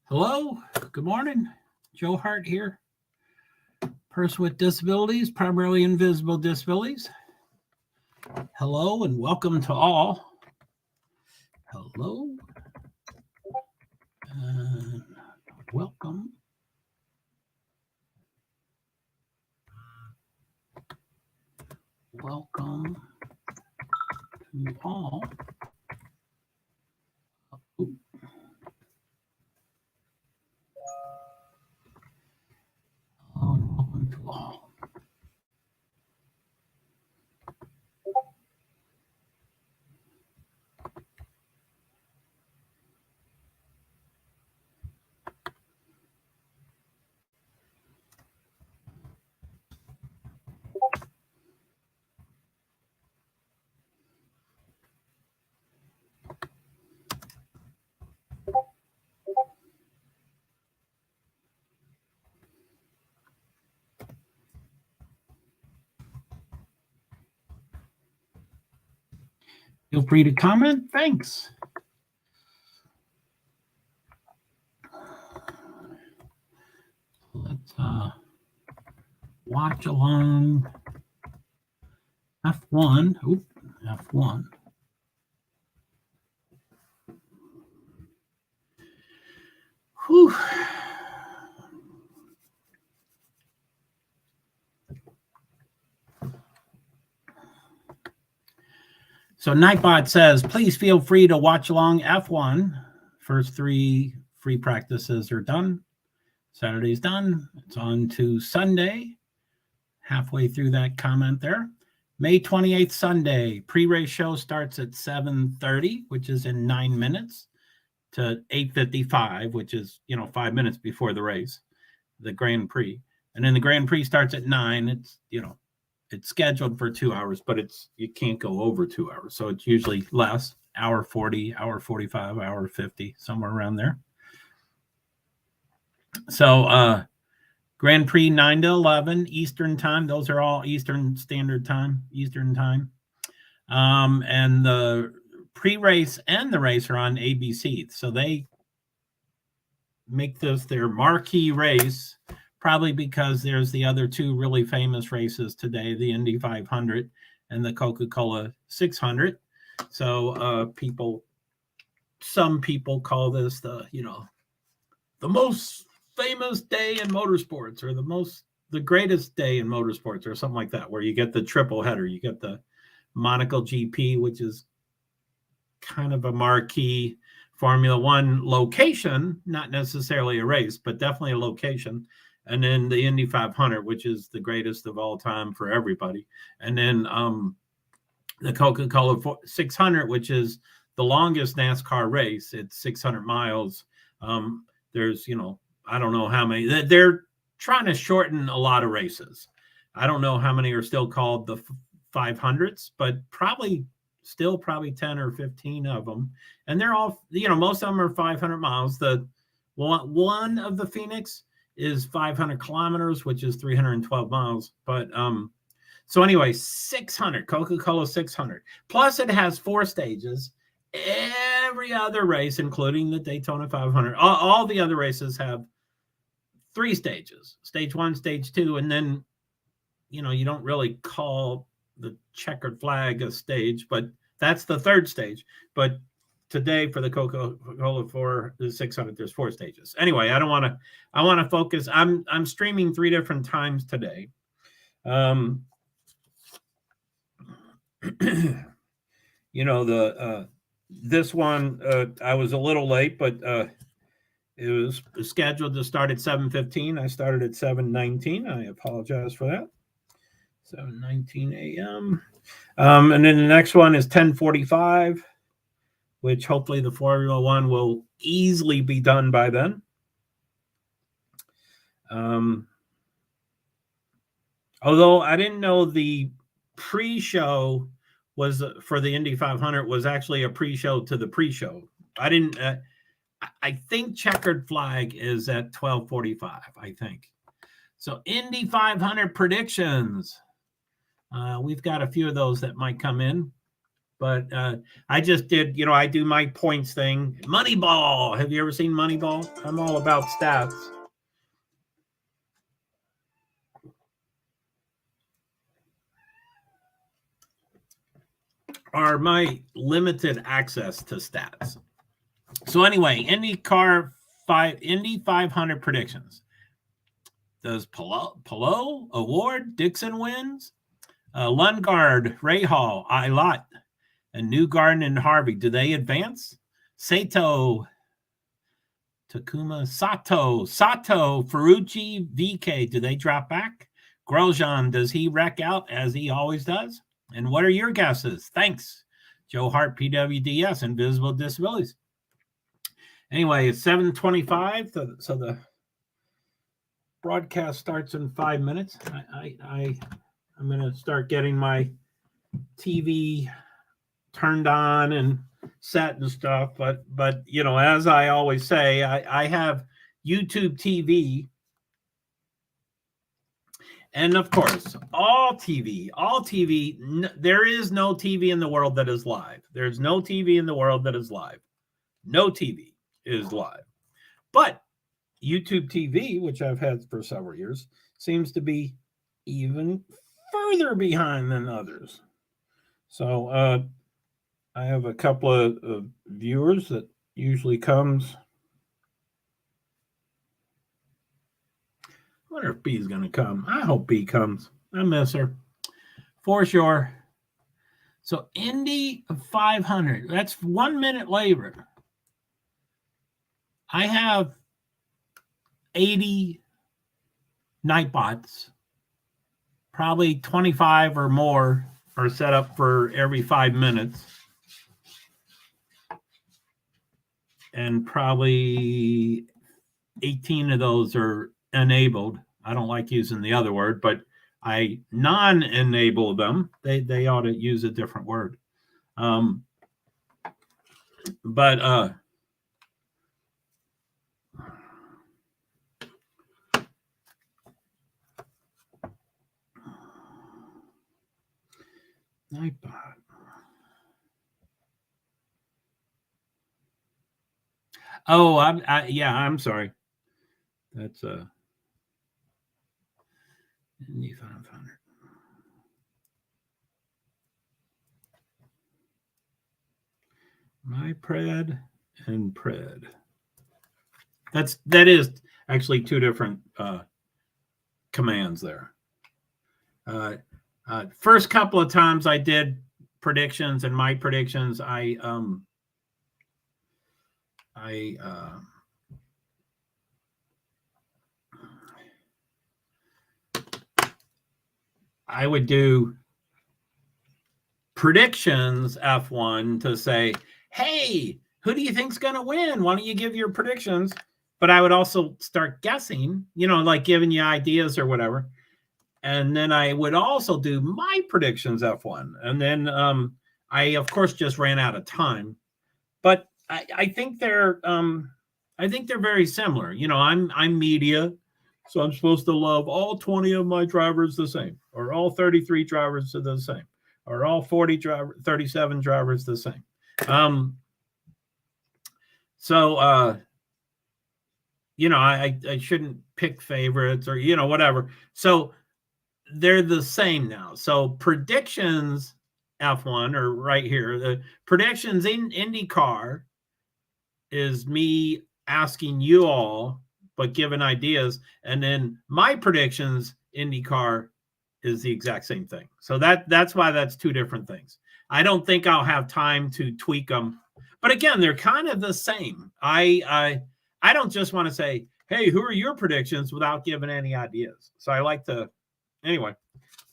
Hello, good morning. JoeHart here. Person with disabilities, primarily invisible disabilities. Hello and welcome to all. Hello and welcome. Welcome to all. Hello and welcome to all. Feel free to comment. Thanks. Let's watch along F1. Oop, F1. Whew. So Nightbot says, please feel free to watch along F1. First 3 free practices are done. Saturday's done. It's on to Sunday. Halfway through that comment there. May 28th, Sunday. Pre-race show starts at 7:30, which is in 9 minutes, to 8:55, which is, 5 minutes before the race, the Grand Prix. And then the Grand Prix starts at 9. It's, it's scheduled for 2 hours, but you can't go over 2 hours. So it's usually less, hour 40, hour 45, hour 50, somewhere around there. So Grand Prix 9 to 11 Eastern time. Those are all Eastern Standard Time, Eastern time. And the pre-race and the race are on ABC. So they make this their marquee race, probably because there's the other 2 really famous races today, the Indy 500 and the Coca-Cola 600. So some people call this the most famous day in motorsports, or the greatest day in motorsports, or something like that, where you get the triple header. You get the Monaco GP, which is kind of a marquee Formula One location, not necessarily a race, but definitely a location. And then the Indy 500, which is the greatest of all time for everybody. And then the Coca-Cola 600, which is the longest NASCAR race. It's 600 miles. There's, I don't know how many. They're trying to shorten a lot of races. I don't know how many are still called the 500s, but probably 10 or 15 of them. And they're all, most of them are 500 miles. The one of the Phoenix is 500 kilometers, which is 312 miles. But so anyway, 600, Coca-Cola 600. Plus it has 4 stages. Every other race, including the Daytona 500, all the other races have 3 stages, stage 1, stage 2. And then, you don't really call the checkered flag a stage, but that's the 3rd stage. But today for the Coca-Cola for the 600, there's 4 stages. Anyway, I want to focus. I'm streaming 3 different times today. This one, I was a little late, but it was scheduled to start at 7:15. I started at 7:19. I apologize for that. 7:19 a.m. And then the next one is 10:45, which hopefully the Formula One will easily be done by then. Although I didn't know the pre-show was for the Indy 500 was actually a pre-show to the pre-show. I didn't. I think checkered flag is at 12:45. I think. So Indy 500 predictions. We've got a few of those that might come in. But I just did, I do my points thing. Moneyball. Have you ever seen Moneyball? I'm all about stats. Are my limited access to stats. So anyway, Indy 500 predictions. Does Pelot award? Dixon wins. Lundgaard, Rahal, Ilott, and Newgarden and Harvey. Do they advance? Sato, Takuma, Sato, Ferrucci, VK. Do they drop back? Grosjean, does he wreck out as he always does? And what are your guesses? Thanks. JoeHart PwD's, Invisible Disabilities. Anyway, it's 7:25, so the broadcast starts in 5 minutes. I'm going to start getting my TV turned on and set and stuff. But as I always say, I have YouTube TV. And of course, all TV, there is no TV in the world that is live. There's no TV in the world that is live. No TV is live. But YouTube TV, which I've had for several years, seems to be even further behind than others. So I have a couple of viewers that usually comes. I wonder if B's going to come. I hope B comes. I miss her for sure. So Indy 500, that's 1 minute later. I have 80 Nightbots. Probably 25 or more are set up for every 5 minutes. And probably 18 of those are enabled. I don't like using the other word, but I non-enable them. They ought to use a different word. Nightbot. Oh, I'm sorry. That's Indy 500. My pred and pred. That is actually two different commands there. First couple of times I did predictions, and my predictions, I would do predictions F1 to say, hey, who do you think's going to win? Why don't you give your predictions? But I would also start guessing, like giving you ideas or whatever. And then I would also do my predictions F1. And then I, of course, just ran out of time. But I think they're very similar. I'm media, so I'm supposed to love all 20 of my drivers the same, or all 33 drivers are the same, or all 37 drivers the same. I shouldn't pick favorites or whatever. So they're the same now. So predictions F1 are right here. The predictions in IndyCar is me asking you all, but giving ideas. And then my predictions IndyCar is the exact same thing. So that's why that's two different things. I don't think I'll have time to tweak them. But again, they're kind of the same. I don't just want to say, hey, who are your predictions without giving any ideas. So I like to, anyway,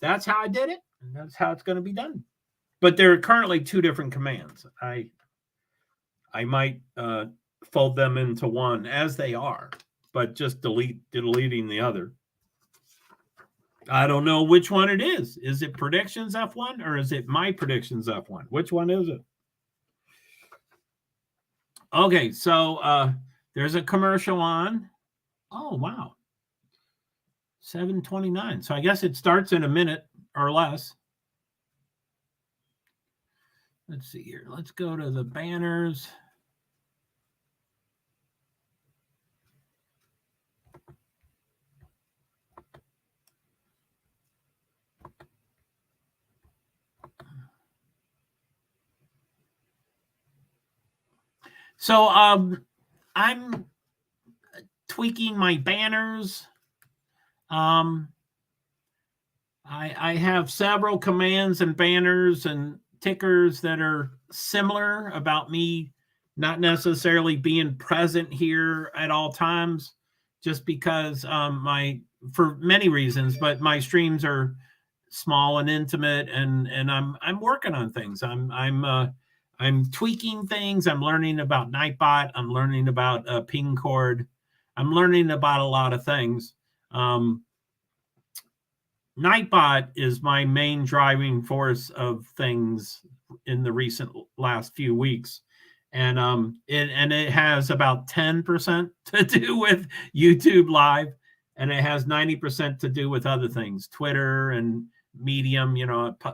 that's how I did it. And that's how it's going to be done. But there are currently two different commands. I might fold them into one as they are, but just deleting the other. I don't know which one it is. Is it predictions F1 or is it my predictions F1? Which one is it? Okay, so there's a commercial on. Oh, wow. 7:29. So I guess it starts in a minute or less. Let's see here. Let's go to the banners. So I'm tweaking my banners. I have several commands and banners and tickers that are similar about me not necessarily being present here at all times, just because for many reasons, but my streams are small and intimate, and I'm working on things. I'm tweaking things. I'm learning about Nightbot. I'm learning about ping cord. I'm learning about a lot of things. Nightbot is my main driving force of things in the recent last few weeks. And it has about 10% to do with YouTube Live, and it has 90% to do with other things, Twitter and Medium,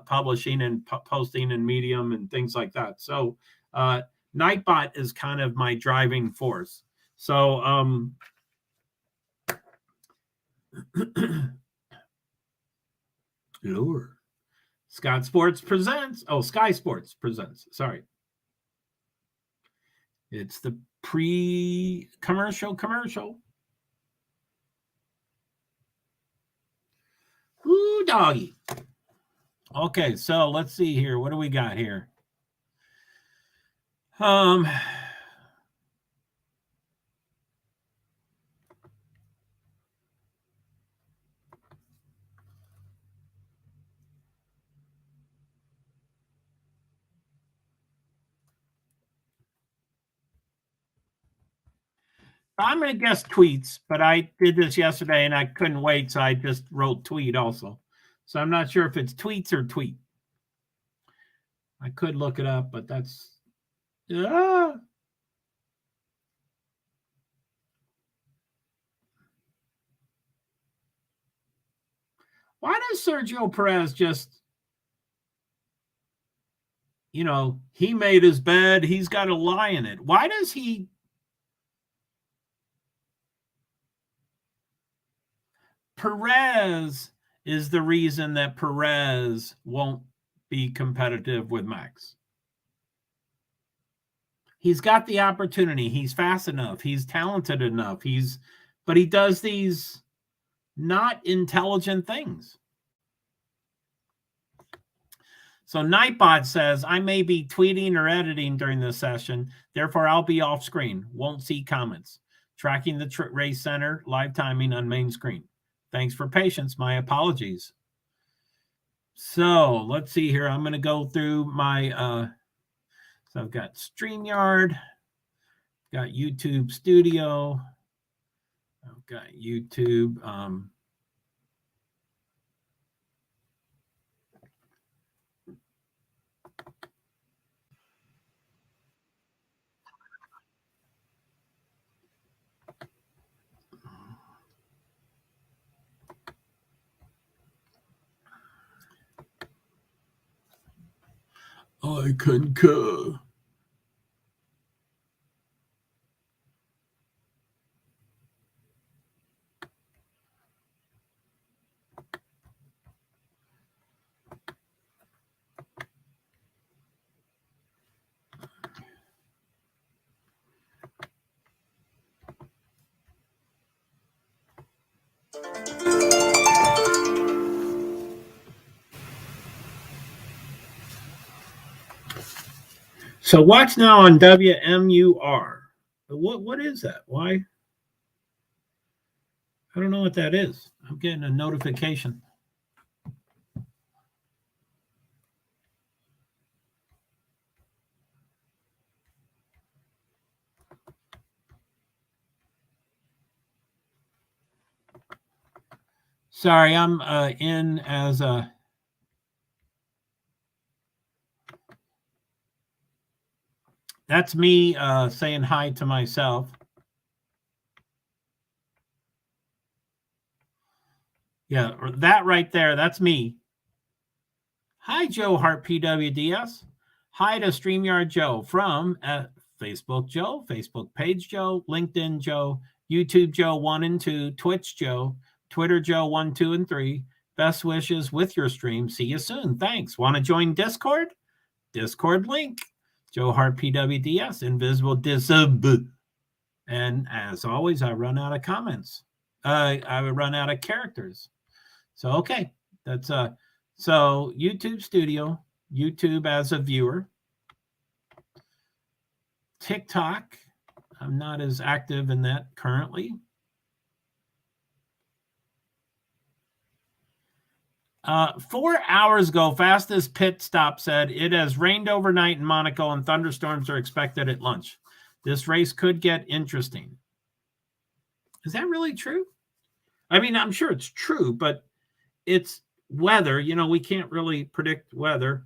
publishing and posting and Medium and things like that. So Nightbot is kind of my driving force. So Lure. Sky Sports presents. Sorry. It's the pre-commercial commercial. Ooh, doggy. Okay, so let's see here. What do we got here? I'm going to guess tweets, but I did this yesterday and I couldn't wait, so I just wrote tweet also. So I'm not sure if it's tweets or tweet. I could look it up, but that's... Why does Sergio Perez just... he made his bed, he's got to lie in it. Why does he... Perez is the reason that Perez won't be competitive with Max. He's got the opportunity. He's fast enough. He's talented enough. But he does these not intelligent things. So Nightbot says, I may be tweeting or editing during this session. Therefore, I'll be off screen. Won't see comments. Tracking the race center, live timing on main screen. Thanks for patience. My apologies. So let's see here. I'm going to go through my, so I've got StreamYard, got YouTube Studio, I've got YouTube. I concur. So watch now on WMUR. What is that? Why? I don't know what that is. I'm getting a notification. Sorry, I'm in as a... That's me saying hi to myself. Yeah, that right there, that's me. Hi, JoeHart PwD's. Hi to StreamYard Joe from Facebook Joe, Facebook page Joe, LinkedIn Joe, YouTube Joe 1 and 2, Twitch Joe, Twitter Joe 1, 2, and 3. Best wishes with your stream. See you soon. Thanks. Want to join Discord? Discord link. JoeHart PwDs, Invisible Disab. And as always, I run out of comments. I would run out of characters. So, okay. That's so YouTube Studio, YouTube as a viewer. TikTok, I'm not as active in that currently. 4 hours ago, Fastest Pit Stop said it has rained overnight in Monaco and thunderstorms are expected at lunch. This race could get interesting. Is that really true? I mean, I'm sure it's true, but it's weather. You know, we can't really predict weather.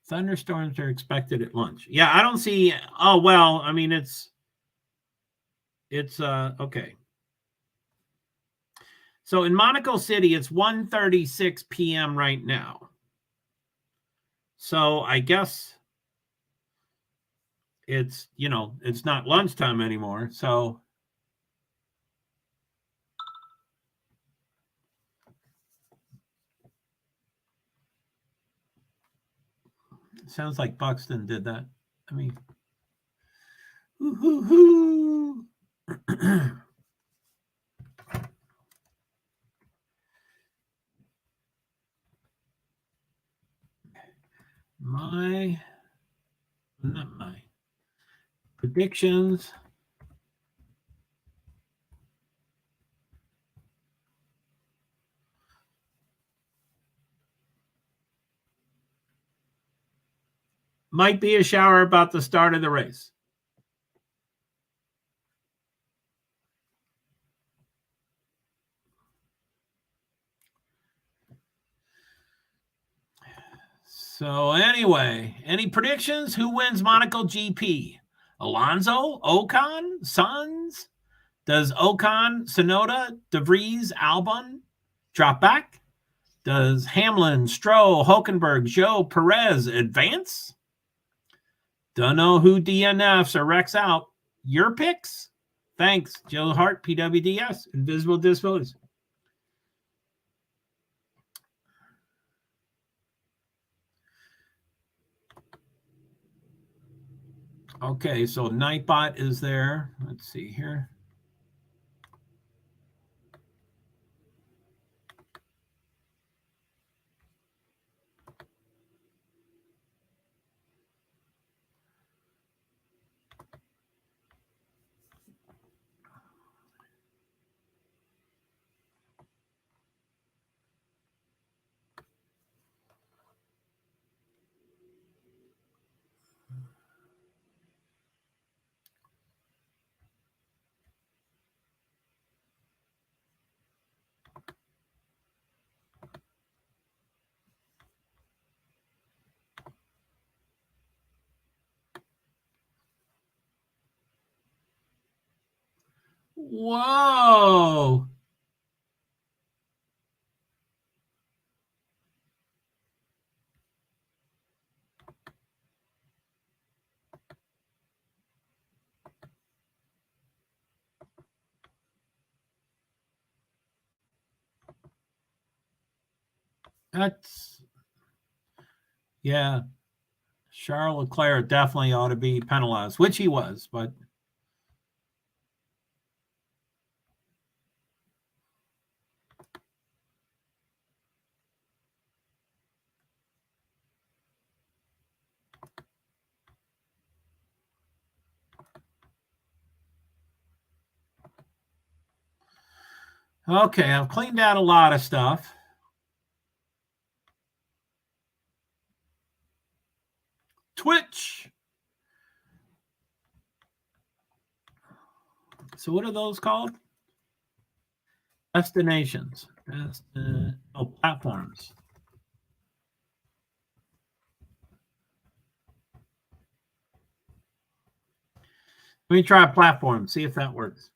Thunderstorms are expected at lunch. Yeah, I don't see. Oh, well, I mean, it's okay. So in Monaco City, it's 1:36 p.m. right now. So I guess it's, you know, it's not lunchtime anymore. So it sounds like Buxton did that. I mean, hoo. Not my predictions. Might be a shower about the start of the race. So anyway, any predictions? Who wins Monaco GP? Alonso, Ocon, Sons? Does Ocon, Sonoda, De Vries, Albon drop back? Does Hamlin, Stroll, Hulkenberg, Joe, Perez advance? Don't know who DNFs or wrecks out. Your picks? Thanks, JoeHart PwDs, Invisible Disabilities. Okay, so Nightbot is there. Let's see here. Whoa. That's, yeah. Charles Leclerc definitely ought to be penalized, which he was, but okay, I've cleaned out a lot of stuff. So what are those called? Destinations. Platforms. Let me try a platform, see if that works.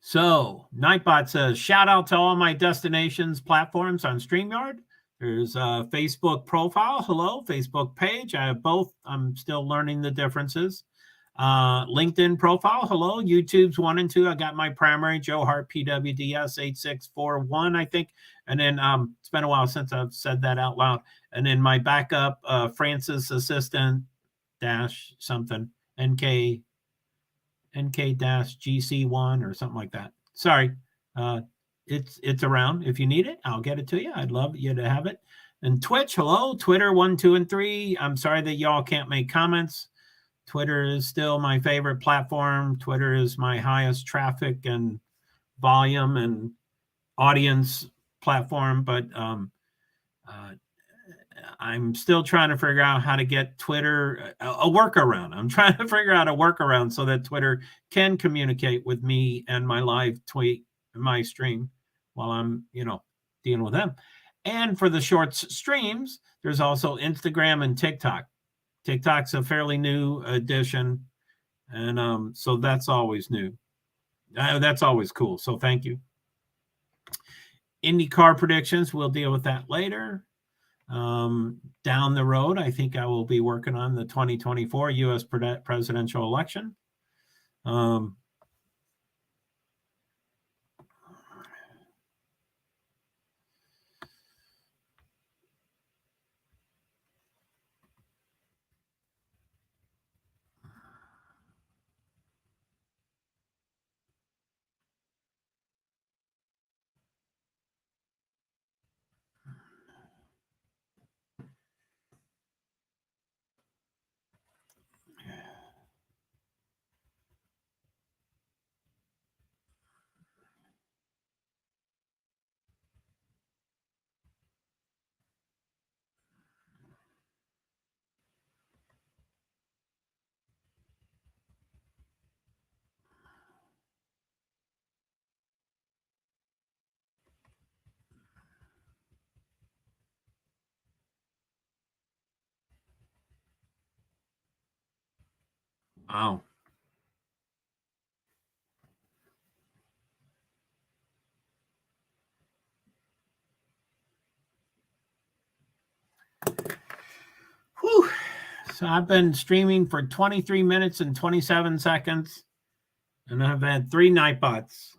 So Nightbot says, shout out to all my destinations platforms on StreamYard. There's a Facebook profile. Hello, Facebook page. I have both. I'm still learning the differences. LinkedIn profile. Hello, YouTube's 1 and 2. I got my primary, JoeHart PwDs 8641, I think. And then it's been a while since I've said that out loud. And then my backup, Francis Assistant dash something, NK-GC1 or something like that. Sorry. It's around. If you need it, I'll get it to you. I'd love you to have it. And Twitch, hello, Twitter 1, 2, and 3. I'm sorry that y'all can't make comments. Twitter is still my favorite platform. Twitter is my highest traffic and volume and audience platform, but I'm still trying to figure out how to get Twitter a workaround. I'm trying to figure out a workaround so that Twitter can communicate with me and my live tweet, my stream, while I'm, dealing with them. And for the shorts streams, there's also Instagram and TikTok. TikTok's a fairly new addition, and so that's always new. That's always cool. So thank you. IndyCar predictions, we'll deal with that later. Down the road, I think I will be working on the 2024 U.S. presidential election. Wow. Whew. So I've been streaming for 23 minutes and 27 seconds, and I've had 3 Nightbots.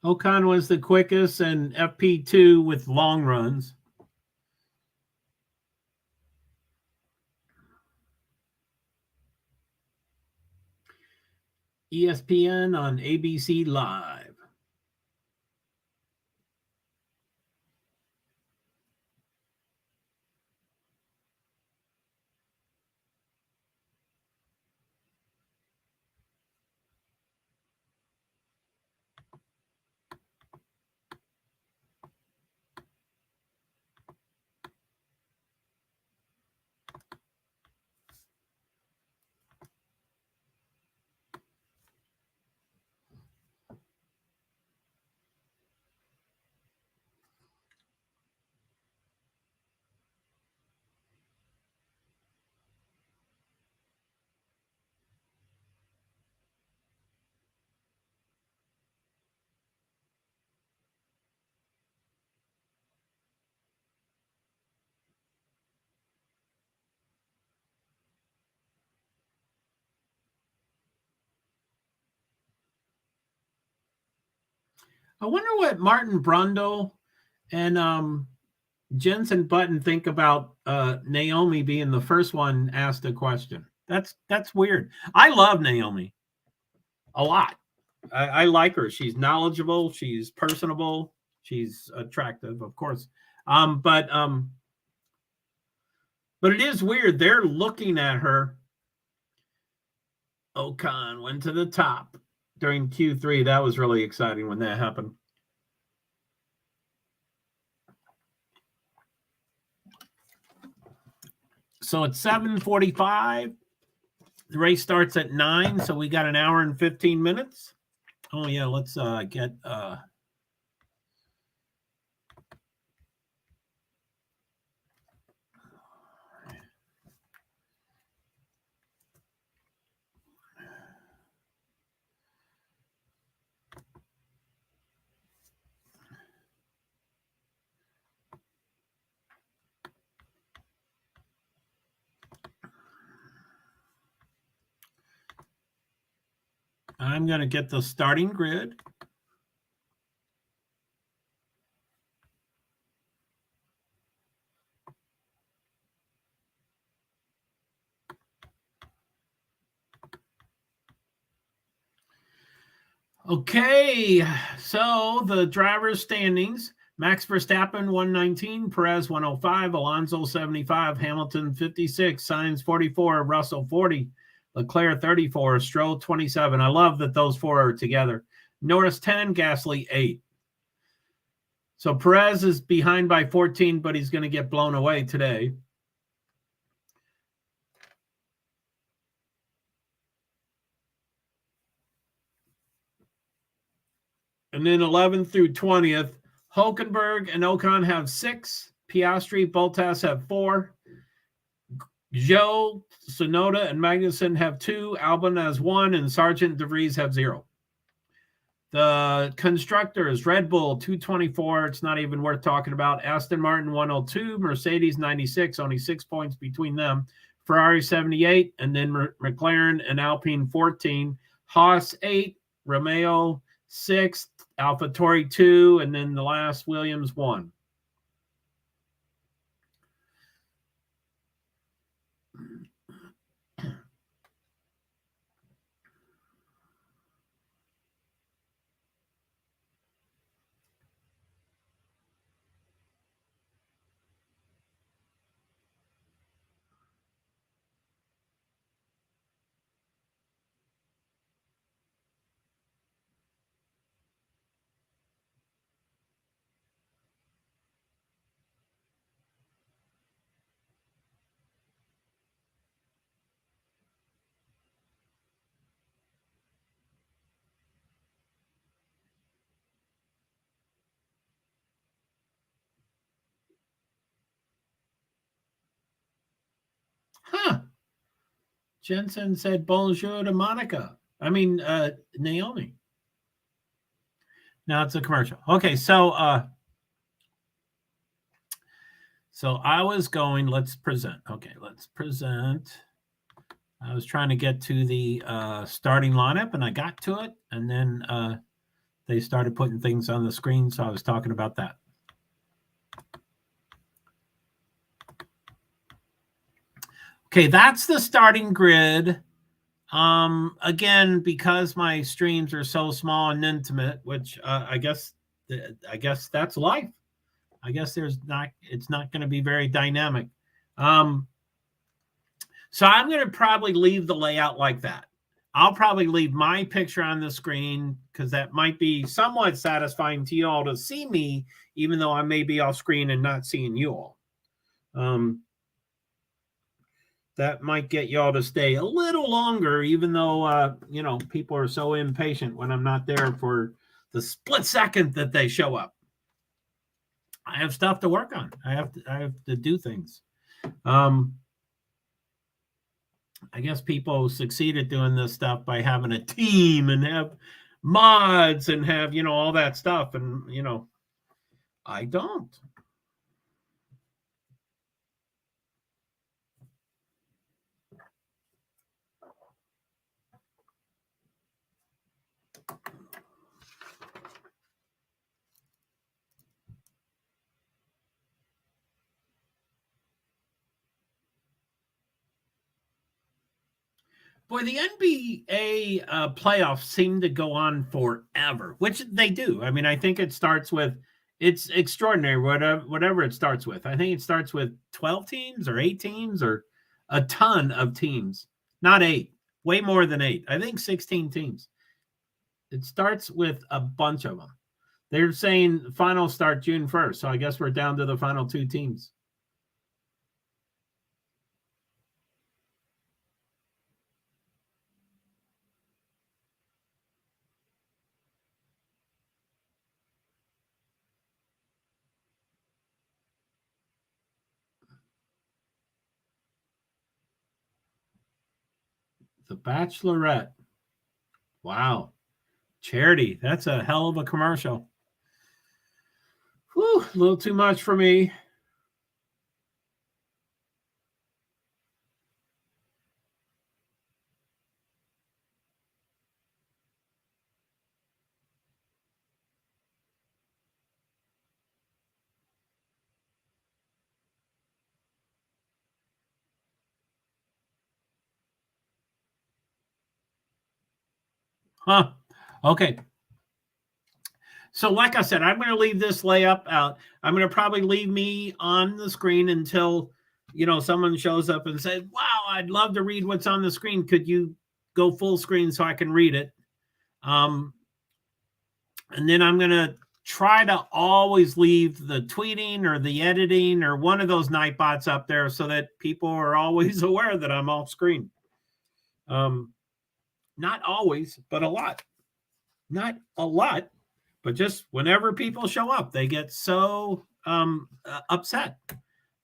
Ocon was the quickest, and FP2 with long runs. ESPN on ABC Live. I wonder what Martin Brundle and Jensen Button think about Naomi being the first one asked a question. That's weird. I love Naomi a lot. I like her. She's knowledgeable. She's personable. She's attractive, of course. But it is weird. They're looking at her. Ocon went to the top during Q3. That was really exciting when that happened. So it's 7:45. The race starts at 9, so we got an hour and 15 minutes. Oh yeah, let's get I'm going to get the starting grid. Okay, so the drivers' standings: Max Verstappen 119, Perez 105, Alonso 75, Hamilton 56, Sainz 44, Russell 40, Leclerc 34, Stroll 27. I love that those four are together. Norris 10, Gasly 8. So Perez is behind by 14, but he's going to get blown away today. And then 11th through 20th, Hulkenberg and Ocon have 6. Piastri, Bottas have 4. Zhou, Tsunoda, and Magnussen have 2. Albon has 1, and Sargent, De Vries have 0. The constructors: Red Bull 224. It's not even worth talking about. Aston Martin 102. Mercedes 96. Only 6 points between them. Ferrari 78, and then McLaren and Alpine 14. Haas 8. Romeo 6. AlphaTauri 2, and then the last Williams 1. Huh. Jensen said bonjour to Monica. Naomi. Now it's a commercial. Okay, so I was going, let's present. Okay, let's present. I was trying to get to the starting lineup, and I got to it, and then they started putting things on the screen, so I was talking about that. Okay, that's the starting grid. Again, because my streams are so small and intimate, which I guess that's life. I guess it's not going to be very dynamic. So I'm going to probably leave the layout like that. I'll probably leave my picture on the screen because that might be somewhat satisfying to you all to see me, even though I may be off screen and not seeing you all. That might get y'all to stay a little longer, even though, people are so impatient when I'm not there for the split second that they show up. I have stuff to work on. I have to do things. I guess people succeed at doing this stuff by having a team and have mods and have, all that stuff. And, I don't. Boy, the NBA playoffs seem to go on forever, which they do. I mean, I think it starts with, it's extraordinary, whatever it starts with. I think it starts with 12 teams or 8 teams or a ton of teams. Not 8, way more than 8. I think 16 teams. It starts with a bunch of them. They're saying finals start June 1st, so I guess we're down to the final 2 teams. The Bachelorette. Wow. Charity. That's a hell of a commercial. Whew, a little too much for me. Huh. Okay. So like I said, I'm going to leave this layup out. I'm going to probably leave me on the screen until, someone shows up and says, wow, I'd love to read what's on the screen. Could you go full screen so I can read it? And then I'm going to try to always leave the tweeting or the editing or one of those Nightbots up there so that people are always aware that I'm off screen. Not always, but a lot. Not a lot, but just whenever people show up, they get so upset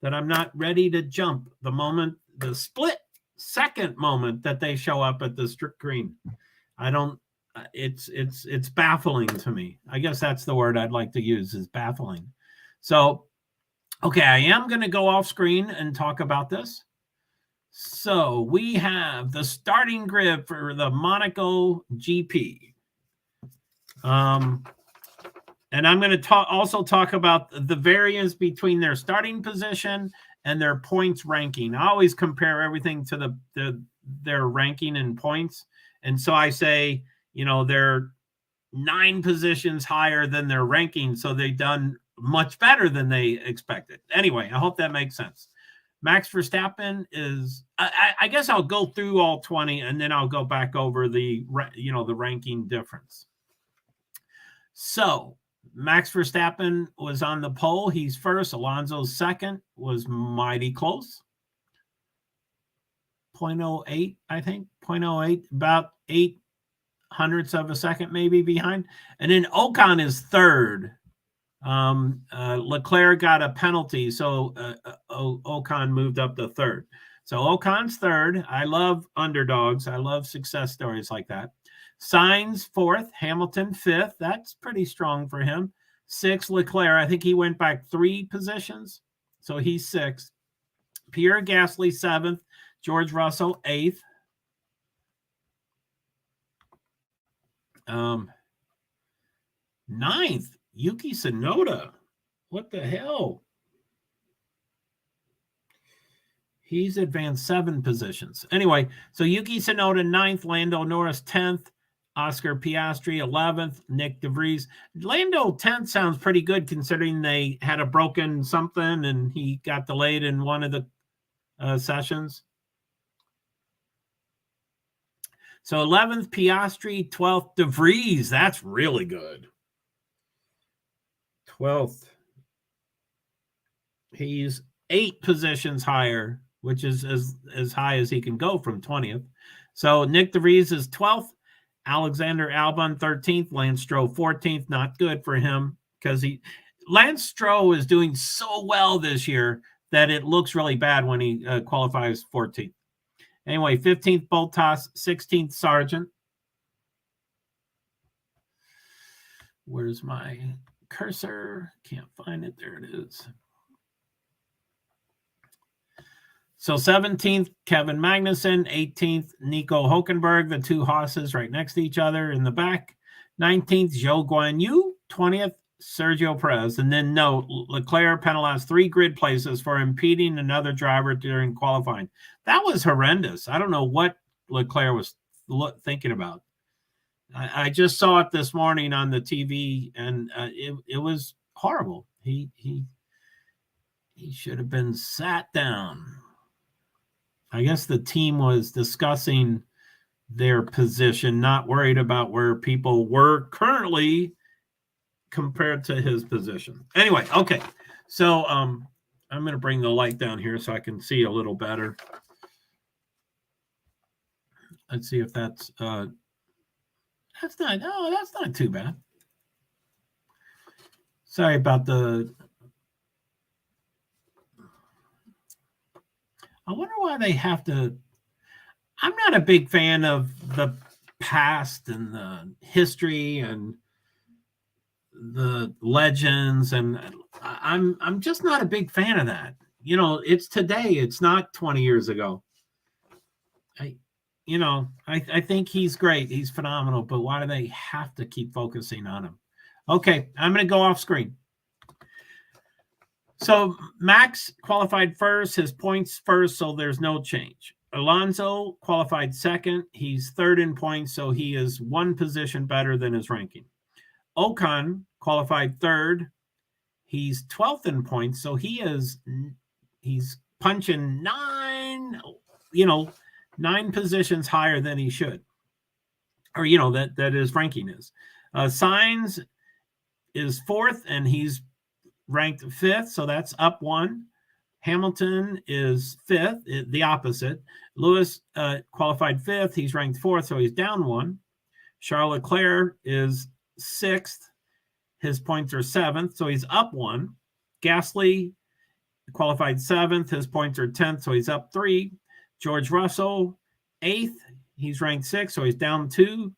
that I'm not ready to jump the split second moment that they show up at the screen. I don't, it's baffling to me. I guess that's the word I'd like to use, is baffling. So, okay, I am going to go off screen and talk about this. So we have the starting grid for the Monaco GP. And I'm going to also talk about the variance between their starting position and their points ranking. I always compare everything to their ranking and points. And so I say, they're 9 positions higher than their ranking, so they've done much better than they expected. Anyway, I hope that makes sense. Max Verstappen is, I guess I'll go through all 20 and then I'll go back over the ranking difference. So Max Verstappen was on the pole. He's first. Alonso's second, was mighty close. 0.08, I think. 0.08, about 0.08 of a second maybe behind. And then Ocon is third. Leclerc got a penalty, so Ocon moved up to third. So Ocon's third. I love underdogs. I love success stories like that. Sainz fourth, Hamilton fifth. That's pretty strong for him. Sixth, Leclerc. I think he went back 3 positions, so he's sixth. Pierre Gasly seventh, George Russell eighth. Ninth, Yuki Tsunoda. What the hell? He's advanced 7 positions. Anyway, so Yuki Tsunoda 9th, Lando Norris 10th, Oscar Piastri 11th, Nick DeVries. Lando 10th sounds pretty good considering they had a broken something and he got delayed in one of the sessions. So 11th, Piastri, 12th, DeVries. That's really good. 12th. He's 8 positions higher, which is as high as he can go from 20th. So Nick DeVries is 12th. Alexander Albon 13th. Lance Stroll 14th. Not good for him because Lance Stroll is doing so well this year that it looks really bad when he qualifies 14th. Anyway, 15th Bottas, 16th Sargent. Where's my cursor? Can't find it. There it is. So 17th, Kevin Magnussen. 18th, Nico Hülkenberg. The 2 Haas's right next to each other in the back. 19th, Zhou Guanyu. 20th, Sergio Perez. And then Leclerc penalized 3 grid places for impeding another driver during qualifying. That was horrendous. I don't know what Leclerc was thinking about. I just saw it this morning on the TV, and it was horrible. He should have been sat down. I guess the team was discussing their position, not worried about where people were currently compared to his position. Anyway, okay. So I'm going to bring the light down here so I can see a little better. Let's see if that's not too bad. Sorry about the. I wonder why they have to. I'm not a big fan of the past and the history and the legends, and I'm just not a big fan of that. You know, it's today. It's not 20 years ago. I think he's great. He's phenomenal. But why do they have to keep focusing on him? Okay, I'm going to go off screen. So Max qualified first, his points first, so there's no change. Alonso qualified second. He's third in points, so he is one position better than his ranking. Ocon qualified third. He's 12th in points, so he's punching nine positions higher than he should, or that his ranking is. Sainz is fourth, and he's ranked fifth, so that's up one. Hamilton is fifth, the opposite. Lewis qualified fifth. He's ranked fourth, so he's down one. Charles Leclerc is sixth. His points are seventh, so he's up one. Gasly qualified seventh. His points are 10th, so he's up three. George Russell, eighth. He's ranked sixth, so he's down two.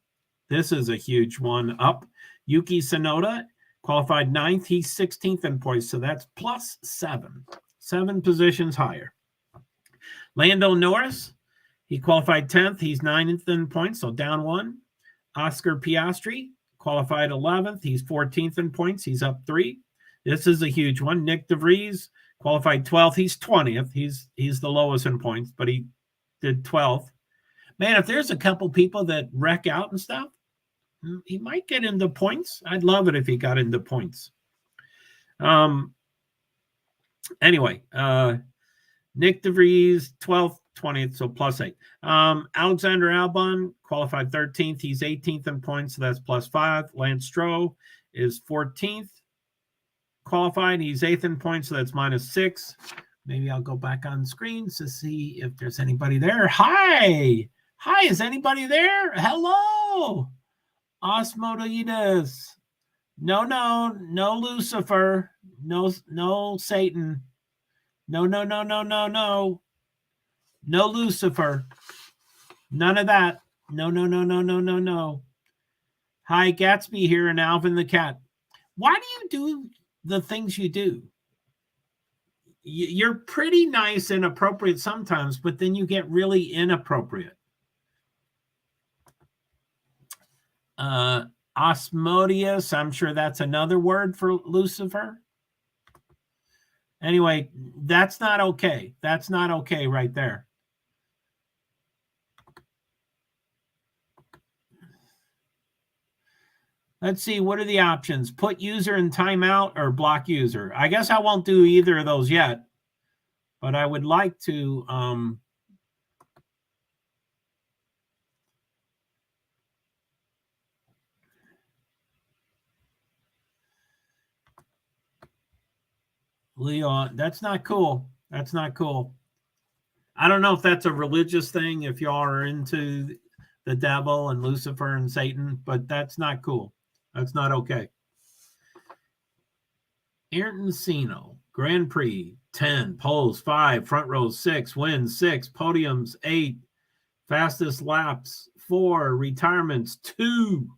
This is a huge one up. Yuki Tsunoda qualified ninth. He's 16th in points, so that's plus 7 positions higher. Lando Norris, he qualified 10th. He's 9th in points, so down one. Oscar Piastri qualified 11th. He's 14th in points. He's up 3. This is a huge one. Nick DeVries qualified 12th. He's 20th. He's the lowest in points, but he did 12th. Man, if there's a couple people that wreck out and stuff, he might get into points. I'd love it if he got into points. Anyway, Nick DeVries, 12th, 20th, so plus 8. Alexander Albon qualified 13th. He's 18th in points, so that's plus 5. Lance Stroll is 14th qualified. He's 8th in points, so that's minus 6. Maybe I'll go back on screen to see if there's anybody there. Hi, is anybody there? Hello, Osmodeus. No, Lucifer. No, Satan. No, Lucifer. None of that. No. Hi, Gatsby here and Alvin the cat. Why do you do the things you do? You're pretty nice and appropriate sometimes, but then you get really inappropriate. Osmodeus, I'm sure that's another word for Lucifer. Anyway, that's not okay. That's not okay right there. Let's see, what are the options? Put user in timeout or block user. I guess I won't do either of those yet, but I would like to Leon, that's not cool. That's not cool. I don't know if that's a religious thing, if y'all are into the devil and Lucifer and Satan, but that's not cool. That's not okay. Ayrton Senna, Grand Prix, 10, poles, 5, front rows, 6, wins, 6, podiums, 8, fastest laps, 4, retirements, 2.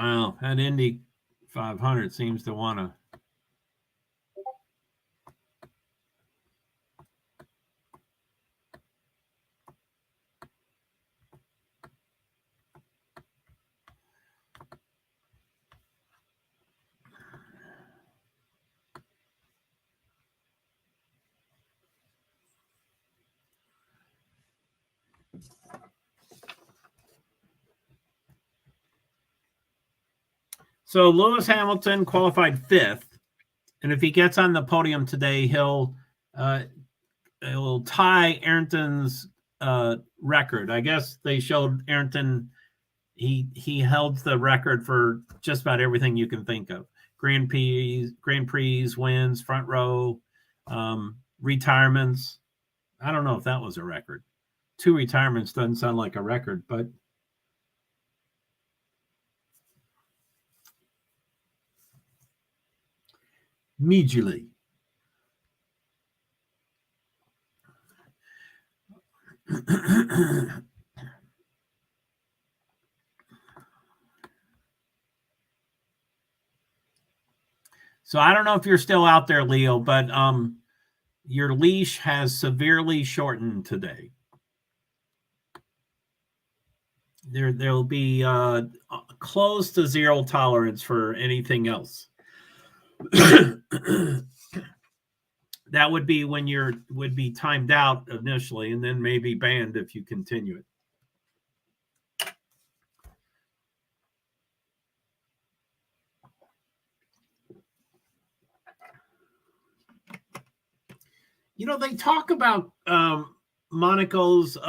Wow, that Indy 500 seems to want to. So Lewis Hamilton qualified 5th, and if he gets on the podium today, he'll tie Ayrton's record. I guess they showed Ayrton he held the record for just about everything you can think of: Grand Prix, wins, front row, retirements. I don't know if that was a record. 2 retirements doesn't sound like a record, but immediately. So I don't know if you're still out there, Leo, but your leash has severely shortened today. There'll be close to zero tolerance for anything else. That would be when would be timed out initially, and then maybe banned if you continue it. You know, they talk about Monaco's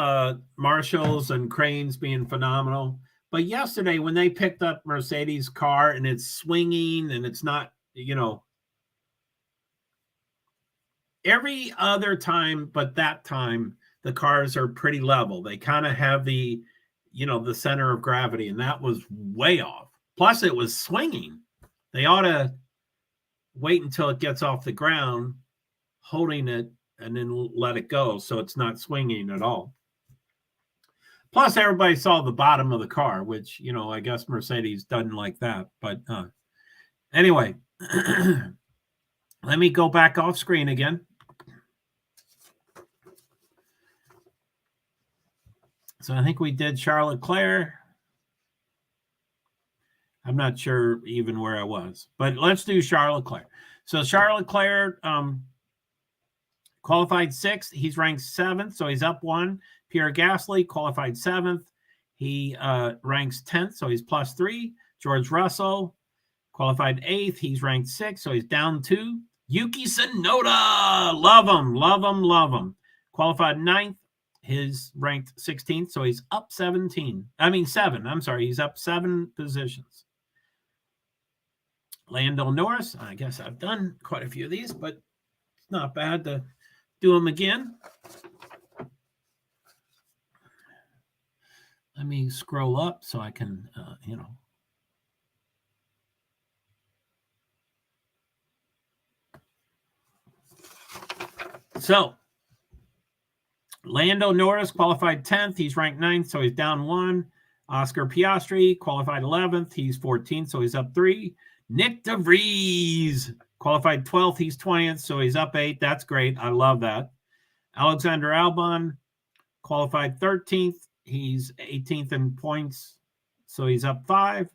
marshals and cranes being phenomenal, but yesterday when they picked up Mercedes' car and it's swinging and it's not, you know, every other time but that time the cars are pretty level. They kind of have the, you know, the center of gravity, and that was way off. Plus it was swinging. They ought to wait until it gets off the ground, holding it, and then let it go so it's not swinging at all. Plus everybody saw the bottom of the car, which, you know, I guess Mercedes doesn't like that. But anyway, let me go back off screen again. So I think we did Charles Leclerc. I'm not sure even where I was, but let's do Charles Leclerc. So Charles Leclerc qualified 6th. He's ranked 7th, so he's up 1. Pierre Gasly qualified 7th. He ranks 10th, so he's plus 3. George Russell qualified 8th. He's ranked 6th, so he's down 2. Yuki Tsunoda, love him, love him, love him. Qualified 9th. He's ranked 16th, so he's up 7. I'm sorry, he's up 7 positions. Lando Norris, I guess I've done quite a few of these, but it's not bad to do them again. Let me scroll up so I can, you know. So, Lando Norris qualified 10th. He's ranked 9th, so he's down 1. Oscar Piastri qualified 11th. He's 14th, so he's up 3. Nick DeVries qualified 12th. He's 20th, so he's up 8. That's great. I love that. Alexander Albon qualified 13th. He's 18th in points, so he's up 5.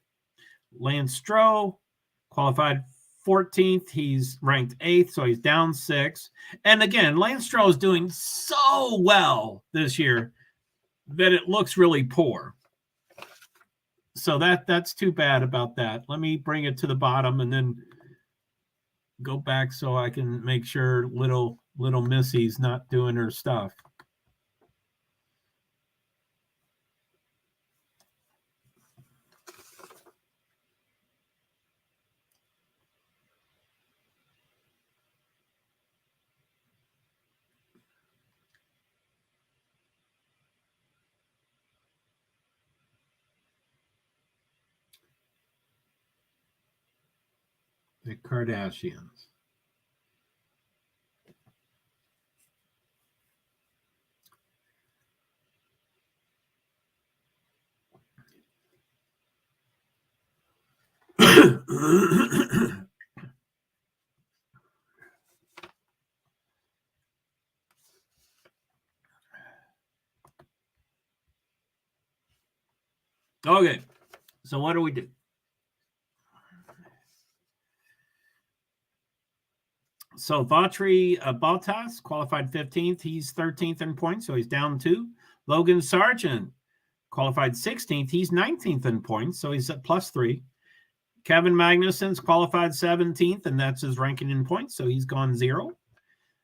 Lance Stroll qualified 14th. He's ranked 8th, so he's down 6. And again, Lance Stroll is doing so well this year that it looks really poor. So that's too bad about that. Let me bring it to the bottom and then go back so I can make sure little Missy's not doing her stuff. The Kardashians. Okay, so what do we do? So Valtteri Bottas qualified 15th. He's 13th in points, so he's down 2. Logan Sargent qualified 16th. He's 19th in points, so he's at plus 3. Kevin Magnussen's qualified 17th, and that's his ranking in points, so he's gone 0.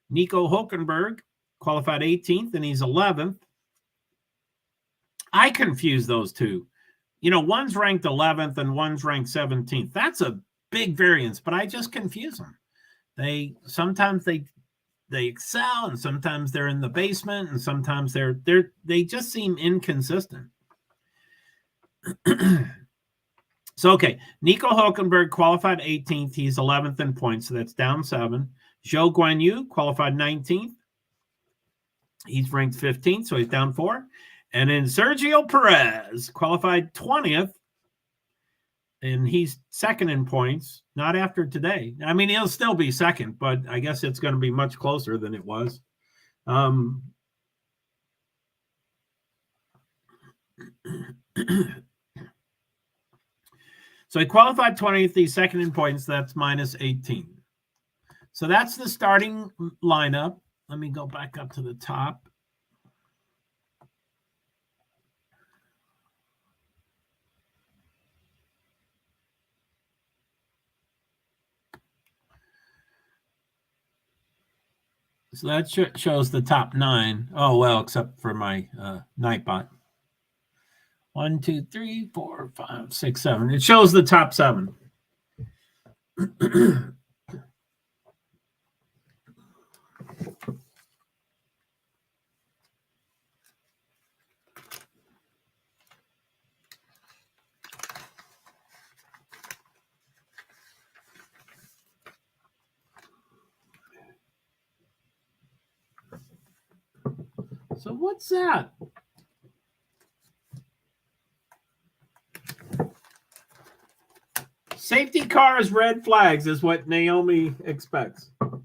Nico Hülkenberg qualified 18th, and he's 11th. I confuse those two. You know, one's ranked 11th and one's ranked 17th. That's a big variance, but I just confuse them. Sometimes they excel, and sometimes they're in the basement, and sometimes they just seem inconsistent. So, okay, Nico Hülkenberg qualified 18th. He's 11th in points, so that's down 7. Zhou Guanyu qualified 19th. He's ranked 15th, so he's down 4. And then Sergio Perez qualified 20th, and he's 2nd in points, not after today. I mean, he'll still be 2nd, but I guess it's going to be much closer than it was. So he qualified 20th, he's 2nd in points. That's minus 18. So that's the starting lineup. Let me go back up to the top. So that shows the top 9. Oh, well, except for my Nightbot. 1, 2, 3, 4, 5, 6, 7. It shows the top 7. So what's that? Safety cars, red flags is what Naomi expects. I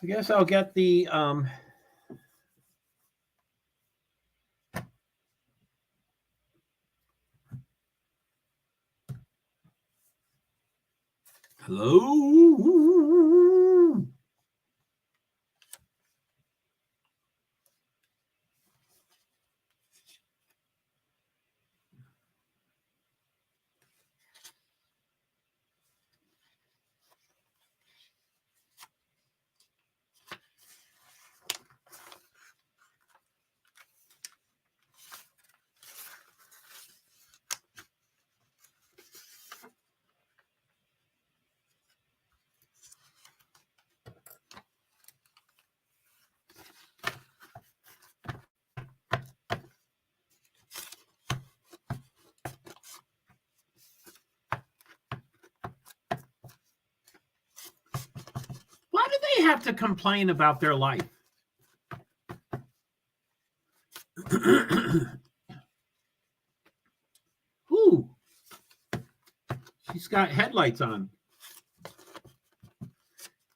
guess I'll get the hello. Why do they have to complain about their life? Ooh, she's got headlights on. I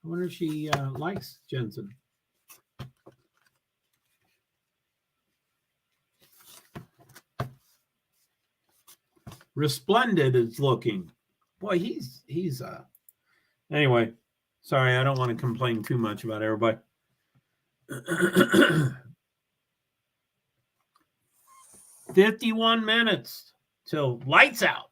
wonder if she likes Jensen. Resplendent is looking. Boy, he's anyway. Sorry, I don't want to complain too much about everybody. 51 minutes till lights out.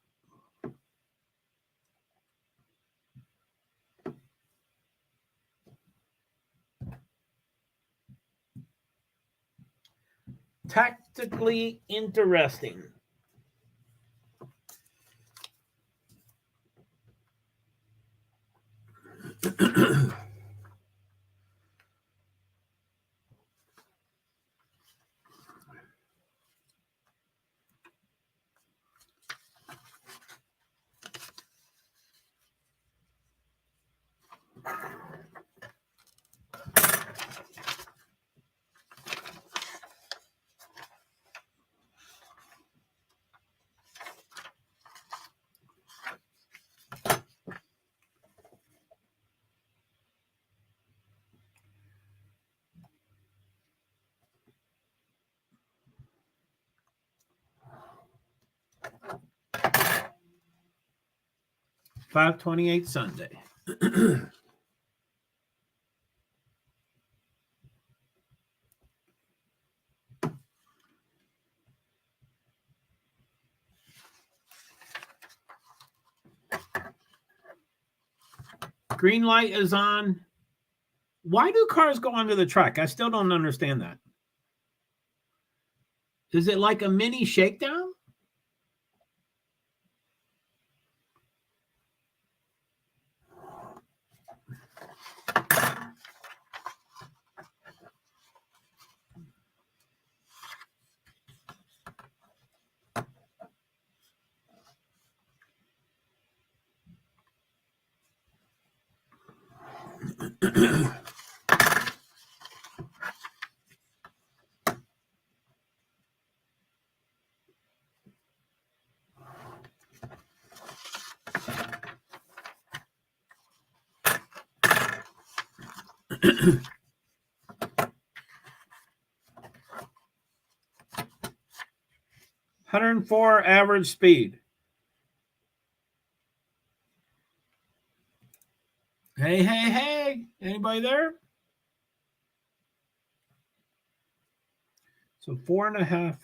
Tactically interesting. 5/28 Sunday. Green light is on. Why do cars go onto the track? I still don't understand that. Is it like a mini shakedown? $104 average speed. Hey, hey, hey. Anybody there? So 4.5.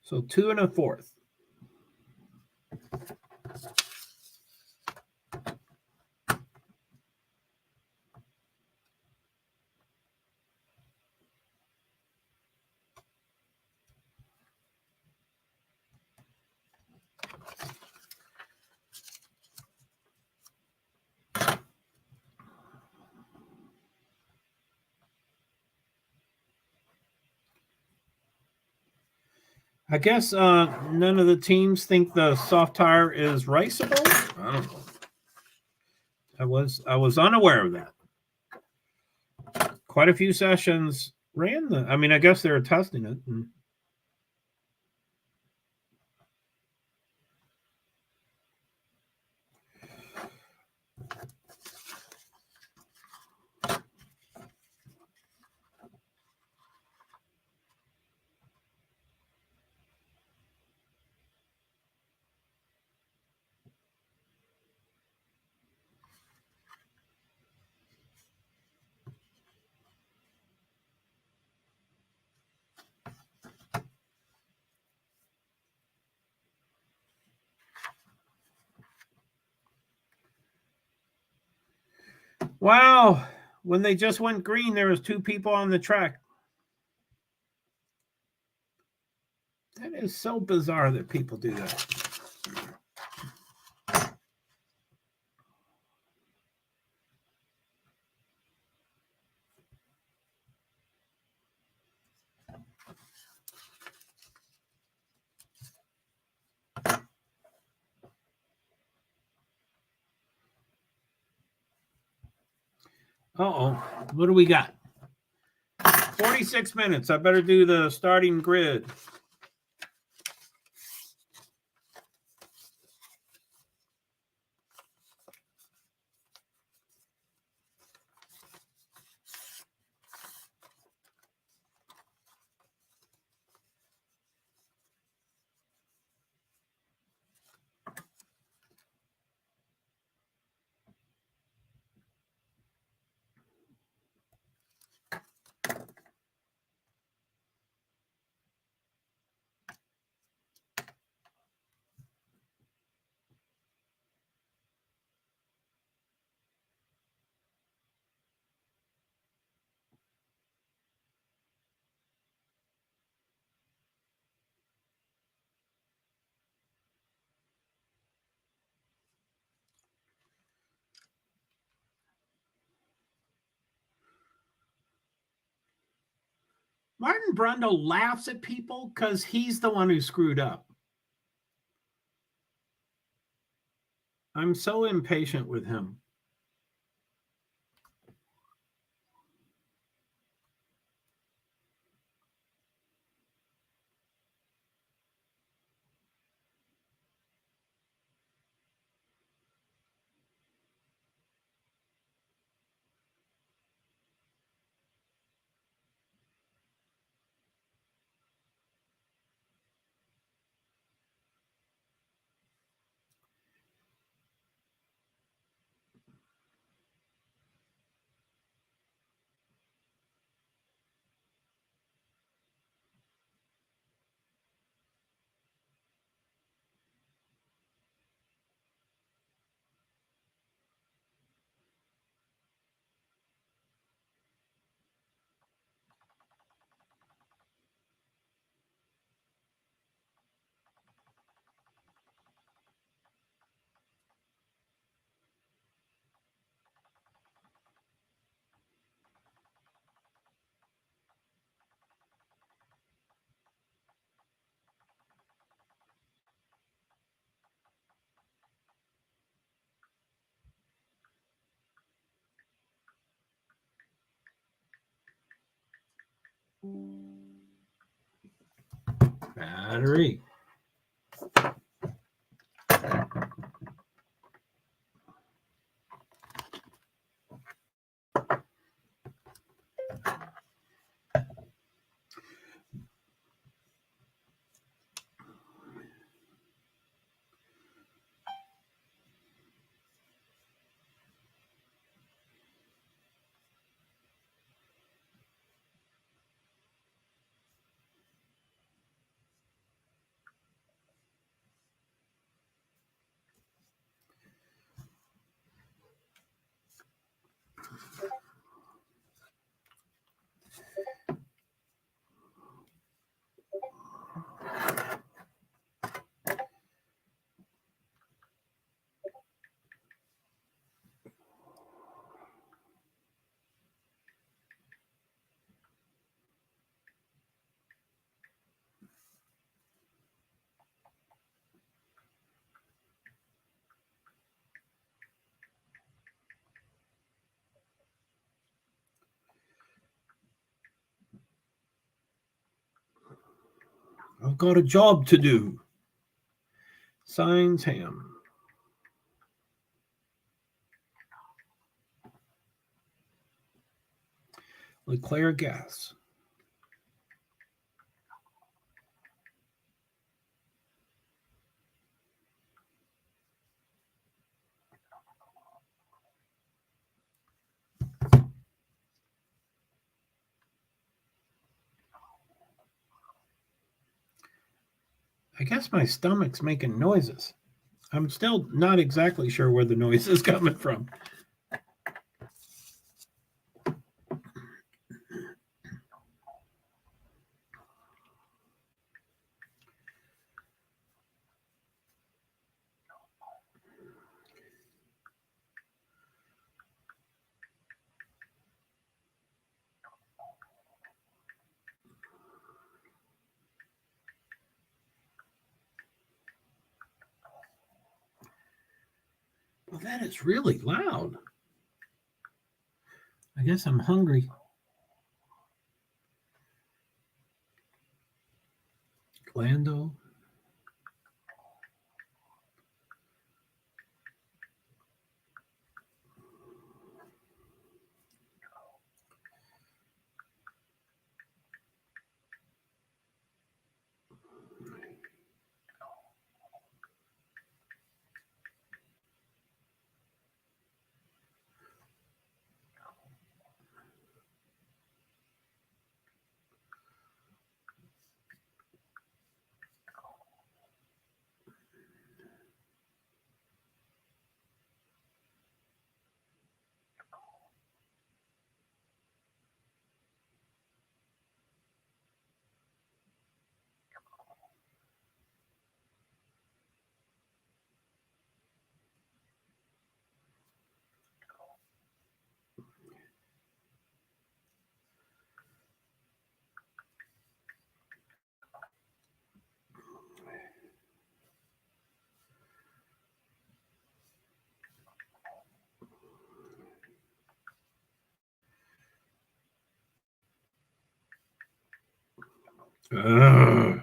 So 2 1/4. I guess none of the teams think the soft tire is raceable. I don't know. I was unaware of that. Quite a few sessions ran the. I mean, I guess they were testing it. Wow. When they just went green, there was 2 people on the track. That is so bizarre that people do that. Uh-oh. What do we got? 46 minutes. I better do the starting grid. Martin Brundle laughs at people because he's the one who screwed up. I'm so impatient with him. Battery. I've got a job to do. Signs Ham. LeClaire Gas. I guess my stomach's making noises. I'm still not exactly sure where the noise is coming from. Well, that is really loud. I guess I'm hungry. Glando. Ugh.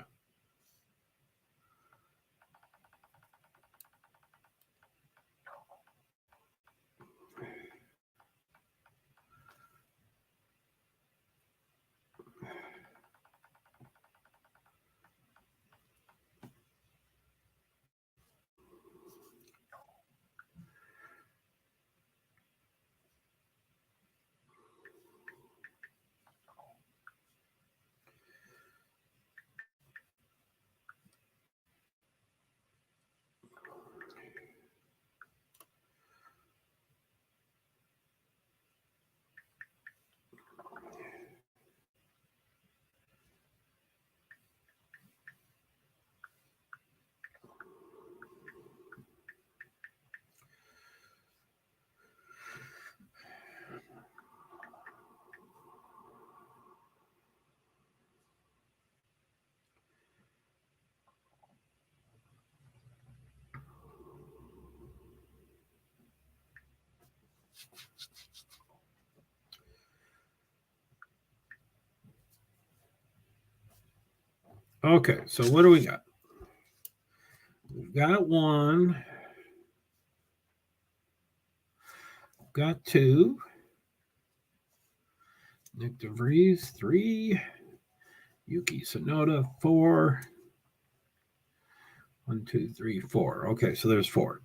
Okay, so what do we got? We've got 1. Got 2. Nick DeVries, 3. Yuki Tsunoda, 4. 1, 2, 3, 4. Okay, so there's 4.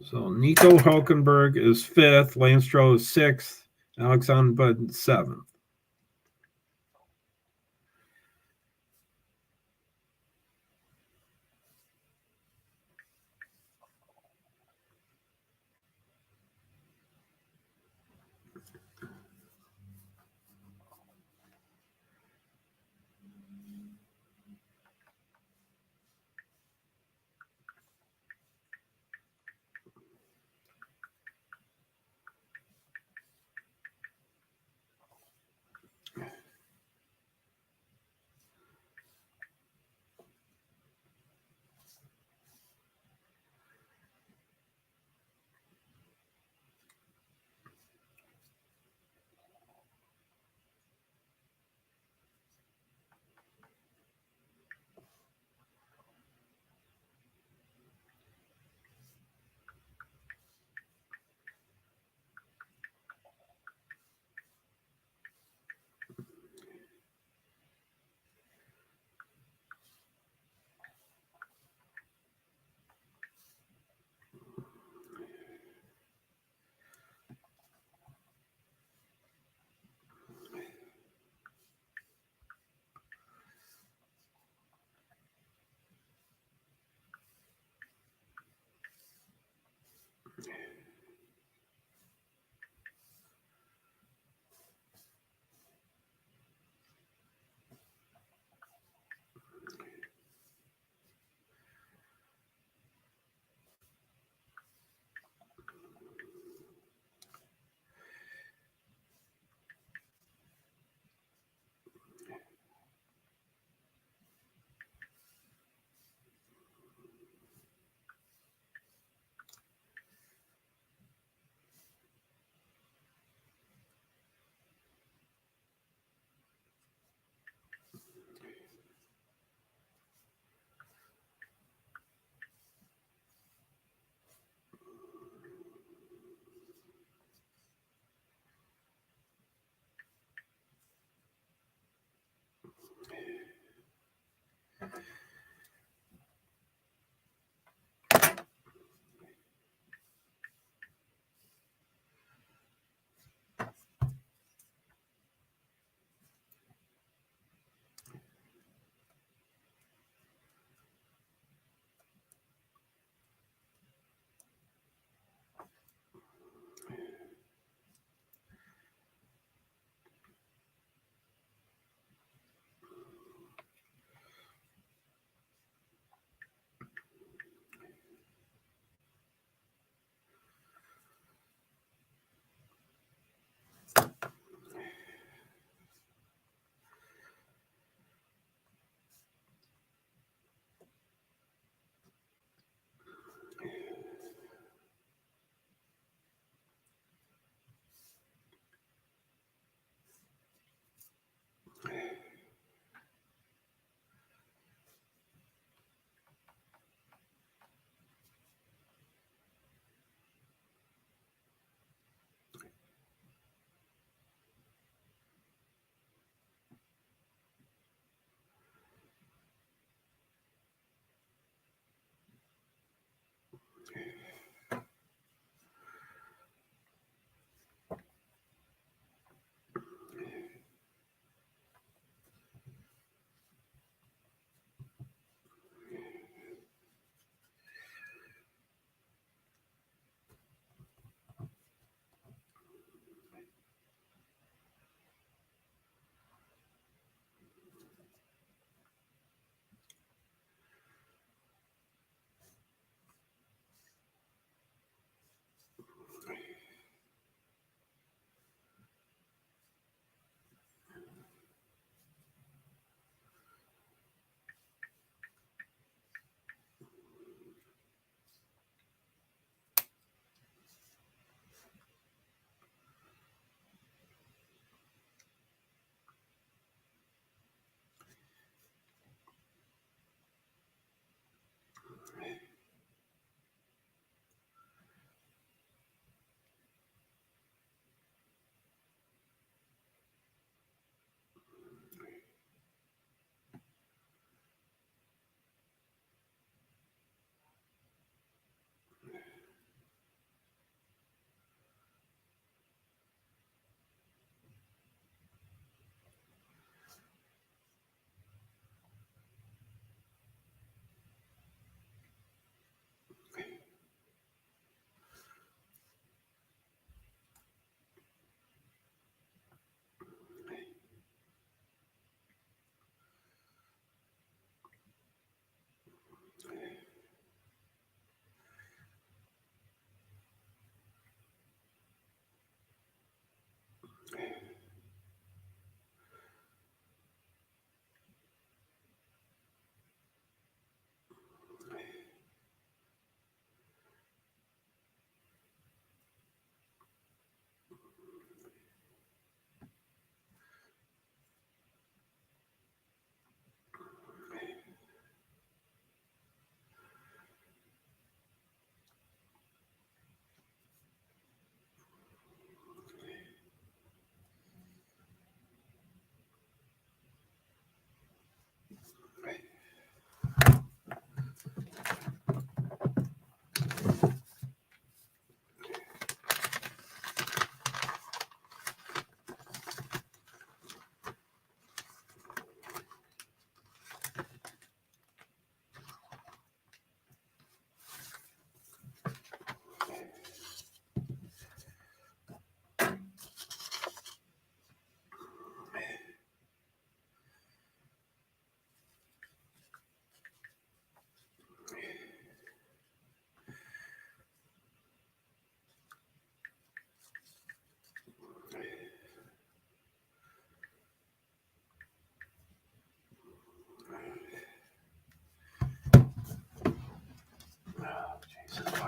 So Nico Hulkenberg is 5th. Lance Stroll is 6th. Alex Albon 7th.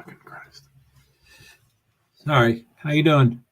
Fucking Christ. Sorry. How you doing?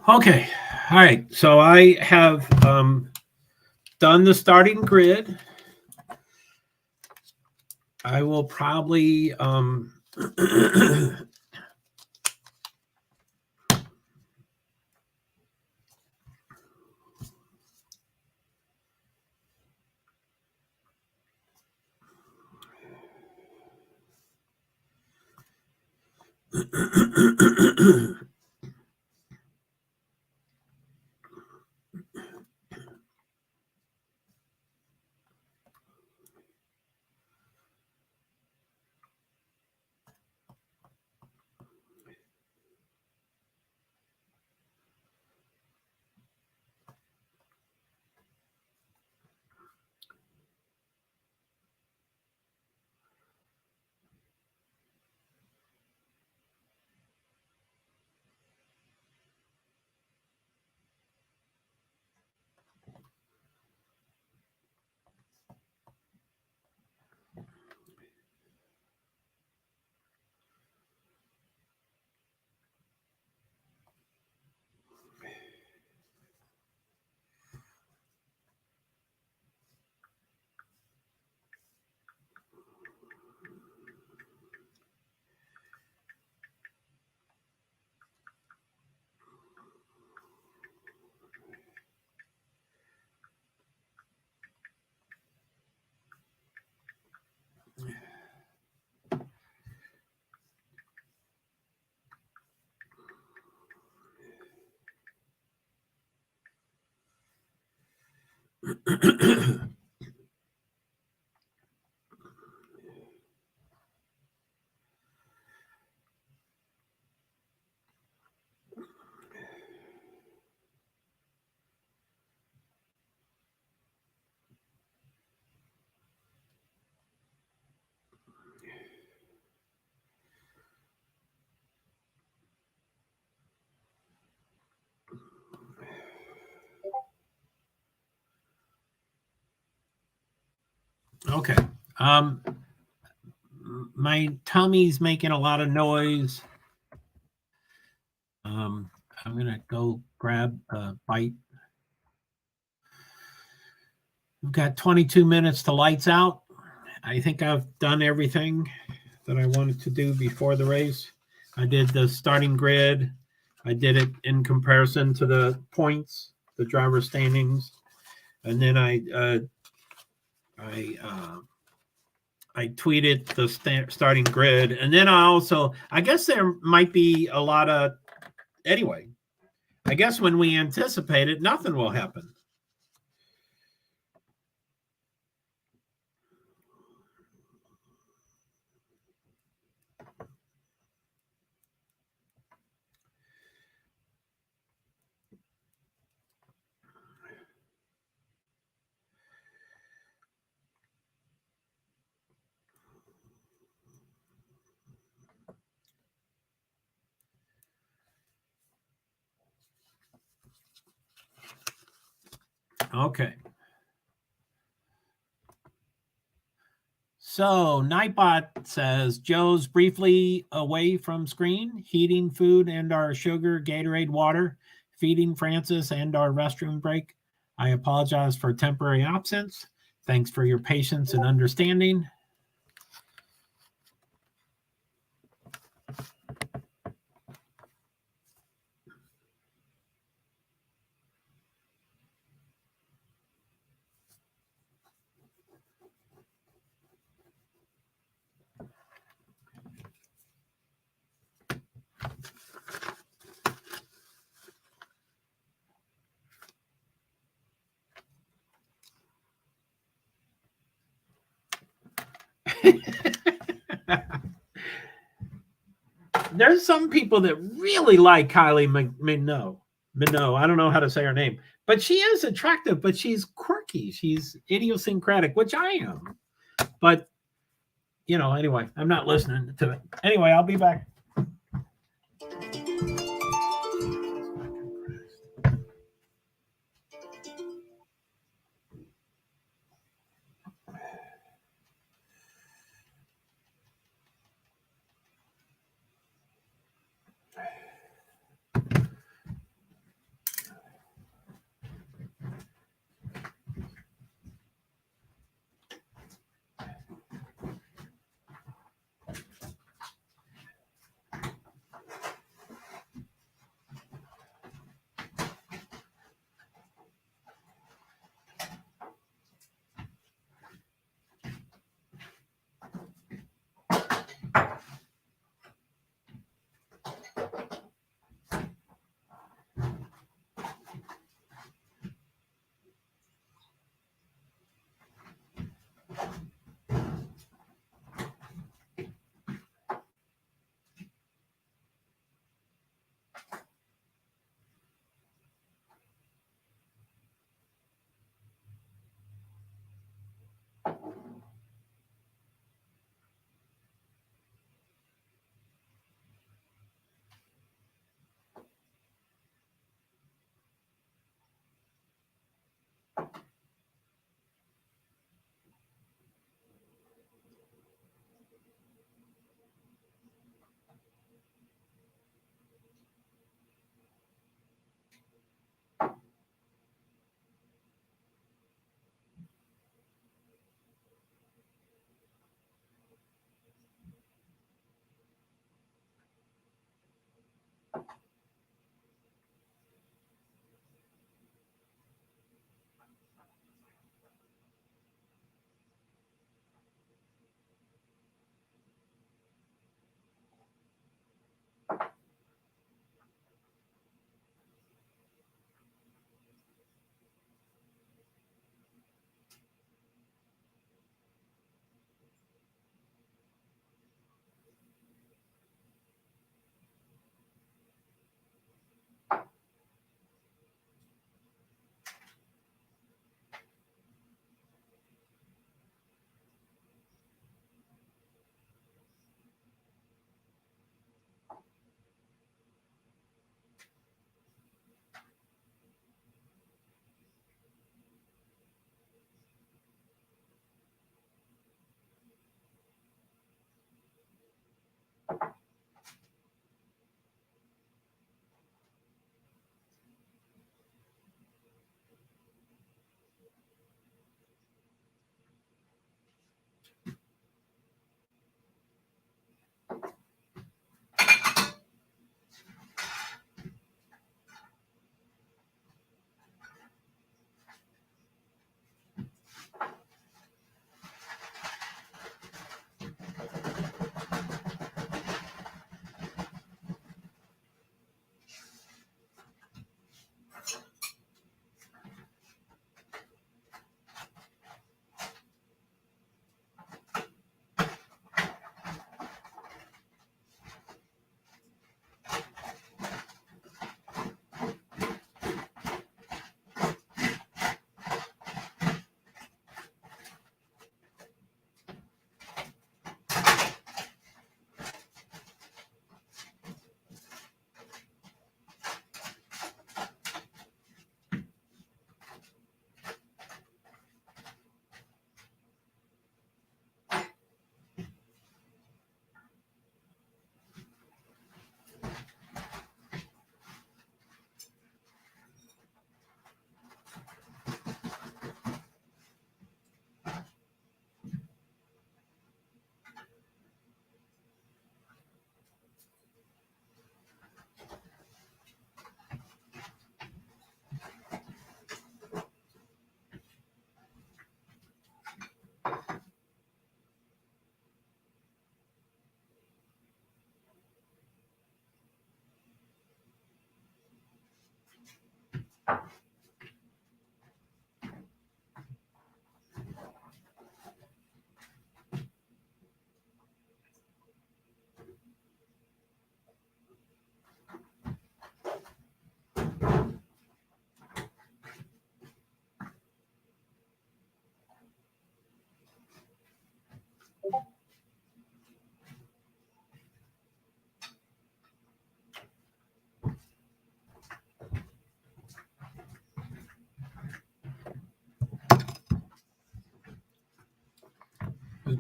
Okay. All right. So I have done the starting grid. I will probably okay. My tummy's making a lot of noise. I'm gonna go grab a bite. We've got 22 minutes to lights out. I think I've done everything that I wanted to do before the race. I did the starting grid. I did it in comparison to the points, the driver standings, and then I tweeted the starting grid, and then I guess there might be a lot of, anyway, I guess when we anticipate it, nothing will happen. Okay. So Nightbot says, Joe's briefly away from screen, heating food and our sugar, Gatorade water, feeding Francis and our restroom break. I apologize for temporary absence. Thanks for your patience and understanding. There's some people that really like Kylie Minogue. I don't know how to say her name, but she is attractive, but she's quirky. She's idiosyncratic, which I am. But, anyway, I'm not listening to it. Anyway, I'll be back.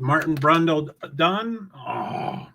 Martin Brundle done. Oh.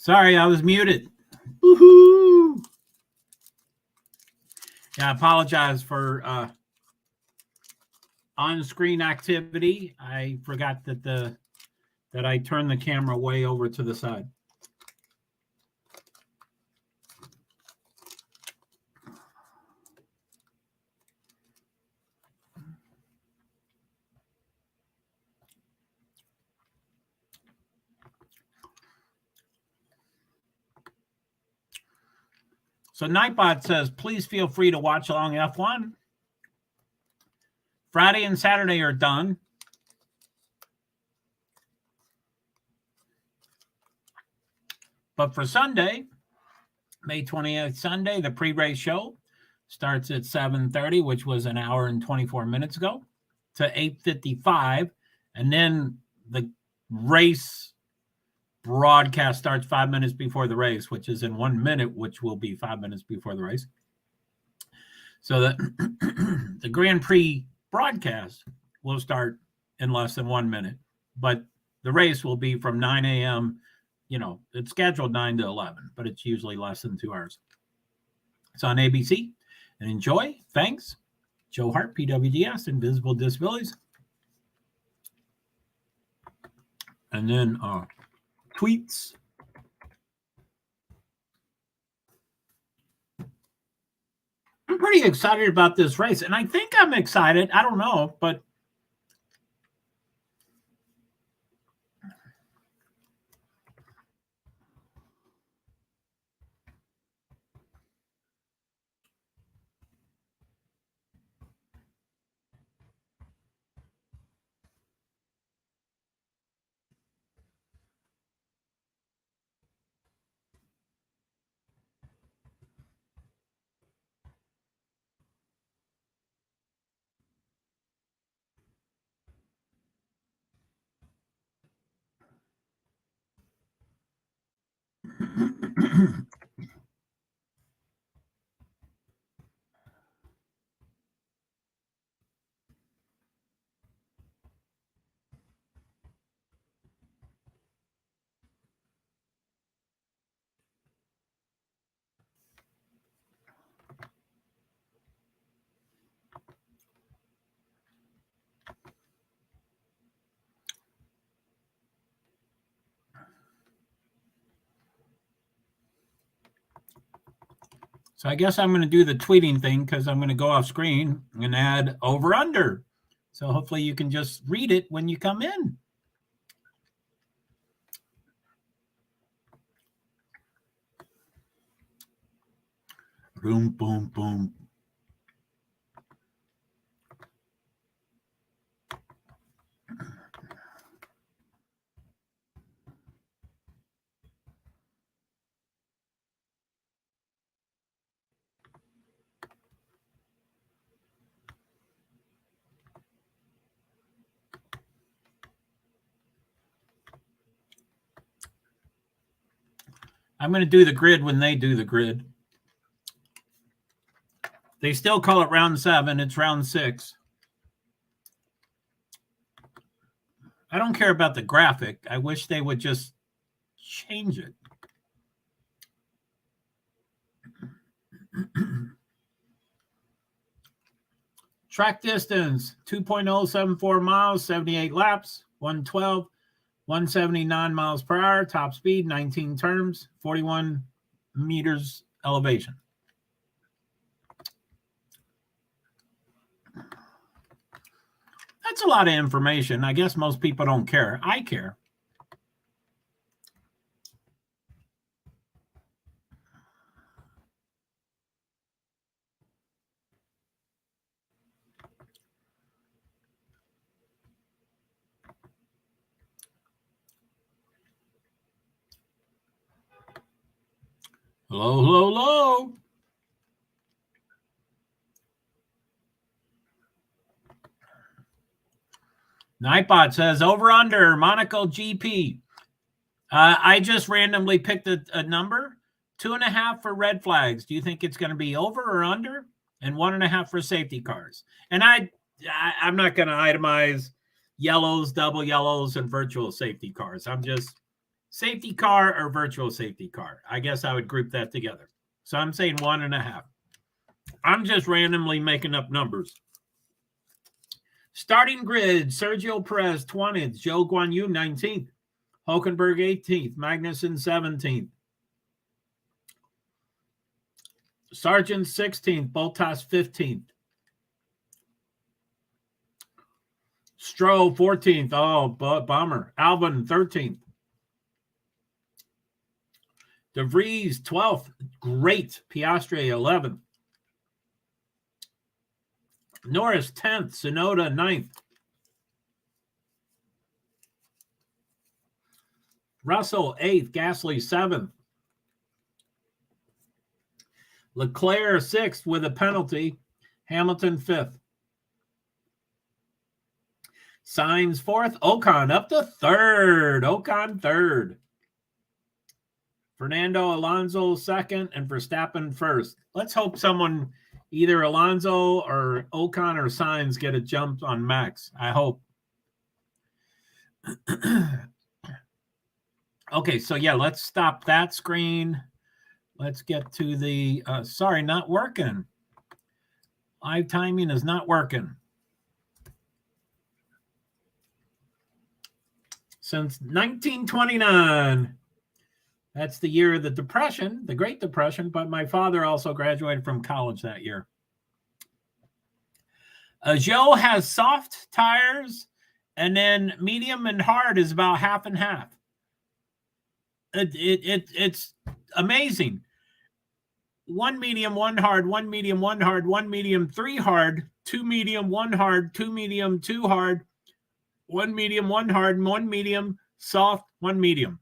Sorry, I was muted. Woohoo! Yeah, I apologize for on-screen activity. I forgot that I turned the camera way over to the side. So Nightbot says, please feel free to watch along F1. Friday and Saturday are done. But for Sunday, May 28th, Sunday, the pre-race show starts at 7:30, which was an hour and 24 minutes ago, to 8:55. And then the race broadcast starts 5 minutes before the race, which is in 1 minute, which will be 5 minutes before the race. So that the Grand Prix broadcast will start in less than 1 minute, but the race will be from 9 a.m. You know, it's scheduled 9 to 11, but it's usually less than 2 hours. It's on ABC. And enjoy. Thanks. JoeHart PwD's, Invisible Disabilities. And then tweets. I'm pretty excited about this race, and I think I'm excited. I don't know, but so I guess I'm going to do the tweeting thing because I'm going to go off screen and add over under. So hopefully you can just read it when you come in. Boom, boom, boom. I'm going to do the grid when they do the grid. They still call it round 7. It's round 6. I don't care about the graphic. I wish they would just change it. Track distance, 2.074 miles, 78 laps, 112, 179 miles per hour, top speed, 19 turns, 41 meters elevation. That's a lot of information. I guess most people don't care. I care. Hello, hello, hello. Nightbot says over under Monaco GP. I just randomly picked a number, 2.5 for red flags. Do you think it's going to be over or under? And 1.5 for safety cars. And I'm not going to itemize yellows, double yellows, and virtual safety cars. I'm just Safety car or virtual safety car. I guess I would group that together. So I'm saying 1.5. I'm just randomly making up numbers. Starting grid, Sergio Perez, 20th. Zhou Guanyu, 19th. Hulkenberg, 18th. Magnussen, 17th. Sargent, 16th. Bottas, 15th. Stroll, 14th. Oh, bummer. Albon, 13th. De Vries, 12th. Great. Piastri, 11th. Norris, 10th. Tsunoda, 9th. Russell, 8th. Gasly, 7th. Leclerc, 6th with a penalty. Hamilton, 5th. Sainz, 4th. Ocon up to 3rd. Ocon, 3rd. Fernando Alonso, 2nd. And Verstappen, 1st. Let's hope someone, either Alonso or Ocon or Sainz, get a jump on Max. I hope. Okay, so yeah, let's stop that screen. Let's get to the, sorry, not working. Live timing is not working. Since 1929. That's the year of the Depression, the Great Depression, but my father also graduated from college that year. Joe has soft tires, and then medium and hard is about half and half. It's amazing. 1 medium, 1 hard, 1 medium, 1 hard, 1 medium, 3 hard, 2 medium, 1 hard, 2 medium, 2 hard, 1 medium, 1 hard, 1 medium, soft, 1 medium.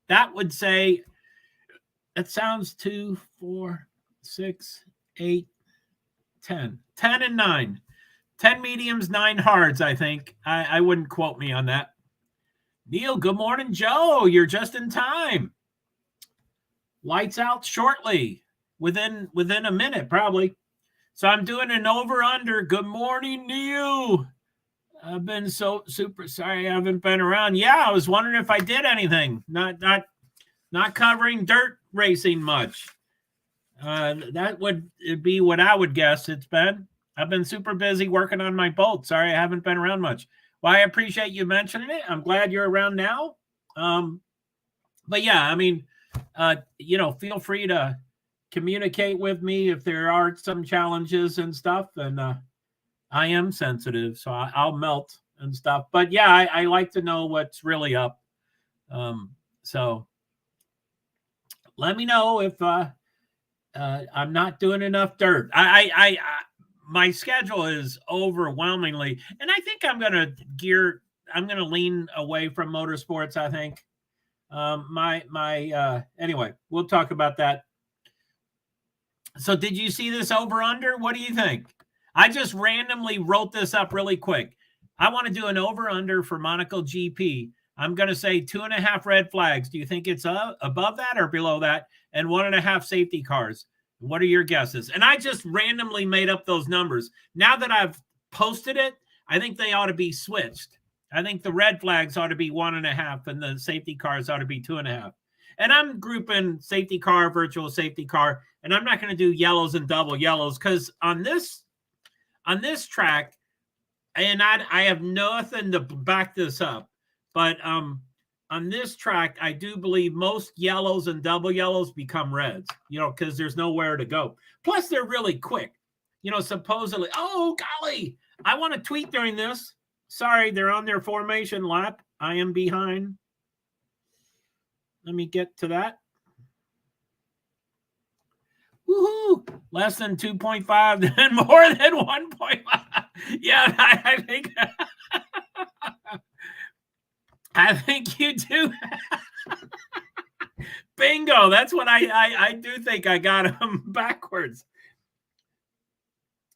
That would say, it sounds 2, 4, 6, 8, 10. 10 and 9. 10 mediums, 9 hards, I think. I wouldn't quote me on that. Neil, good morning, Joe. You're just in time. Lights out shortly. Within a minute, probably. So I'm doing an over-under. Good morning, Neil. I've been so super sorry I haven't been around. Yeah, I was wondering if I did anything. Not covering dirt racing much. That would be what I would guess it's been. I've been super busy working on my boat. Sorry I haven't been around much. Well, I appreciate you mentioning it. I'm glad you're around now. But yeah, I mean, feel free to communicate with me if there are some challenges and stuff. And I am sensitive, so I'll melt and stuff. But yeah, I like to know what's really up. So let me know if I'm not doing enough dirt. My schedule is overwhelmingly, and I think I'm going to lean away from motorsports. I think anyway, we'll talk about that. So did you see this over under? What do you think? I just randomly wrote this up really quick. I want to do an over under for Monaco GP. I'm going to say 2.5 red flags. Do you think it's above that or below that? And 1.5 safety cars. What are your guesses? And I just randomly made up those numbers. Now that I've posted it, I think they ought to be switched. I think the red flags ought to be 1.5 and the safety cars ought to be 2.5. And I'm grouping safety car, virtual safety car, and I'm not going to do yellows and double yellows because on this track, and I have nothing to back this up, but on this track, I do believe most yellows and double yellows become reds, because there's nowhere to go. Plus, they're really quick. Supposedly, oh, golly, I want to tweet during this. Sorry, they're on their formation lap. I am behind. Let me get to that. Woohoo! Less than 2.5 and more than 1.5. Yeah, I think... I think you do. Bingo. That's what I do think I got them backwards.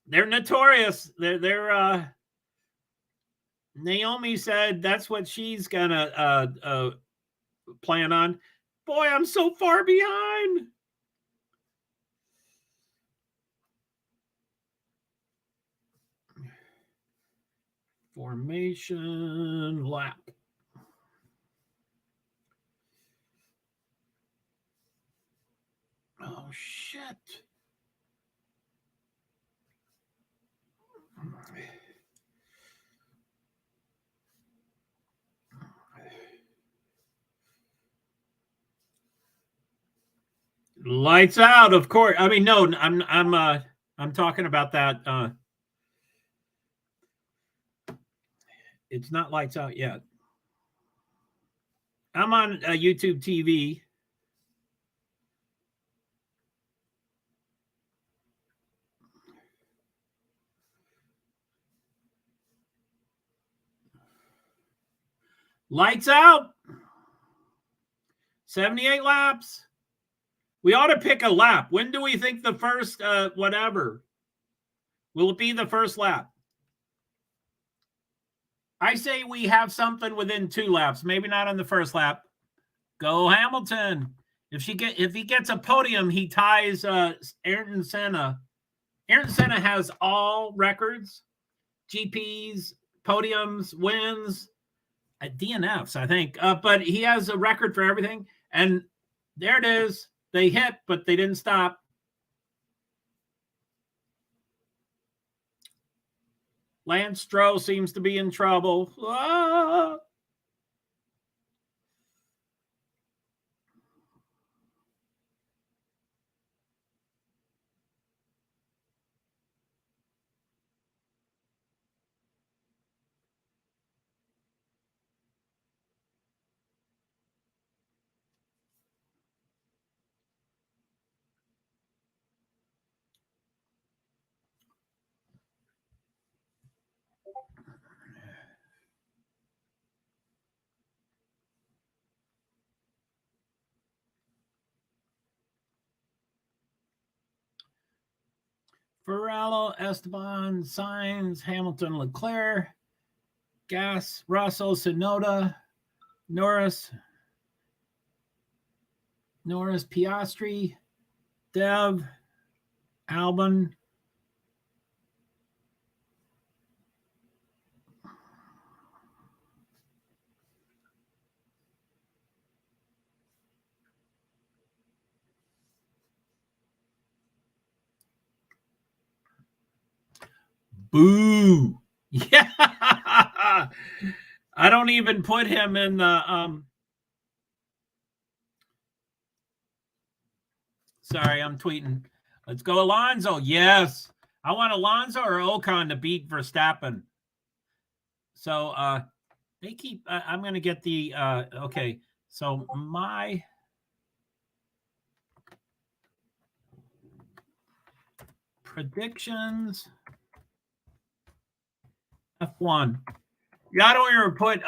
They're notorious. They're Naomi said that's what she's gonna plan on. Boy, I'm so far behind. Formation lap. Oh, shit. Lights out, of course. I mean, no, I'm talking about that. It's not lights out yet. I'm on YouTube TV. Lights out. 78 laps. We ought to pick a lap. When do we think the first whatever? Will it be the first lap? I say we have something within 2 laps. Maybe not on the first lap. Go Hamilton. If he gets a podium, he ties Ayrton Senna. Ayrton Senna has all records, GPs, podiums, wins, DNFs, I think. But he has a record for everything. And there it is. They hit, but they didn't stop. Lance Stroll seems to be in trouble. Ah! Ferrello, Esteban, Sainz, Hamilton, Leclerc, Gas, Russell, Tsunoda, Norris, Piastri, Dev, Albon. Boo. Yeah. I don't even put him in the sorry, I'm tweeting. Let's go Alonso. Yes. I want Alonso or Ocon to beat Verstappen. So they keep I'm going to get the okay. So my predictions F1. Yeah, I don't even put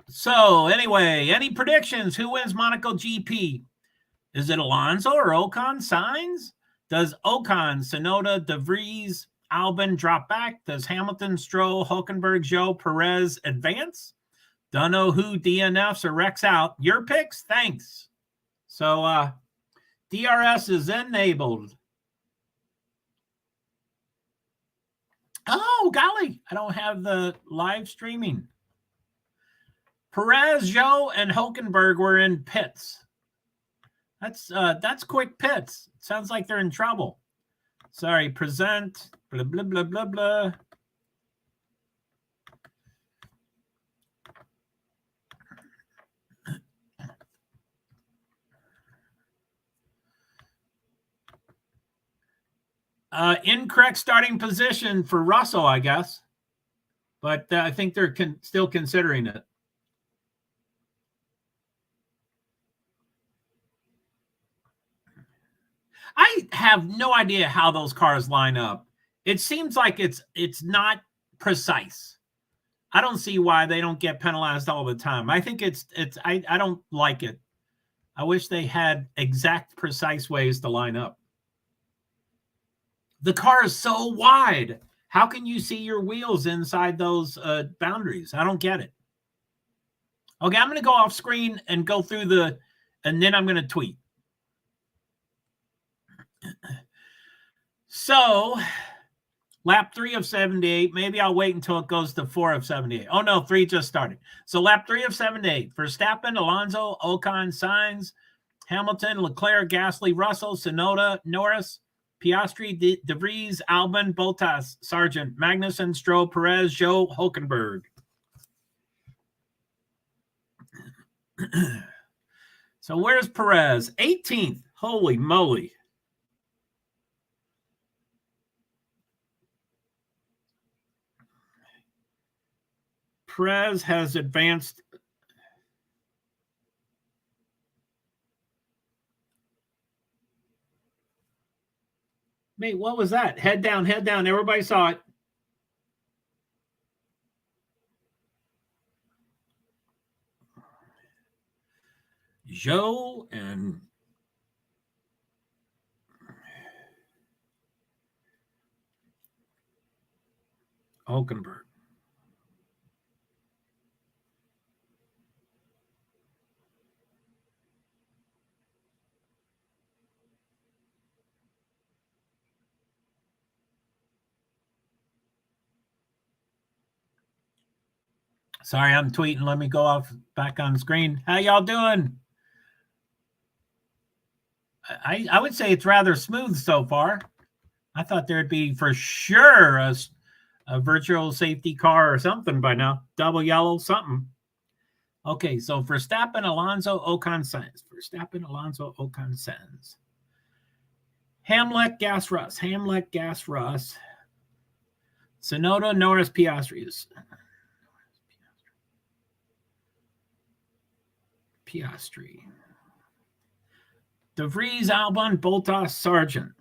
So anyway, any predictions? Who wins Monaco GP? Is it Alonso or Ocon? Sainz? Does Ocon, Tsunoda, De Vries, Albon drop back? Does Hamilton, Stroll, Hulkenberg, Zhou, Perez advance? Don't know who DNFs or wrecks out. Your picks? Thanks. So DRS is enabled. Oh, golly. I don't have the live streaming. Perez, Zhou, and Hulkenberg were in pits. That's quick pits. Sounds like they're in trouble. Sorry, present, blah, blah, blah, blah, blah. Incorrect starting position for Russell, I guess. But I think they're still considering it. I have no idea how those cars line up. It seems like it's not precise. I don't see why they don't get penalized all the time. I think I don't like it. I wish they had exact, precise ways to line up. The car is so wide. How can you see your wheels inside those boundaries? I don't get it. Okay, I'm going to go off screen and go through and then I'm going to tweet. So lap 3 of 78. Maybe I'll wait until it goes to 4 of 78. Oh, no, 3 just started. So lap 3 of 78. Verstappen, Alonso, Ocon, Sainz, Hamilton, Leclerc, Gasly, Russell, Tsunoda, Norris, Piastri, De Vries, Albon, Bottas, Sargent, Magnussen, Stroll, Perez, Zhou, Hülkenberg. So where's Perez? 18th. Holy moly. Perez has advanced. Mate, what was that? Head down, head down. Everybody saw it. Zhou and Hülkenberg. Sorry, I'm tweeting. Let me go off back on the screen. How y'all doing? I would say it's rather smooth so far. I thought there'd be for sure a virtual safety car or something by now. Double yellow, something. Okay, so Verstappen, Alonso, Ocon, Sainz. Verstappen, Alonso, Ocon, Sainz. Hamlet, Gas, Russ. Hamlet, Gas, Russ. Tsunoda, Norris, Piastri. Piastri. De Vries, Albon, Bottas, Sargent.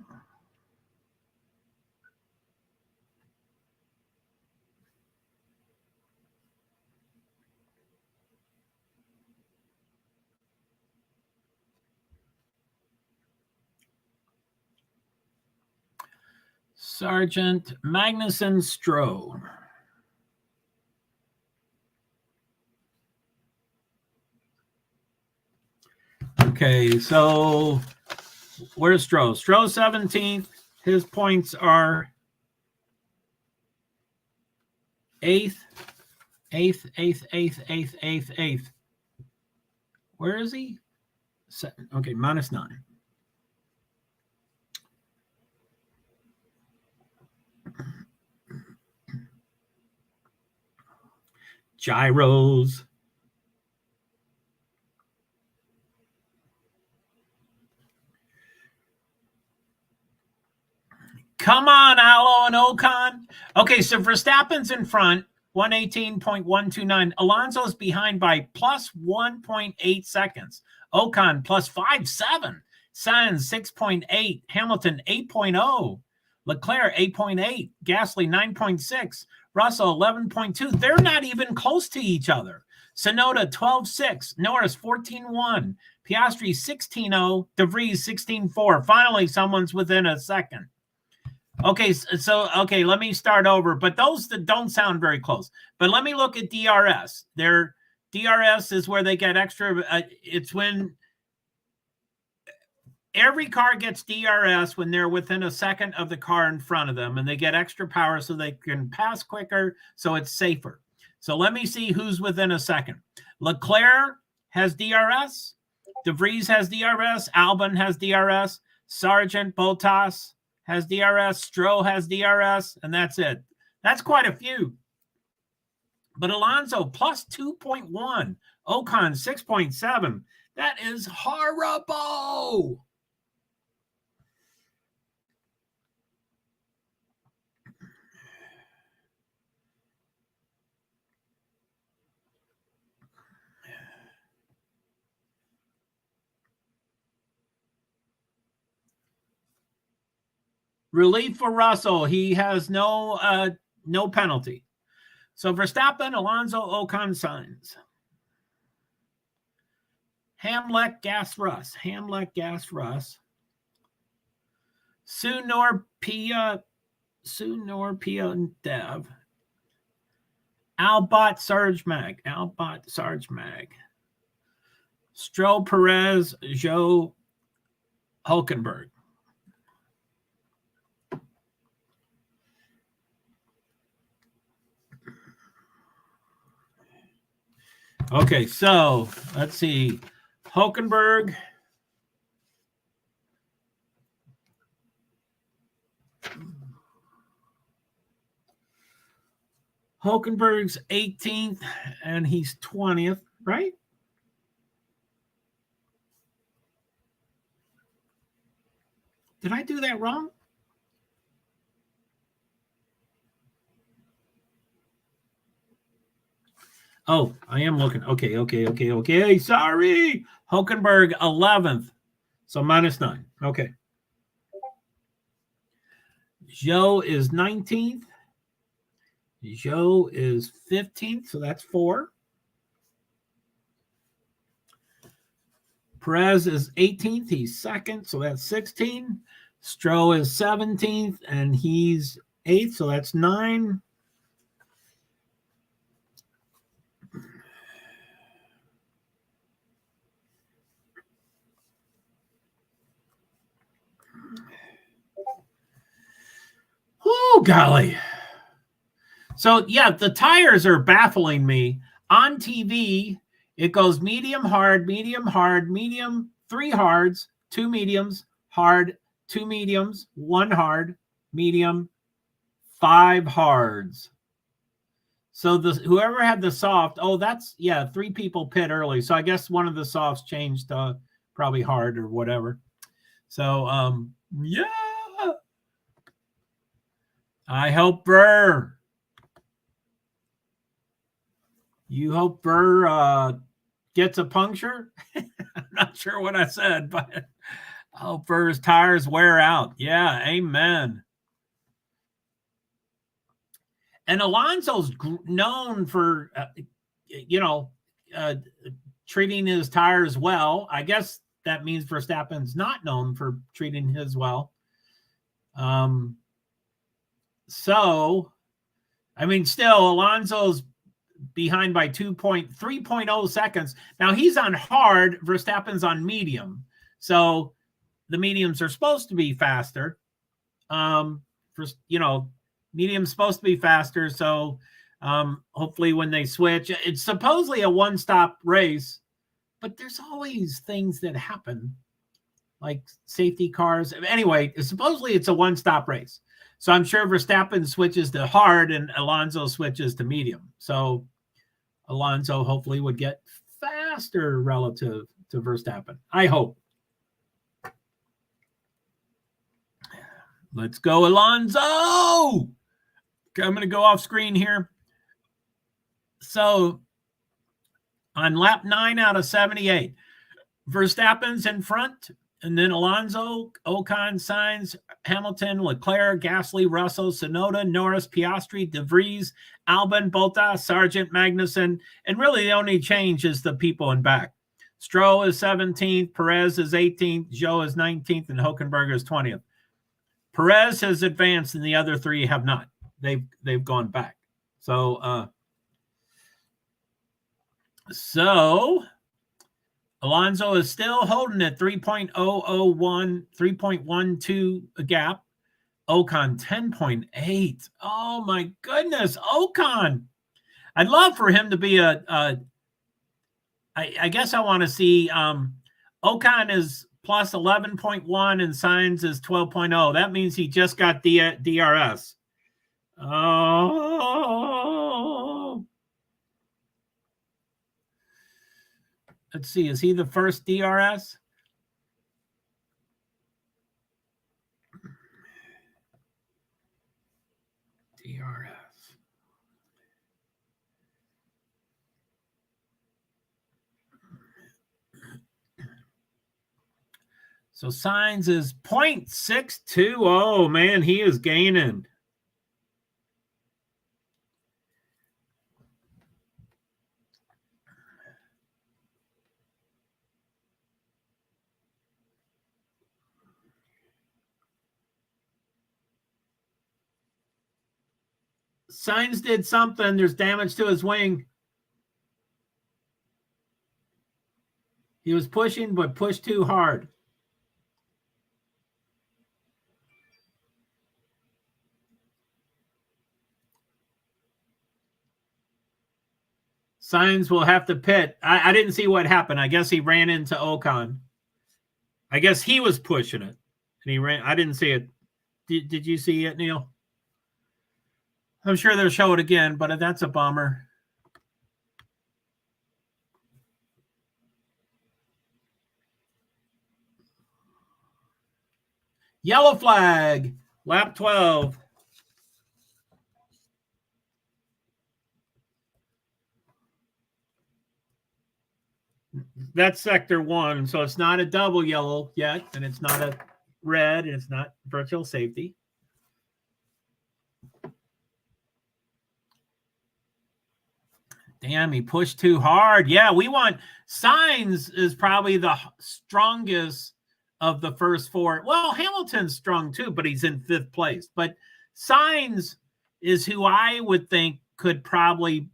Sargent, Magnussen, Stroll. Okay, so where's Stroll? Stroll 17th. His points are 8th. Where is he? Okay, -9. Gyros. Come on, Aloe and Ocon. Okay, so Verstappen's in front, 118.129. Alonso's behind by plus 1.8 seconds. Ocon plus 5.7. Sainz 6.8. Hamilton 8.0. Leclerc 8.8. Gasly 9.6. Russell 11.2. They're not even close to each other. Tsunoda 12.6. Norris 14.1. Piastri 16.0. De Vries 16.4. Finally, someone's within a second. Okay, so let me start over. But those that don't sound very close. But let me look at DRS. Their DRS is where they get extra. It's when every car gets DRS when they're within a second of the car in front of them, and they get extra power so they can pass quicker, so it's safer. So let me see who's within a second. Leclerc has DRS. De Vries has DRS. Albon has DRS. Sargent, Bottas has DRS. Stroll has DRS, and that's it. That's quite a few. But Alonso plus 2.1. Ocon 6.7. That is horrible. Relief for Russell. He has no penalty. So Verstappen, Alonso, Ocon, Sainz. Hamlet, Gas, Russ. Hamlet, Gas, Russ. Sunor, Pia, and Dev. Albot, Sarge Mag. Albot, Sarge Mag. Stroll, Perez, Zhou, Hülkenberg. Okay, so let's see. Hulkenberg. Hulkenberg's 18th and he's 20th, right? Did I do that wrong? Oh, I am looking. Okay. Sorry. Hulkenberg 11th. So -9. Okay. Joe is 19th. Joe is 15th. So that's 4. Perez is 18th. He's 2nd. So that's 16. Stroh is 17th and he's 8th. So that's 9. Oh, golly. So, yeah, the tires are baffling me. On TV, it goes medium, hard, medium, 3 hards, 2 mediums, hard, 2 mediums, 1 hard, medium, 5 hards. So whoever had the soft, that's 3 people pit early. So I guess one of the softs changed to probably hard or whatever. So yeah. I hope Burr. You hope Burr gets a puncture. I'm not sure what I said, but I hope Burr's tires wear out. Yeah, amen. And Alonso's known for, treating his tires well. I guess that means Verstappen's not known for treating his well. So, I mean, still, Alonso's behind by 3.0 seconds. Now he's on hard, Verstappen's on medium. So the mediums are supposed to be faster. Medium's supposed to be faster. So hopefully when they switch, it's supposedly a one-stop race, but there's always things that happen, like safety cars. Anyway, supposedly it's a one-stop race. So I'm sure Verstappen switches to hard and Alonso switches to medium. So Alonso hopefully would get faster relative to Verstappen. I hope. Let's go, Alonso. Okay, I'm going to go off screen here. So on lap 9 out of 78, Verstappen's in front, and then Alonso, Ocon, Sainz, Hamilton, Leclerc, Gasly, Russell, Tsunoda, Norris, Piastri, De Vries, Albon, Bottas, Sargent, Magnussen, and really the only change is the people in back. Stroll is 17th, Perez is 18th, Zhou is 19th, and Hulkenberg is 20th. Perez has advanced, and the other 3 have not. They've gone back. So Alonso is still holding at 3.001, 3.12 a gap. Ocon 10.8. Oh my goodness, Ocon. I'd love for him to be I guess I want to see Ocon is plus 11.1 and Sainz is 12.0. That means he just got DRS. Oh. Let's see. Is he the first DRS? DRS. So Sainz is 0.62. Oh, man, he is gaining. Sainz did something. There's damage to his wing. He was pushing, but pushed too hard. Sainz will have to pit. I didn't see what happened. I guess he ran into Ocon. I guess he was pushing it. And he ran. I didn't see it. Did you see it, Neil? I'm sure they'll show it again, but that's a bummer. Yellow flag, lap 12. That's sector 1, so it's not a double yellow yet, and it's not a red, and it's not virtual safety. Damn, he pushed too hard. Yeah, we want Sainz is probably the strongest of the first 4. Well, Hamilton's strong too, but he's in 5th place. But Sainz is who I would think could probably,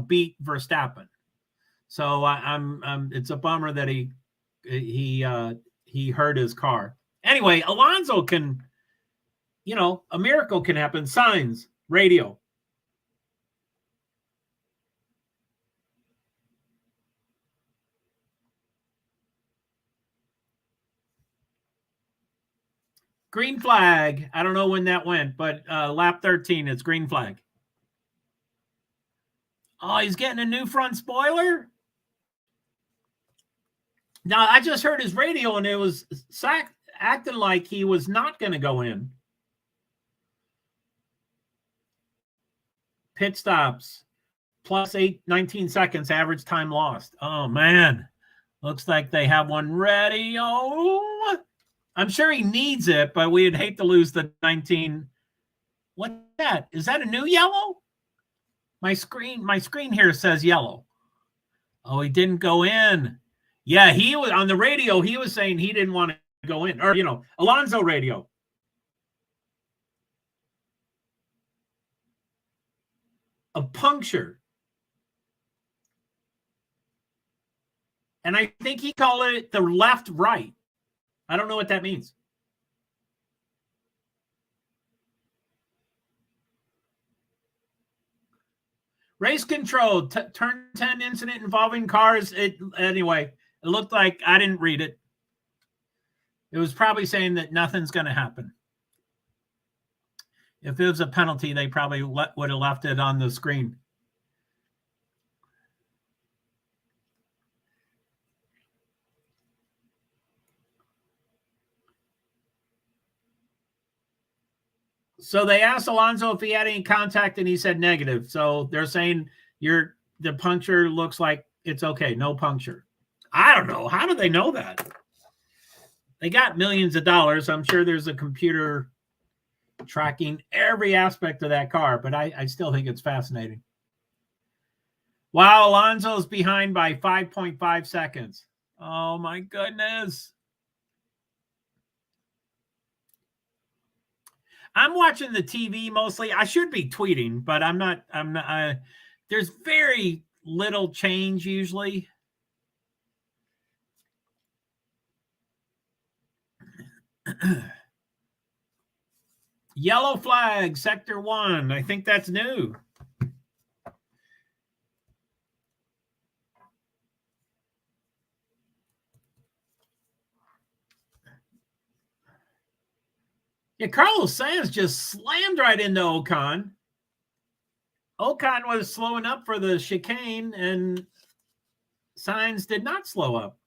beat Verstappen. So I'm it's a bummer that he hurt his car. Anyway, Alonso can, a miracle can happen. Sainz, radio. Green flag. I don't know when that went, but lap 13, it's green flag. Oh, he's getting a new front spoiler? Now, I just heard his radio, and it was acting like he was not going to go in. Pit stops. Plus 19 seconds, average time lost. Oh, man. Looks like they have one ready. Oh, I'm sure he needs it, but we'd hate to lose the 19. What's that? Is that a new yellow? My screen here says yellow. Oh, he didn't go in. Yeah, he was on the radio. He was saying he didn't want to go in, or Alonso radio. A puncture. And I think he called it the left right. I don't know what that means. Race control, turn 10 incident involving cars. Anyway, it looked like I didn't read it. It was probably saying that nothing's going to happen. If it was a penalty, they probably would have left it on the screen. So they asked Alonso if he had any contact, and he said negative. So they're saying the puncture looks like it's okay. No puncture. I don't know. How do they know that? They got millions of dollars. I'm sure there's a computer tracking every aspect of that car, but I still think it's fascinating. Wow, Alonso's behind by 5.5 seconds. Oh, my goodness. I'm watching the TV mostly. I should be tweeting, but I'm not. There's very little change usually. Yellow flag, sector 1. I think that's new. Yeah, Carlos Sainz just slammed right into Ocon. Ocon was slowing up for the chicane, and Sainz did not slow up.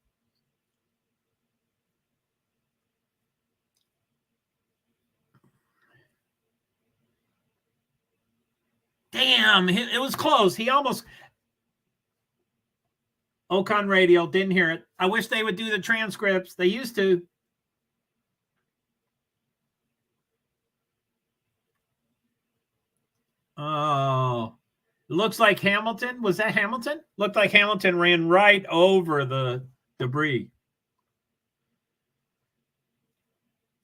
Damn, it was close. He almost... Ocon radio, didn't hear it. I wish they would do the transcripts. They used to. Oh, it looks like Hamilton. Was that Hamilton? Looked like Hamilton ran right over the debris.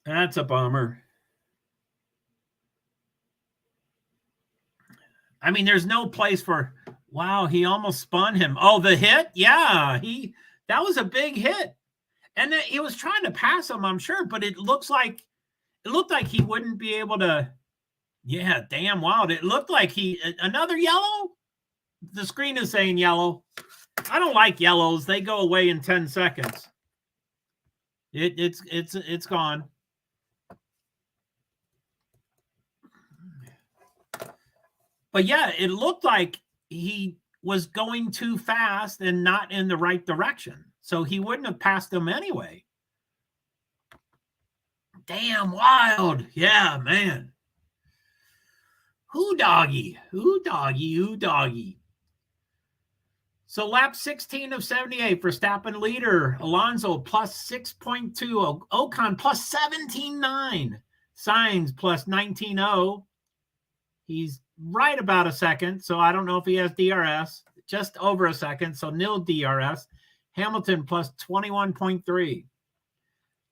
That's a bummer. I mean, there's no place for... Wow, he almost spun him. Oh, the hit? Yeah, that was a big hit. And he was trying to pass him, I'm sure, but it looked like he wouldn't be able to... Yeah, damn wild. It looked like another yellow? The screen is saying yellow. I don't like yellows. They go away in 10 seconds. It's gone. But yeah, it looked like he was going too fast and not in the right direction. So he wouldn't have passed him anyway. Damn wild. Yeah, man. Who doggy? Who doggy? Who doggy? So lap 16 of 78 for Verstappen leader. Alonso plus 6.2. Ocon plus 17.9. Sainz plus 19.0. He's right about a second, so I don't know if he has DRS. Just over a second, so nil DRS. Hamilton plus 21.3.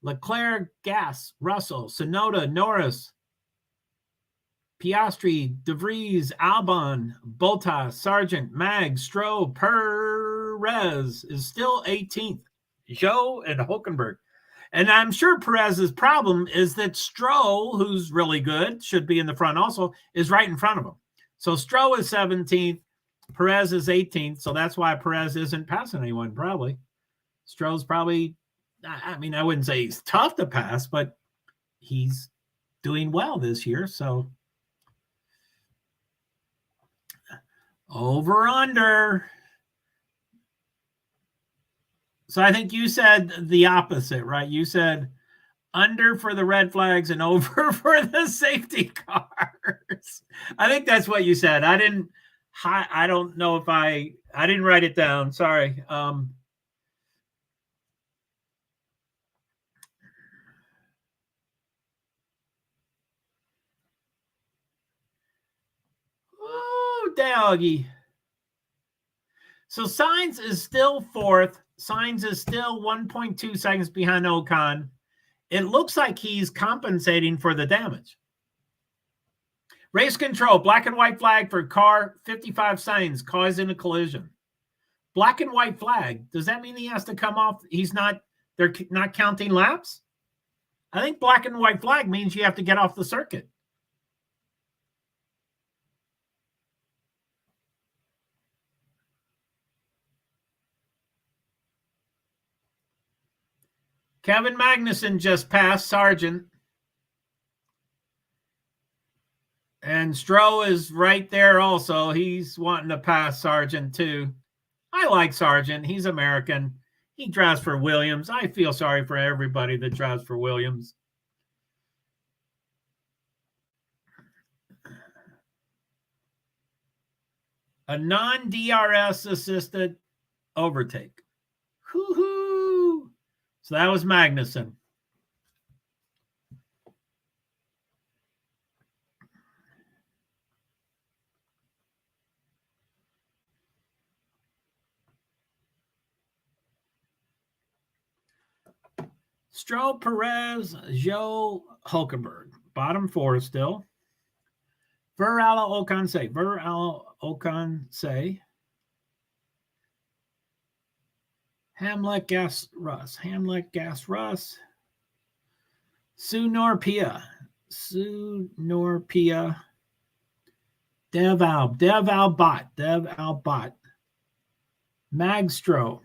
Leclerc, Gas, Russell, Tsunoda, Norris, Piastri, De Vries, Albon, Bottas, Sargent, Mag, Stroll, Perez is still 18th. Zhou and Hulkenberg. And I'm sure Perez's problem is that Stroll, who's really good, should be in the front also, is right in front of him. So Stroll is 17th, Perez is 18th, so that's why Perez isn't passing anyone, probably. Stroll's probably, I mean, I wouldn't say he's tough to pass, but he's doing well this year, so over under. So I think you said the opposite, right? You said under for the red flags and over for the safety cars. I think that's what you said. I don't know if I didn't write it down. Sorry. Oh, doggy. So Sainz is still fourth. Sainz is still 1.2 seconds behind Ocon. It looks like he's compensating for the damage. Race control, black and white flag for car 55 Sainz causing a collision. Black and white flag. Does that mean he has to come off? They're not counting laps? I think black and white flag means you have to get off the circuit. Kevin Magnussen just passed Sargent. And Stroll is right there also. He's wanting to pass Sargent too. I like Sargent. He's American. He drives for Williams. I feel sorry for everybody that drives for Williams. A non-DRS assisted overtake. Hoo-hoo. So that was Magnussen. Stroll, Perez, Zhou, Hulkenberg. Bottom four still. Verala Ocon say. Verala Ocon say. Hamlet, Gas, Russ. Hamlet, Gas, Russ. Sunorpia. Sunorpia. Dev Albot. Magstro.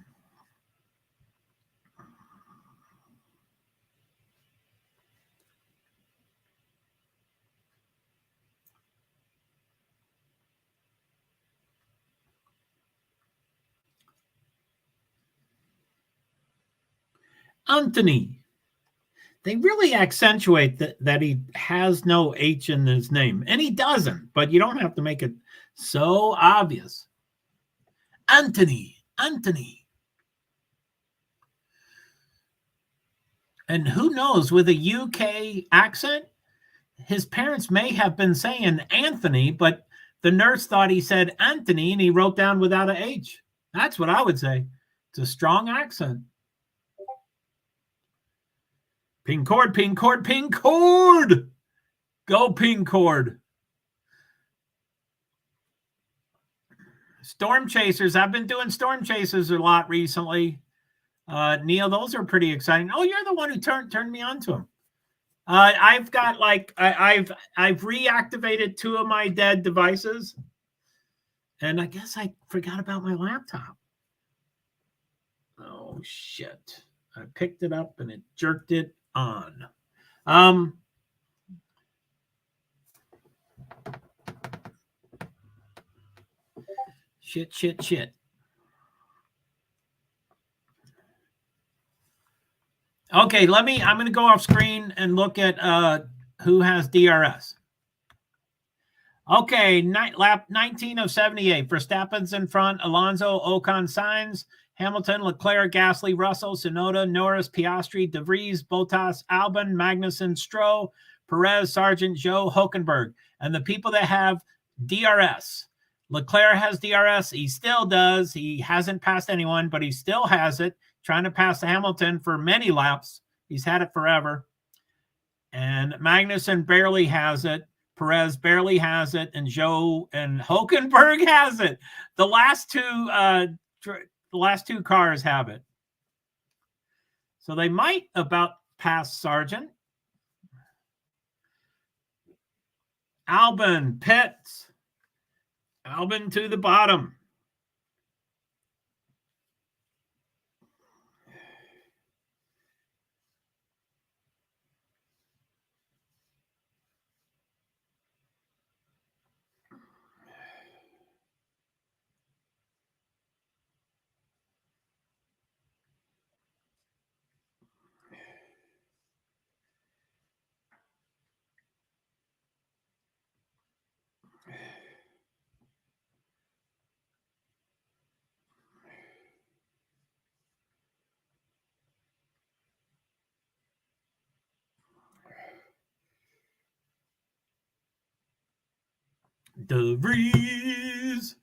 Anthony. They really accentuate that he has no H in his name. And he doesn't, but you don't have to make it so obvious. Anthony. And who knows, with a UK accent, his parents may have been saying Anthony, but the nurse thought he said Anthony and he wrote down without an H. That's what I would say. It's a strong accent. Ping cord. Go ping cord. Storm chasers. I've been doing storm chasers a lot recently. Neil, those are pretty exciting. Oh, you're the one who turned me on to them. I've got I've reactivated two of my dead devices, And I guess I forgot about my laptop. Oh, shit. I picked it up and it jerked it on. Shit. Okay, I'm going to go off screen and look at who has DRS. Okay, lap 19 of 78. Verstappen's in front. Alonso, Ocon, Sainz, Hamilton, Leclerc, Gasly, Russell, Tsunoda, Norris, Piastri, De Vries, Bottas, Albon, Magnussen, Stroll, Perez, Sargent, Zhou, Hülkenberg. And the people that have DRS. Leclerc has DRS. He still does. He hasn't passed anyone, but he still has it. Trying to pass Hamilton for many laps. He's had it forever. And Magnussen barely has it. Perez barely has it, and Zhou and Hülkenberg has it. The last two cars have it. So they might about pass Sargent. Albon pits. Albon to the bottom. De Vries.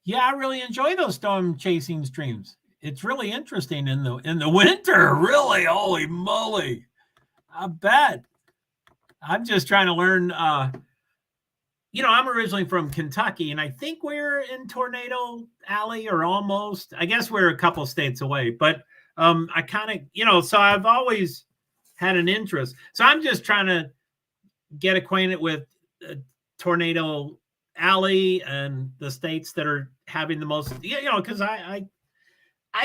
Yeah, I really enjoy those storm chasing streams. It's really interesting in the winter. Really, holy moly! I bet. I'm just trying to learn. I'm originally from Kentucky, and I think we're in Tornado Alley or almost. I guess we're a couple states away, but I kind of, so I've always had an interest. So I'm just trying to get acquainted with Tornado Alley and the states that are having the most, because I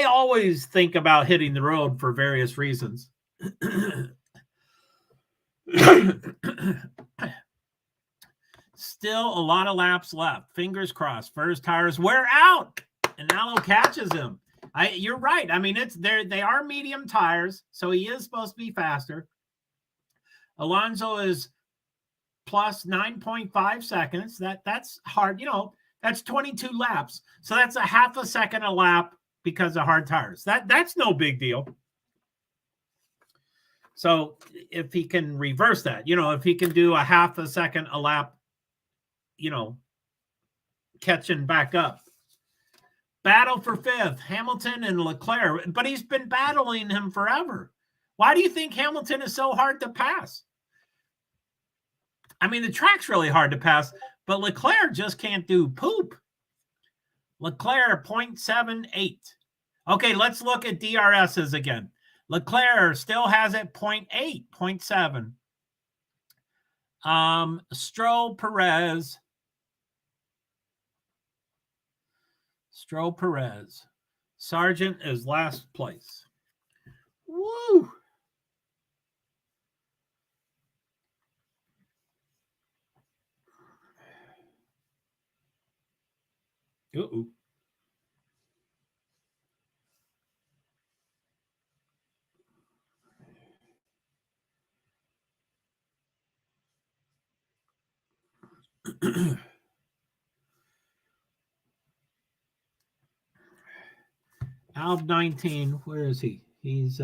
always think about hitting the road for various reasons. Still a lot of laps left. Fingers crossed. First tires wear out, and Allo catches him. You're right. I mean, they are medium tires, so he is supposed to be faster. Alonso is plus 9.5 seconds. That's hard. That's 22 laps. So that's a half a second a lap because of hard tires. That's no big deal. So if he can reverse that, if he can do a half a second a lap, catching back up. Battle for fifth, Hamilton and Leclerc, but he's been battling him forever. Why do you think Hamilton is so hard to pass? I mean, the track's really hard to pass, but Leclerc just can't do poop. Leclerc 0.78. Okay, let's look at DRSs again. Leclerc still has it 0.8, 0.7. Stroll, Perez. Sargent is last place. Woo! Uh-oh. Alb 19, where is he? He's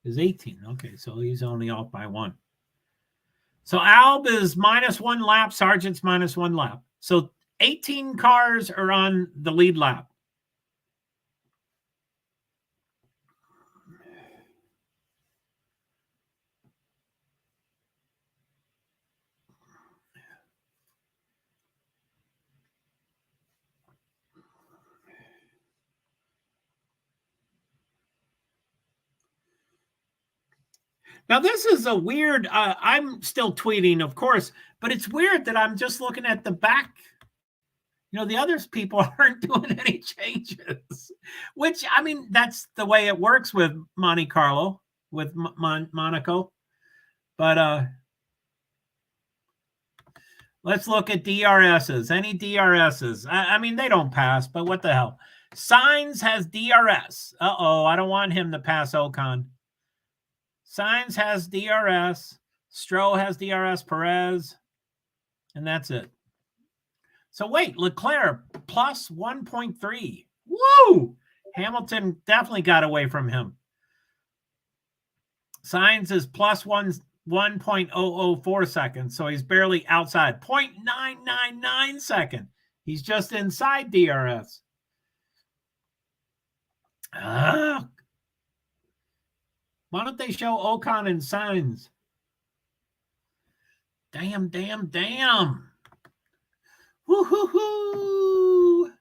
18. Okay, so he's only off by one. So Alb is minus 1 lap, Sargent's minus 1 lap. So 18 cars are on the lead lap. Now, this is a weird, I'm still tweeting, of course, but it's weird that I'm just looking at the back. The other people aren't doing any changes, which, I mean, that's the way it works with Monte Carlo, with Monaco. But let's look at DRSs. Any DRSs? I mean, they don't pass, but what the hell? Sainz has DRS. Uh-oh, I don't want him to pass Ocon. Sainz has DRS. Stroll has DRS. Perez. And that's it. So wait, Leclerc plus 1.3. Woo! Hamilton definitely got away from him. Sainz is plus 1.004 seconds, so he's barely outside. 0.999 second. He's just inside DRS. Why don't they show Ocon and Sainz? Damn. Woo-hoo-hoo.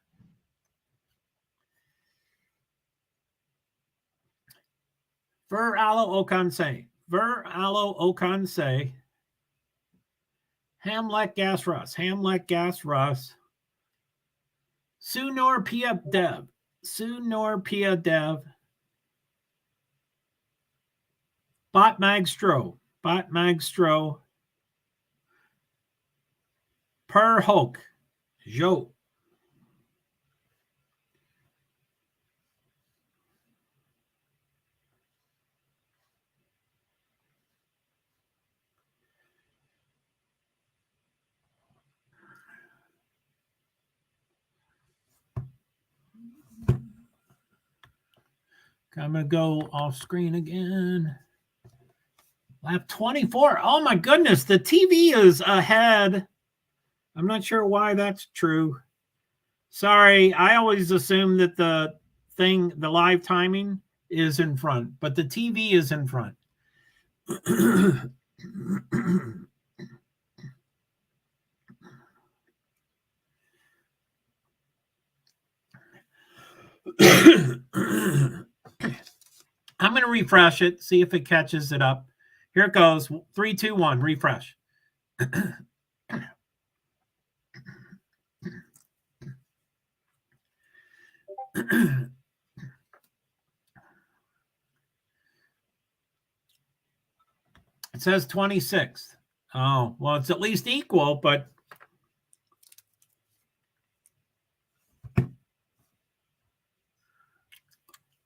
Ver allo Ocon say. Hamlet gas Russ. Sunor Pia Dev. Bot Magstro. Per Hulk. Joe. I'm going to go off screen again. Lap 24. Oh my goodness. The TV is ahead. I'm not sure why that's true. Sorry. I always assume that the live timing is in front, but the TV is in front. I'm going to refresh it, see if it catches it up. Here it goes. 3, 2, 1, refresh. It says 26th. Oh, well, it's at least equal, but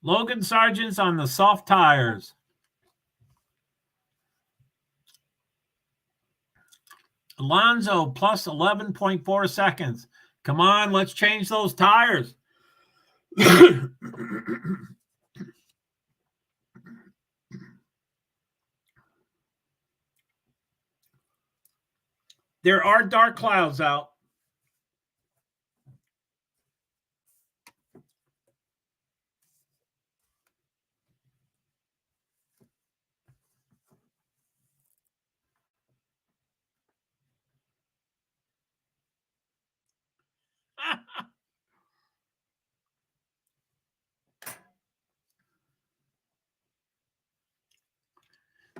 Logan Sargent's on the soft tires. Alonso plus 11.4 seconds. Come on, let's change those tires. There are dark clouds out.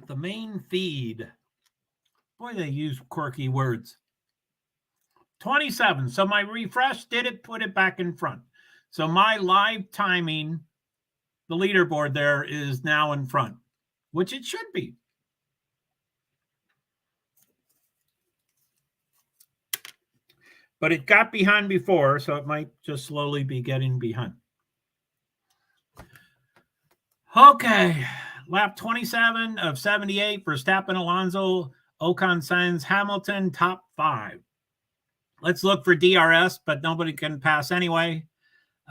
The main feed. Boy, they use quirky words. 27. So my refresh did it, put it back in front. So my live timing, the leaderboard there is now in front, which it should be. But it got behind before, so it might just slowly be getting behind. Okay. Lap 27 of 78 for Verstappen, Alonso, Ocon, Sainz, Hamilton, top 5. Let's look for DRS, but nobody can pass anyway.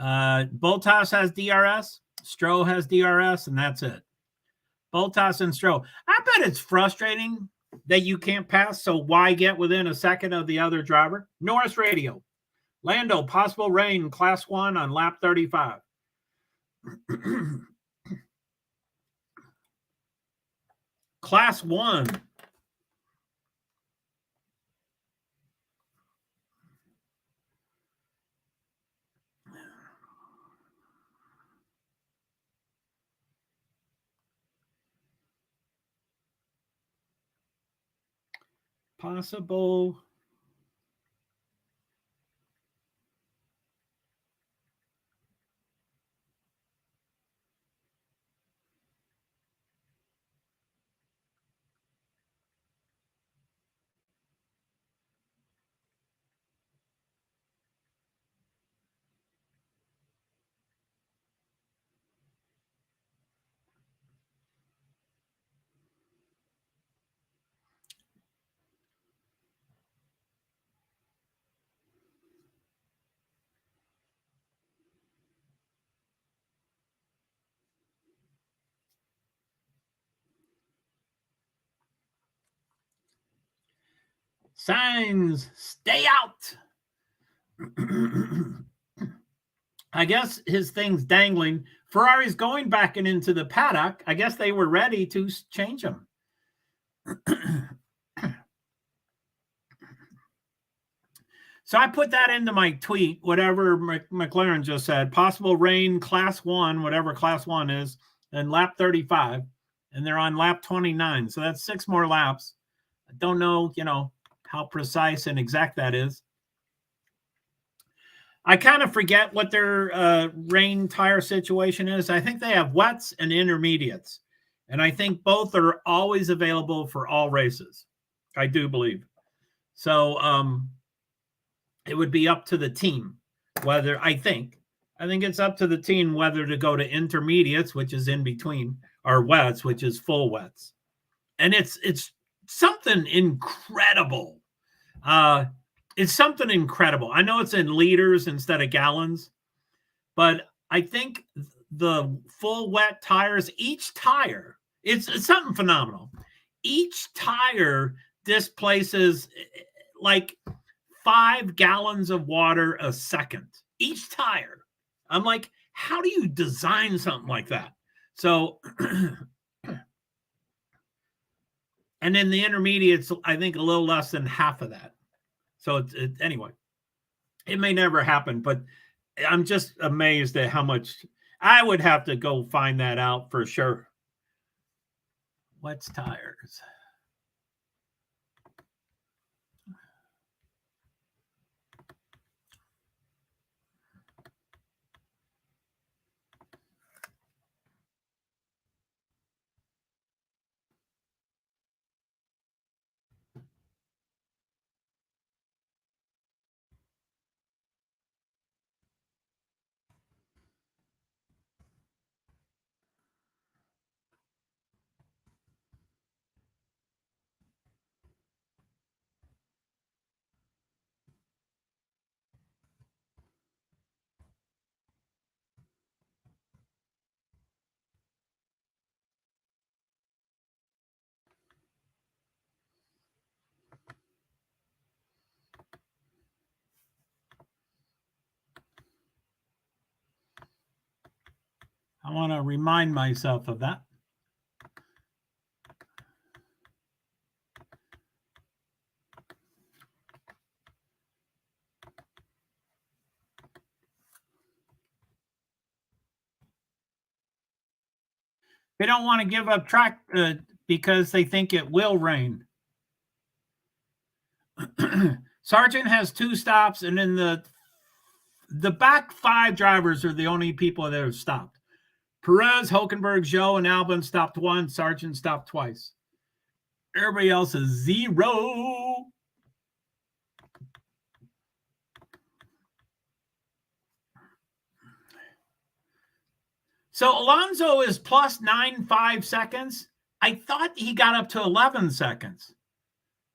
Bottas has DRS. Stroll has DRS, and that's it. Bottas and Stroll. I bet it's frustrating that you can't pass, so why get within a second of the other driver? Norris Radio. Lando, possible rain, class 1 on lap 35. Class 1. Possible. Signs, stay out. I guess his thing's dangling. Ferrari's going back and into the paddock. I guess they were ready to change him. So I put that into my tweet, whatever McLaren just said. Possible rain, class 1, whatever class 1 is, and lap 35. And they're on lap 29. So that's 6 more laps. I don't know, how precise and exact that is. I kind of forget what their rain tire situation is. I think they have wets and intermediates. And I think both are always available for all races. I do believe. So it would be up to the team whether, I think it's up to the team whether to go to intermediates, which is in between, or wets, which is full wets. And it's something incredible. It's something incredible. I know it's in liters instead of gallons, but I think the full wet tires, each tire, it's something phenomenal. Each tire displaces like 5 gallons of water a second. Each tire. I'm like, how do you design something like that? So, and then the intermediates, I think a little less than half of that. So anyway, it may never happen, but I'm just amazed at how much. I would have to go find that out for sure. What's tires? I want to remind myself of that. They don't want to give up track because they think it will rain. Sargent has 2 stops, and then the back 5 drivers are the only people that have stopped. Perez, Hulkenberg, Zhou, and Albon stopped 1. Sargent stopped twice. Everybody else is 0. So Alonso is plus 9.5 seconds. I thought he got up to 11 seconds.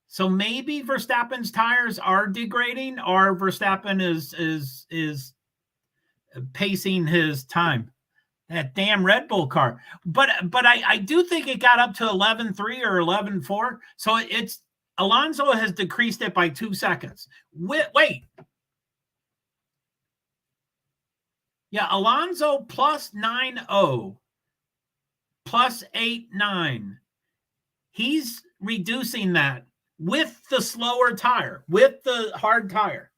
So maybe Verstappen's tires are degrading, or Verstappen is pacing his time. That damn Red Bull car. But I do think it got up to 11.3 or 11.4. So it's Alonso has decreased it by 2 seconds. Wait. Yeah, Alonso plus 9.0, plus 8.9. He's reducing that with the slower tire, with the hard tire.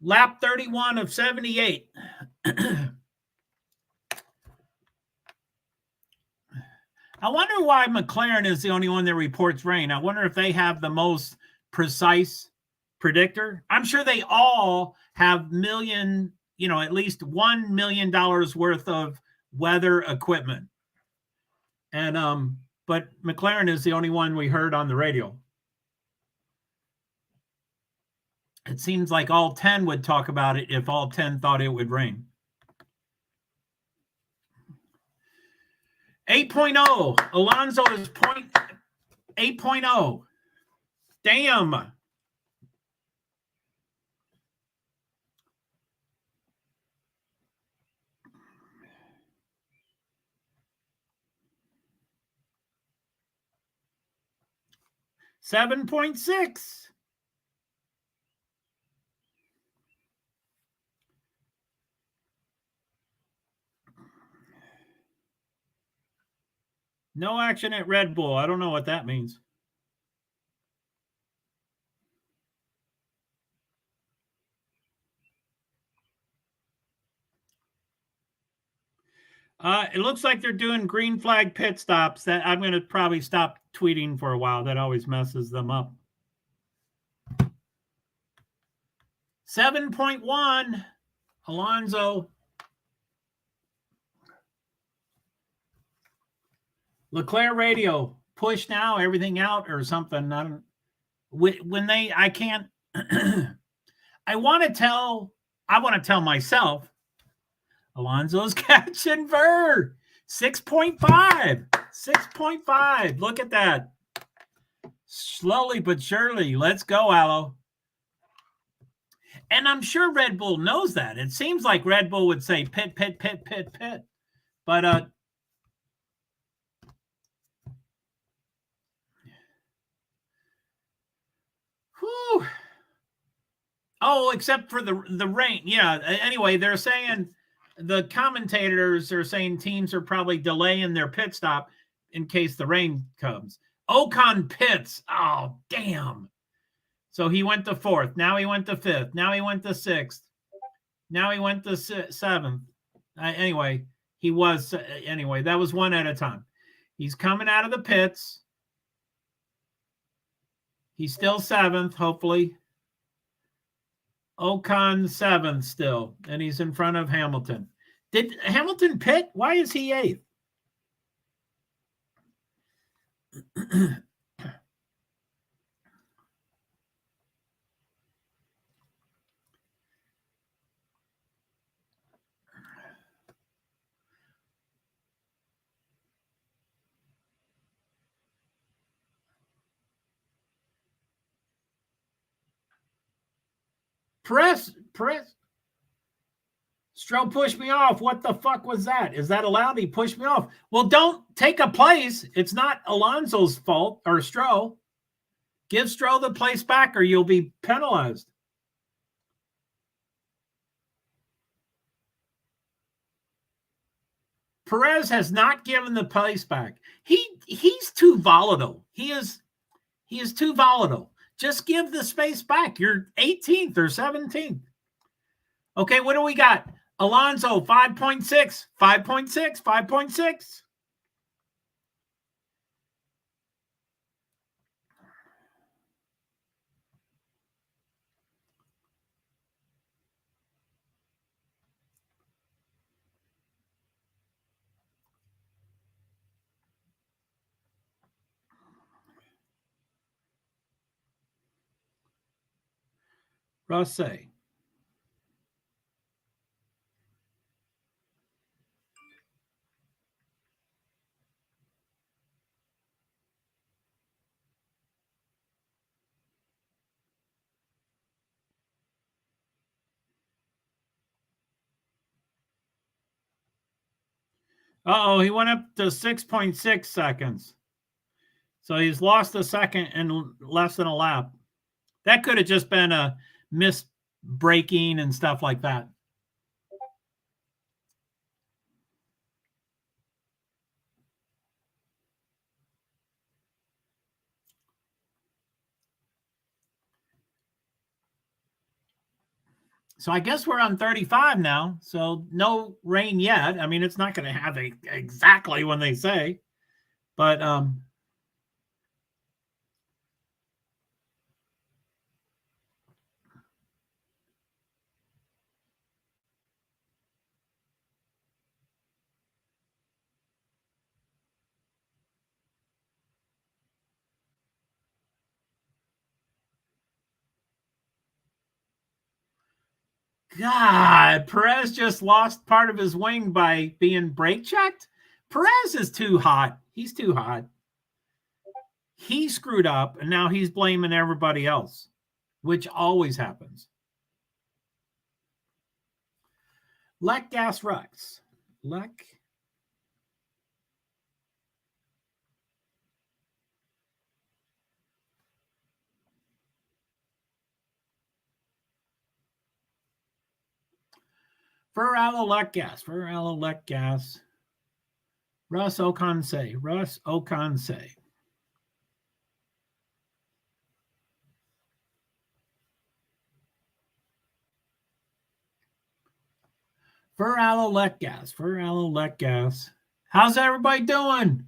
Lap 31 of 78. I wonder why McLaren is the only one that reports rain. I wonder if they have the most precise predictor. I'm sure they all have at least $1 million worth of weather equipment. And but McLaren is the only one we heard on the radio. It seems like all 10 would talk about it if all 10 thought it would rain. 8.0. Alonso is 8.0. Damn. $7.6. No action at Red Bull. I don't know what that means. It looks like they're doing green flag pit stops. That I'm going to probably stop tweeting for a while. That always messes them up. 7.1. Alonso. Leclerc radio. Push now, everything out or something. I can't. I want to tell myself Alonso's catching Ver. 6.5. 6.5. Look at that. Slowly but surely. Let's go, Aloe. And I'm sure Red Bull knows that. It seems like Red Bull would say pit. But whew. Oh, except for the rain. Yeah. Anyway, they're saying the commentators are saying teams are probably delaying their pit stop in case the rain comes. Ocon pits. Oh, damn. So he went to 4th. Now he went to 5th. Now he went to 6th. Now he went to 7th. Anyway, that was one at a time. He's coming out of the pits. He's still 7th, hopefully. Ocon 7th still, and he's in front of Hamilton. Did Hamilton pit? Why is he 8th? Press. Stroh pushed me off. What the fuck was that? Is that allowed? He pushed me off. Well, don't take a place. It's not Alonso's fault or Stroh. Give Stroh the place back or you'll be penalized. Perez has not given the place back. He's too volatile. He is too volatile. Just give the space back. You're 18th or 17th. Okay, what do we got? Alonso, 5.6, 5.6, 5.6. Rosé. Uh-oh, he went up to 6.6 seconds. So he's lost a second in less than a lap. That could have just been a miss braking and stuff like that. So I guess we're on 35 now. So no rain yet. I mean, it's not going to have exactly when they say. But God, Perez just lost part of his wing by being brake checked. Perez is too hot. He's too hot. He screwed up, and now he's blaming everybody else, which always happens. Lek gas Rux. Lek. Lek gas. Lek gas. Russ Okanse. Russ Okanse. Lek gas. Lek gas. How's everybody doing?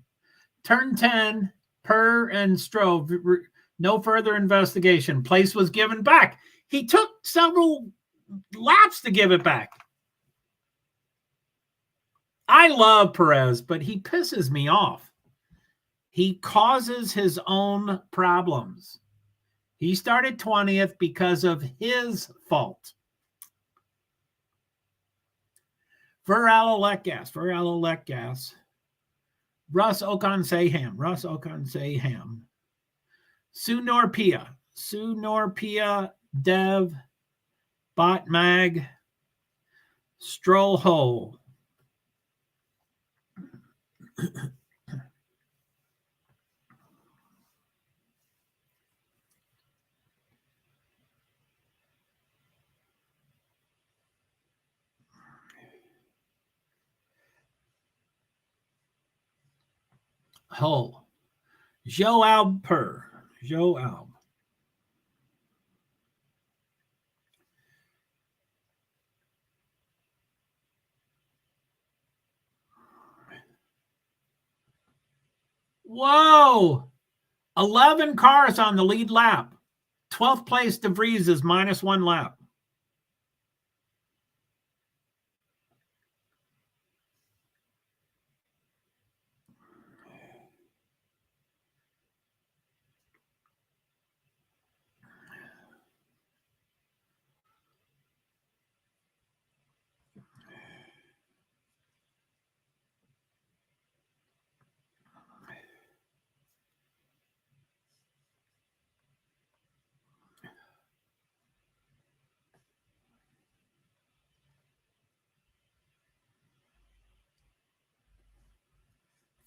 Turn 10, Per and Strove. No further investigation. Place was given back. He took several laps to give it back. I love Perez, but he pisses me off. He causes his own problems. He started 20th because of his fault. Lek gas. Russ Okan-Saham. Sunorpia, Dev, Bot Mag, Stroll Hole. Hole. JoeH Per. JoeH. Whoa! 11 cars on the lead lap. 12th place DeVries is -1 lap.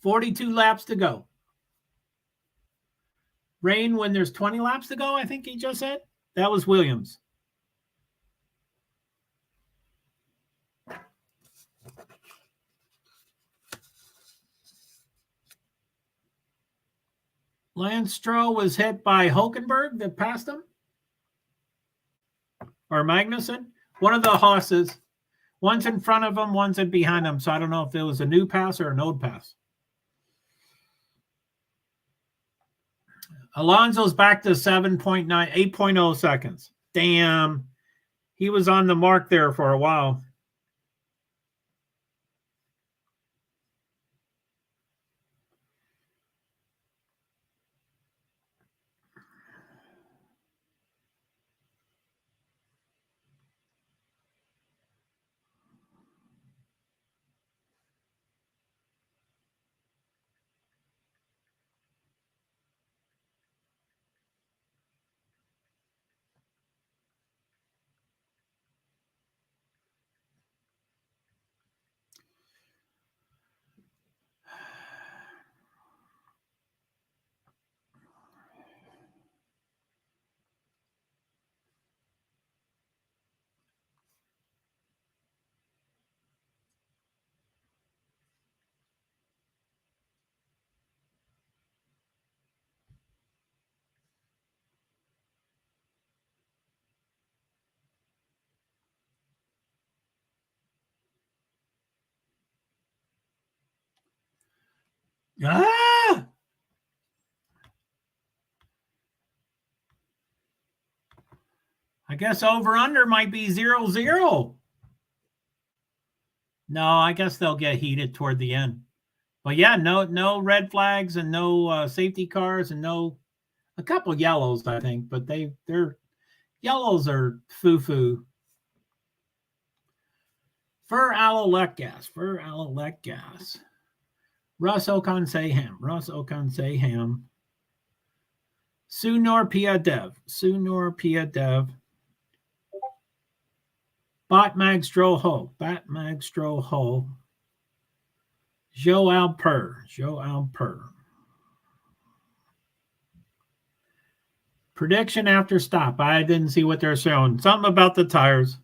$42 laps to go. Rain when there's 20 laps to go, I think he just said. That was Williams. Lance Stroll was hit by Hulkenberg that passed him. Or Magnussen. One of the Hosses. One's in front of him, one's in behind him. So I don't know if it was a new pass or an old pass. Alonso's back to 7.9, 8.0 seconds. Damn. He was on the mark there for a while. Ah! guess over under might be 0-0. No, I guess they'll get heated toward the end. But yeah, no red flags and no safety cars and a couple yellows, I think, but they're yellows are foo-foo. Fur alolect gas. Russ Okan say ham. Sunor Pia Dev. Bot Mag Stro Ho. JoeH Per. Prediction after stop. I didn't see what they're showing. Something about the tires.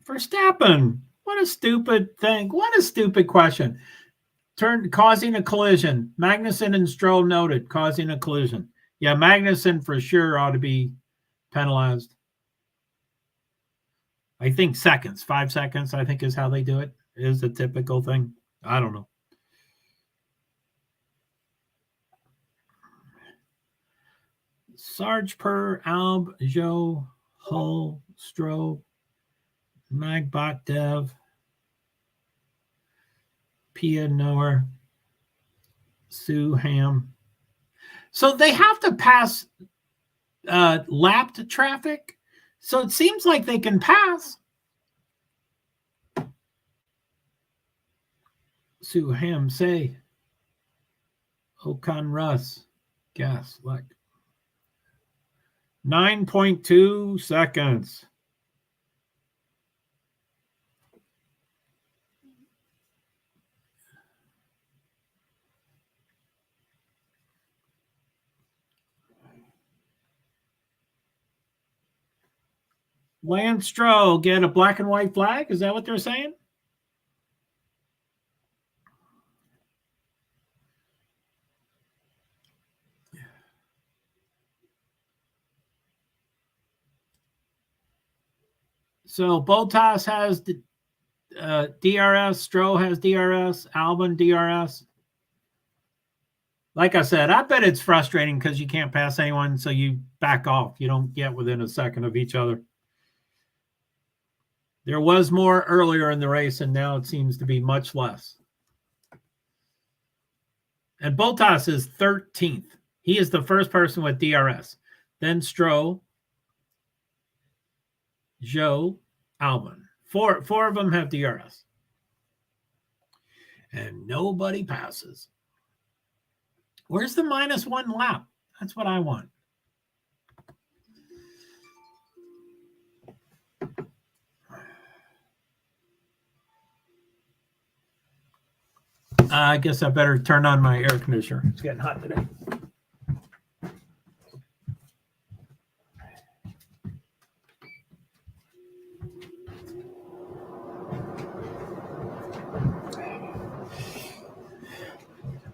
Verstappen. What a stupid thing. What a stupid question. Causing a collision. Magnussen and Stroll noted causing a collision. Yeah, Magnussen for sure ought to be penalized. I think seconds, 5 seconds, I think is how they do it. Is a typical thing. I don't know. Sarge Per, Alb, Joe, Hull, Stroh, Magbot Dev, Pia Noer, Sue Ham. So they have to pass lapped traffic. So it seems like they can pass. Sue Ham say. Okan Russ. Gas like 9.2 seconds. Lance Stroh get a black and white flag? Is that what they're saying? So Bottas has the DRS, Stroh has DRS, Albon DRS. Like I said, I bet it's frustrating because you can't pass anyone, so you back off. You don't get within a second of each other. There was more earlier in the race, and now it seems to be much less. And Bottas is 13th. He is the first person with DRS. Then Stroh, Joe, Albon. Four of them have DRS. And nobody passes. Where's the -1 lap? That's what I want. I guess I better turn on my air conditioner. It's getting hot today.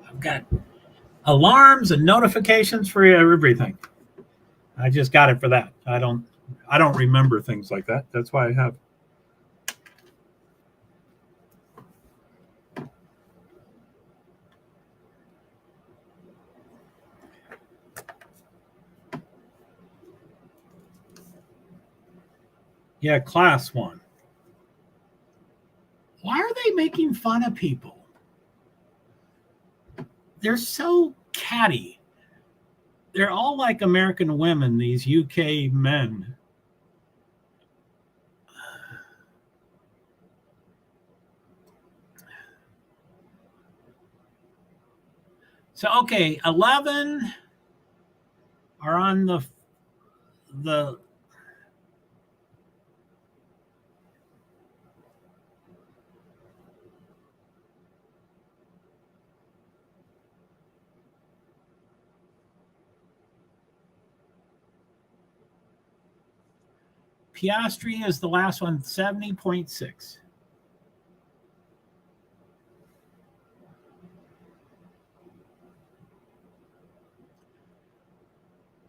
I've got alarms and notifications for everything. I just got it for that. I don't remember things like that. That's why I have. Yeah, class 1. Why are they making fun of people? They're so catty. They're all like American women, these UK men. So, okay, 11 are on the Piastri is the last one, 70.6.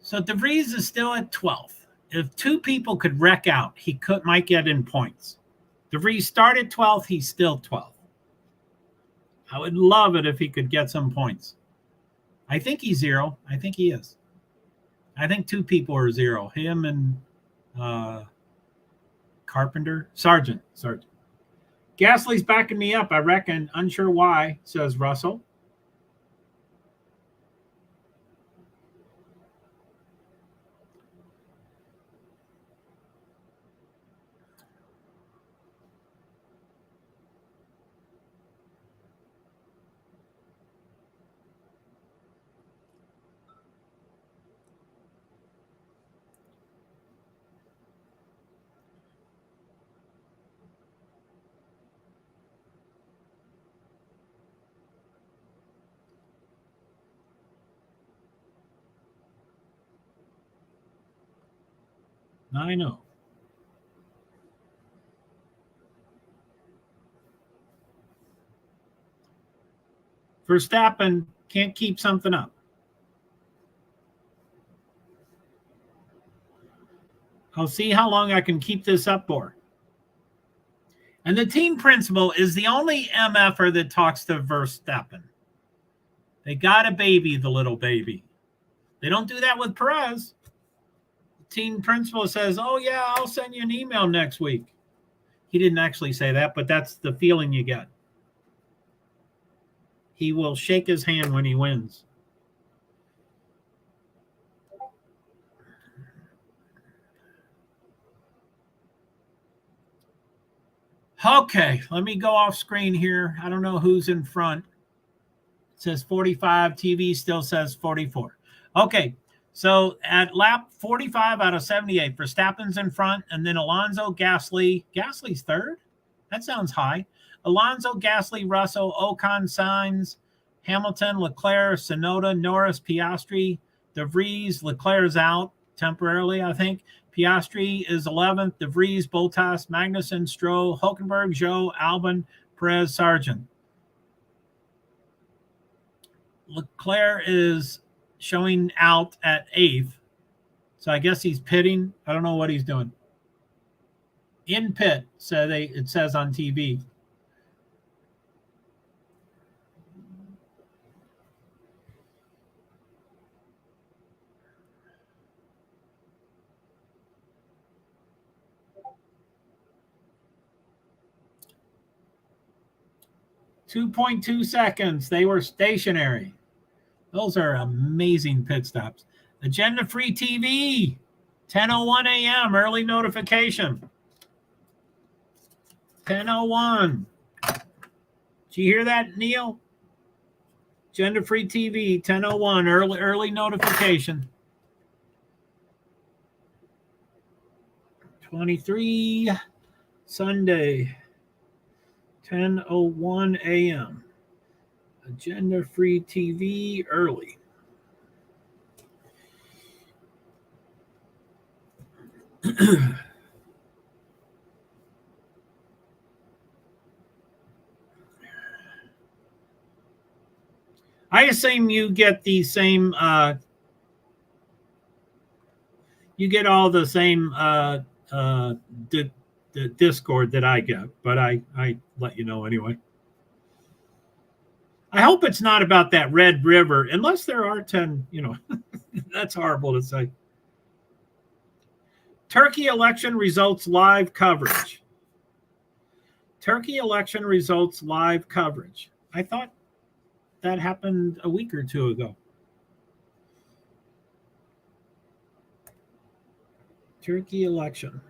So DeVries is still at 12th. If two people could wreck out, he might get in points. DeVries started 12th. He's still 12th. I would love it if he could get some points. I think he's 0. I think he is. I think two people are 0. Him and Carpenter. Sargent. Gasly's backing me up, I reckon. Unsure why, says Russell. I know. Verstappen can't keep something up. I'll see how long I can keep this up for. And the team principal is the only MFer that talks to Verstappen. They got to baby the little baby. They don't do that with Perez. The team principal says, oh, yeah, I'll send you an email next week. He didn't actually say that, but that's the feeling you get. He will shake his hand when he wins. Okay, let me go off screen here. I don't know who's in front. It says 45. TV still says 44. Okay, so at lap 45 out of 78, Verstappen's in front, and then Alonso, Gasly. Gasly's third? That sounds high. Alonso, Gasly, Russell, Ocon, Sainz, Hamilton, Leclerc, Tsunoda, Norris, Piastri, De Vries. Leclerc's out temporarily, I think. Piastri is 11th. De Vries, Bottas, Magnussen, Stroll, Hülkenberg, Zhou, Albon, Perez, Sargent. Leclerc is showing out at 8th. So I guess he's pitting. I don't know what he's doing. In pit, so it says on TV. .2 seconds. They were stationary. Those are amazing pit stops. Agenda Free TV, 10:01 a.m. early notification. 10:01. Did you hear that, Neil? Agenda Free TV, 10:01 early notification. 23 Sunday, 10:01 a.m. Agenda Free TV early. I assume you get the same, you get all the same the Discord that I get, but I let you know anyway. I hope it's not about that Red River, unless there are 10, that's horrible to say. Turkey election results live coverage. Turkey election results live coverage. I thought that happened a week or two ago. Turkey election.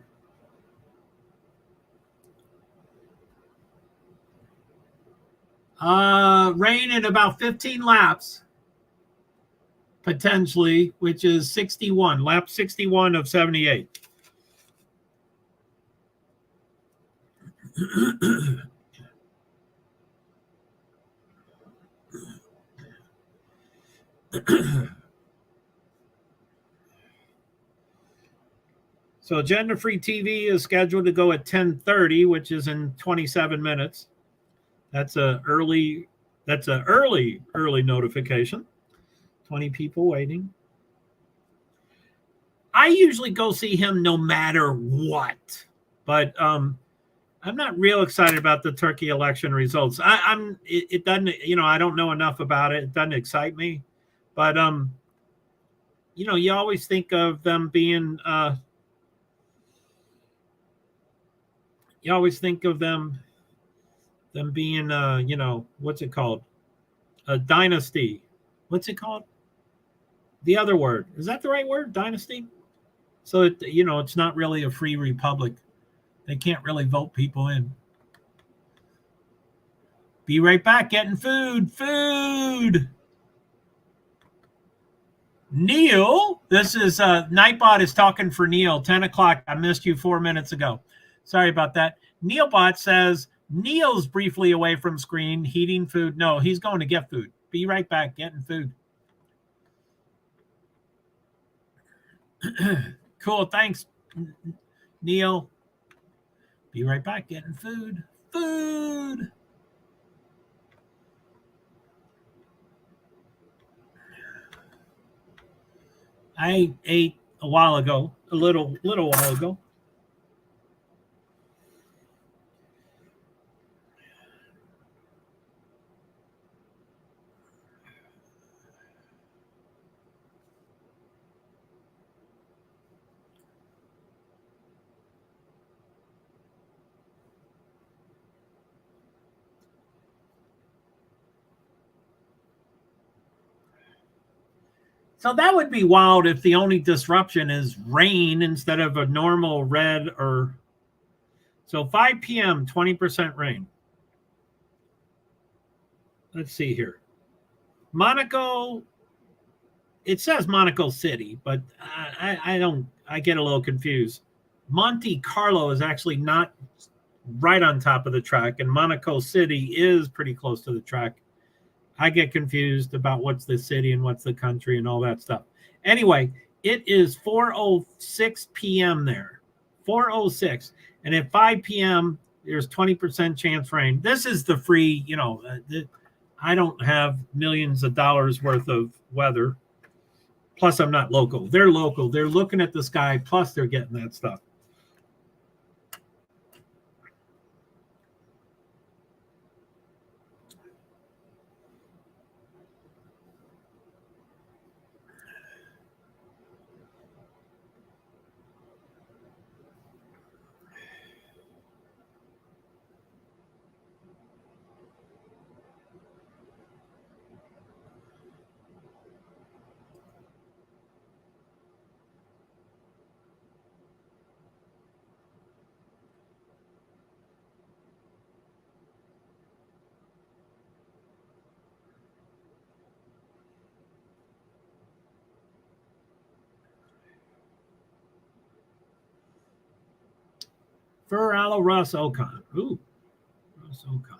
Rain in about 15 laps, potentially, which is 61, lap 61 of 78. So agenda-free TV is scheduled to go at 10:30, which is in 27 minutes. That's a early notification. 20 people waiting. I usually go see him no matter what, but I'm not real excited about the Turkey election results. It doesn't, I don't know enough about it. It doesn't excite me, but you always think of them being being what's it called? A dynasty. What's it called? The other word. Is that the right word? Dynasty? So it's not really a free republic. They can't really vote people in. Be right back. Getting food. Neil, this is Nightbot is talking for Neil. 10 o'clock. I missed you 4 minutes ago. Sorry about that. Neilbot says Neil's briefly away from screen, heating food. No, he's going to get food. Be right back. Getting food. Cool. Thanks, Neil. Be right back. Getting food. I ate a while ago, a little while ago. So that would be wild if the only disruption is rain instead of a normal red or. So 5 p.m., 20% rain. Let's see here. Monaco, it says Monaco City, but I get a little confused. Monte Carlo is actually not right on top of the track, and Monaco City is pretty close to the track. I get confused about what's the city and what's the country and all that stuff. Anyway, it is 4:06 p.m. there. 4:06. And at 5 p.m., there's 20% chance rain. This is the free, I don't have millions of dollars worth of weather. Plus, I'm not local. They're local. They're looking at the sky. Plus, they're getting that stuff. Ferraro Russ Ocon. Ooh, Russ Ocon.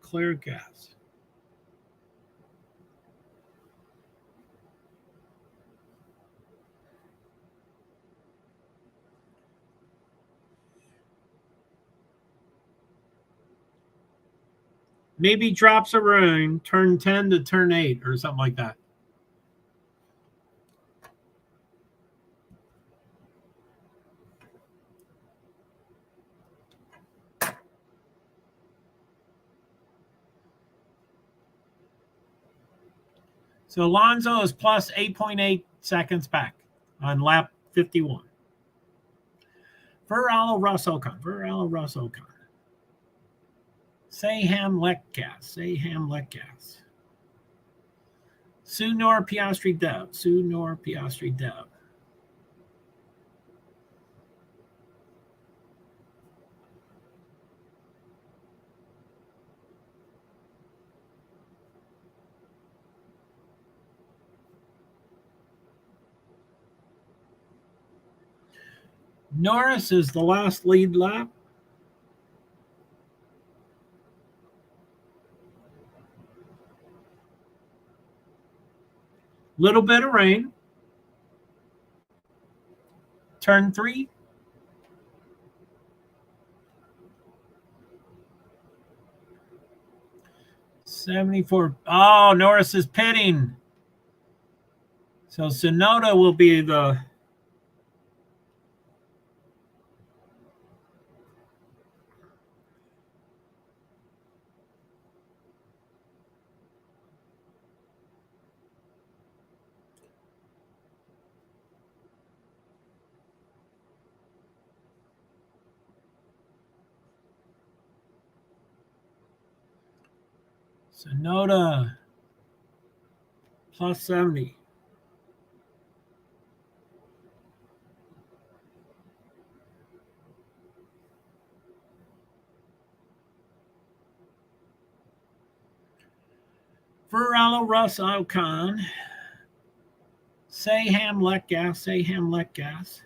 Clear gas. Maybe drops of rain, turn 10 to turn 8 or something like that. So Alonso is plus 8.8 seconds back on lap 51. Ferraro Russ Ocon. Saham Lekgas. Sunor Piastri Dev. Norris is the last lead lap. Little bit of rain. Turn 3. '74. Oh, Norris is pitting. So Sonoda will be the Sonoda plus 70. Ferrello, Russ, Ocon. Sayham, let gas. Sayham, let gas.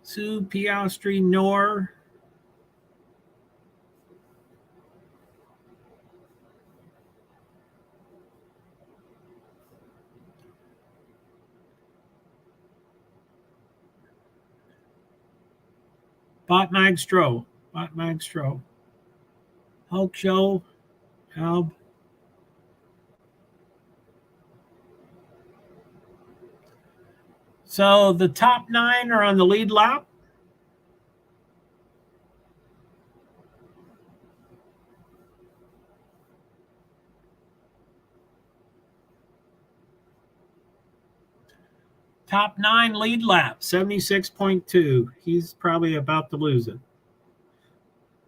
Sue, Piastri, Nor. Bot Magstro. Bot Magstro. Hulk Show. Alb. So the top 9 are on the lead lap. Top 9 lead lap, 76.2. He's probably about to lose it.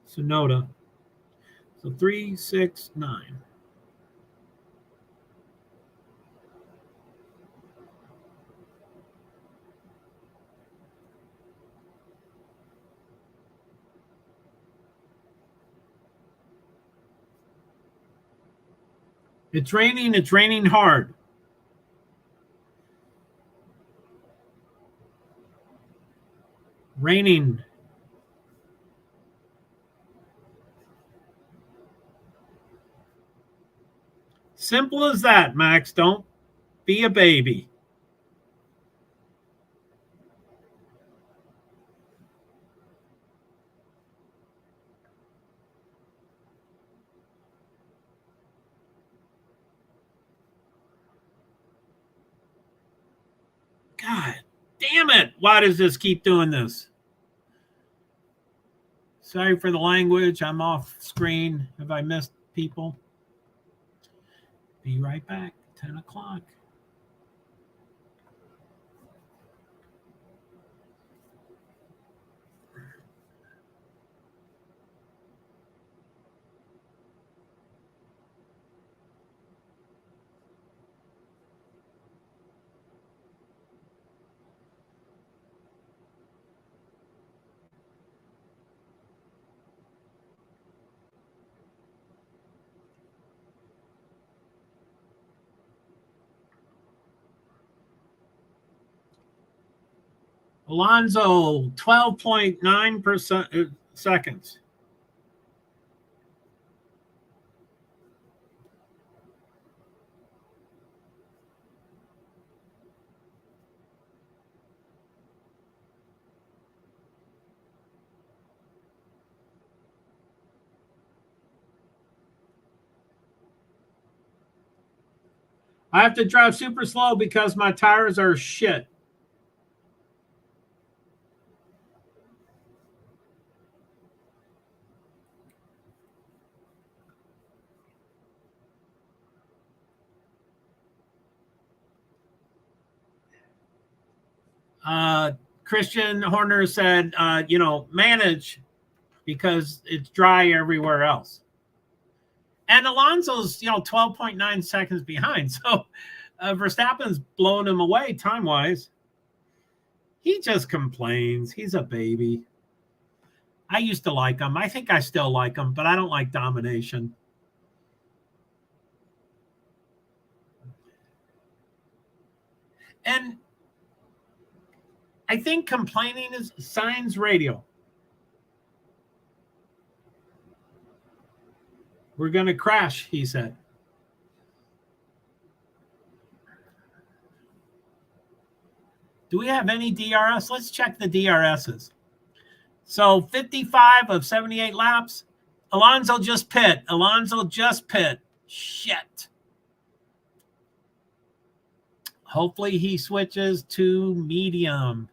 Sonoda. So 3, 6, 9. It's raining hard. Raining. Simple as that, Max. Don't be a baby. God damn it. Why does this keep doing this? Sorry for the language. I'm off screen. Have I missed people? Be right back. 10 o'clock. Alonso, 12.9% seconds. I have to drive super slow because my tires are shit. Christian Horner said, manage because it's dry everywhere else. And Alonso's, 12.9 seconds behind. So Verstappen's blowing him away time-wise. He just complains. He's a baby. I used to like him. I think I still like him, but I don't like domination. And I think complaining is signs radio. We're going to crash, he said. Do we have any DRS? Let's check the DRSs. So 55 of 78 laps. Alonso just pit. Shit. Hopefully he switches to medium.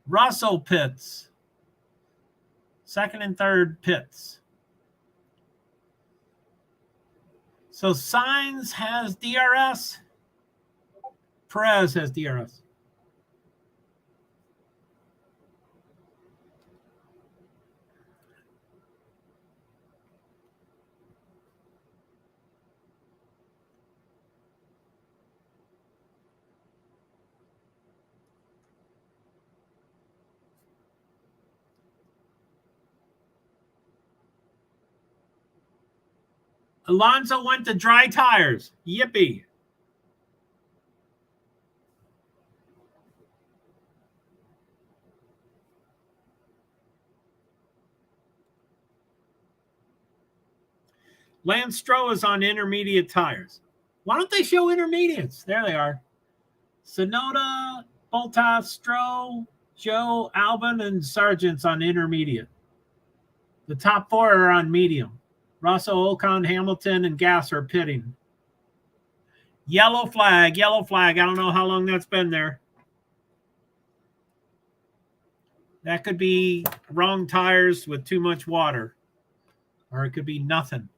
Russell pits. Second and third pits. So Sainz has DRS. Perez has DRS. Alonso went to dry tires. Yippee. Lance Stroll is on intermediate tires. Why don't they show intermediates? There they are. Sonoda, Bottas, Stroll, Joe, Albon, and Sargent's on intermediate. The top four are on medium. Russell, Ocon, Hamilton, and Gas are pitting. Yellow flag. I don't know how long that's been there. That could be wrong tires with too much water, or it could be nothing.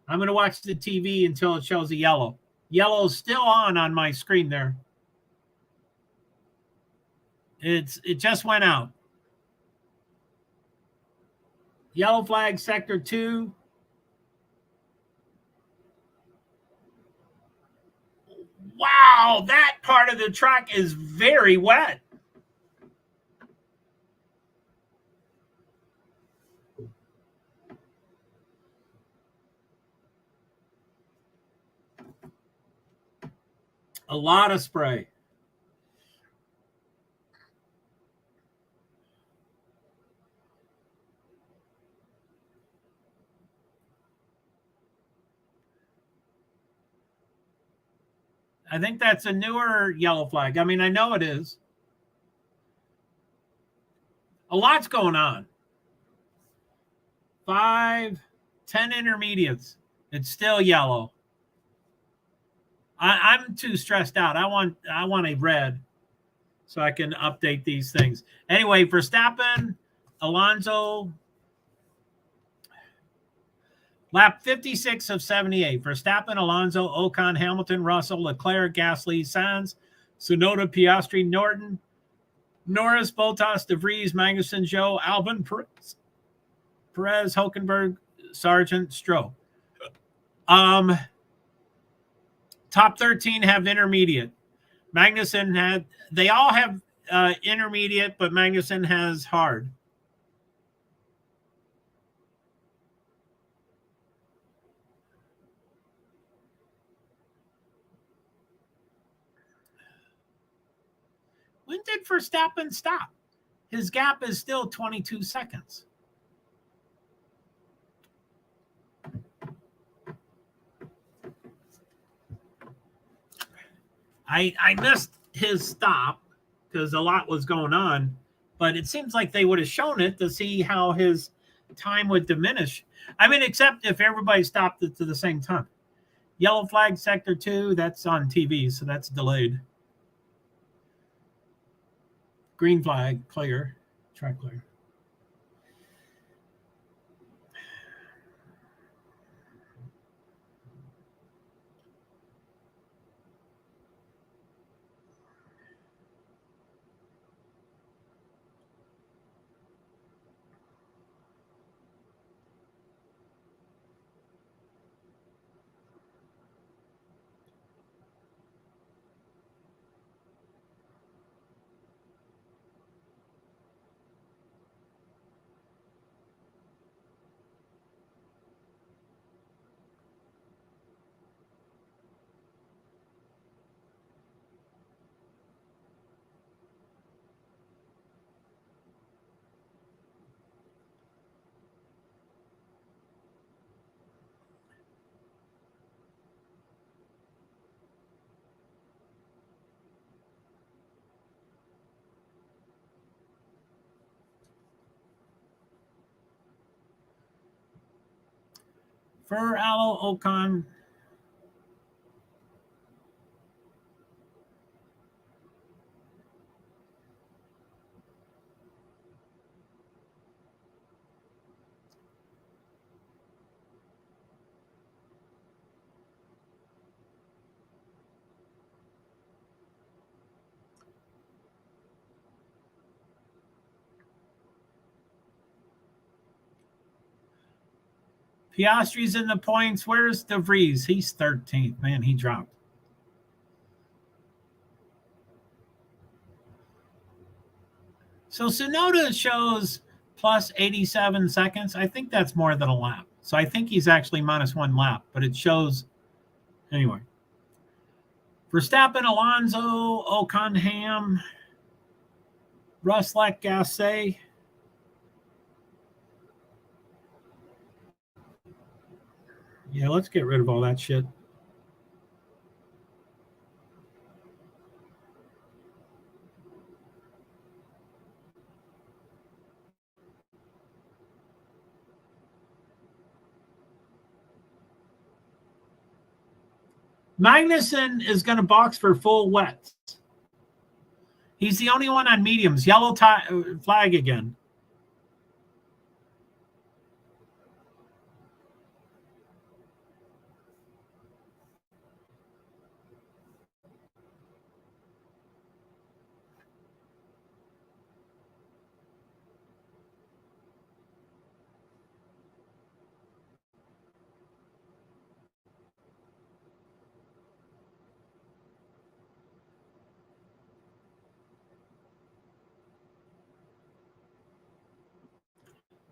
I'm going to watch the TV until it shows a yellow. Yellow's still on my screen there. It just went out. Yellow flag, sector 2. Wow, that part of the track is very wet. A lot of spray. I think that's a newer yellow flag. I mean, I know it is. A lot's going on. 5, 10 intermediates. It's still yellow. I'm too stressed out. I want a red so I can update these things. Anyway, Verstappen, Alonso, lap 56 of 78. Verstappen, Alonso, Ocon, Hamilton, Russell, Leclerc, Gasly, Sainz, Tsunoda, Piastri, Norton, Norris, Bottas, De Vries, Magnussen, Joe, Albon, Perez, Hulkenberg, Sargent, Stroll. Top 13 have intermediate. Magnussen they all have intermediate, but Magnussen has hard. When did Verstappen stop? His gap is still 22 seconds. I missed his stop because a lot was going on, but it seems like they would have shown it to see how his time would diminish. I mean, except if everybody stopped it to the same time. Yellow flag, sector 2, that's on TV, so that's delayed. Green flag, clear, track clear. For Aloe Ocon. Piastri's in the points. Where's DeVries? He's 13th. Man, he dropped. So Tsunoda shows plus 87 seconds. I think that's more than a lap. So I think he's actually minus 1 lap, but it shows anyway. Verstappen, Alonso, Ocon, Ham, Russell, Gasly. Yeah, let's get rid of all that shit. Magnussen is going to box for full wets. He's the only one on mediums. Yellow flag again.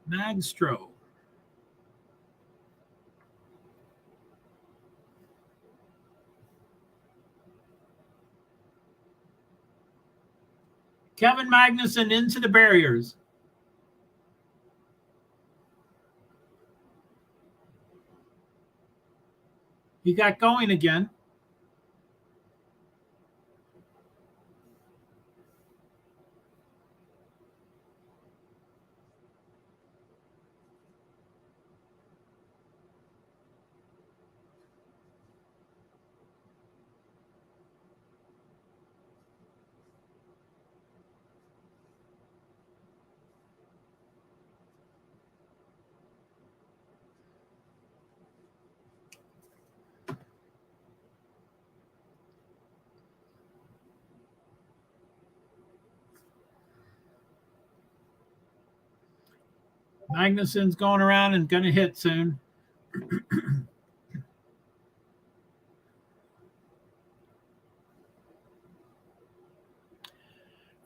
Magstro. Kevin Magnussen into the barriers. He got going again. Magnussen's going around and going to hit soon.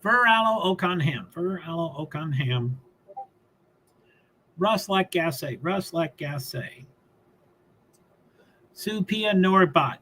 Aloe Ocon, Ham. Aloe Ocon, Ham. Russell, Gasly. Gasly. Supia Norbot.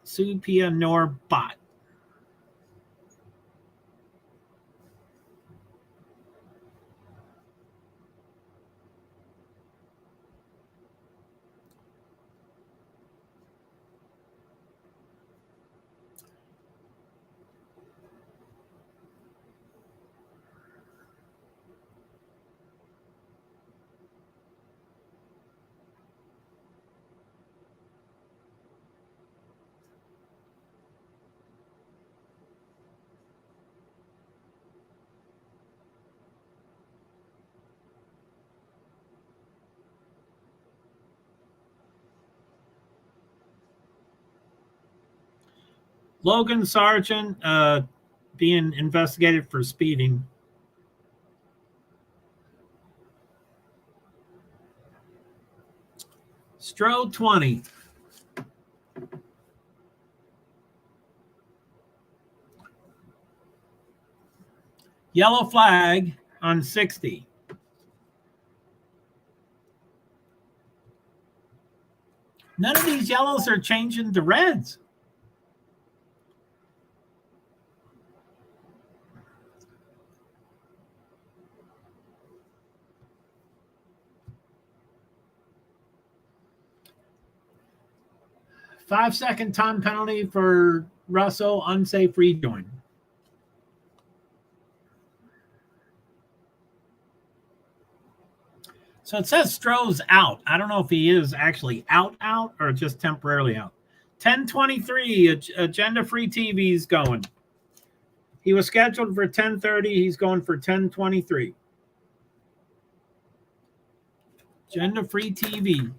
Logan Sargent being investigated for speeding. Stroh 20. Yellow flag on 60. None of these yellows are changing to reds. Five-second time penalty for Russell, unsafe rejoin. So it says Stroh's out. I don't know if he is actually out or just temporarily out. 10:23, Agenda Free TV's going. He was scheduled for 10:30. He's going for 10:23. Agenda Free TV.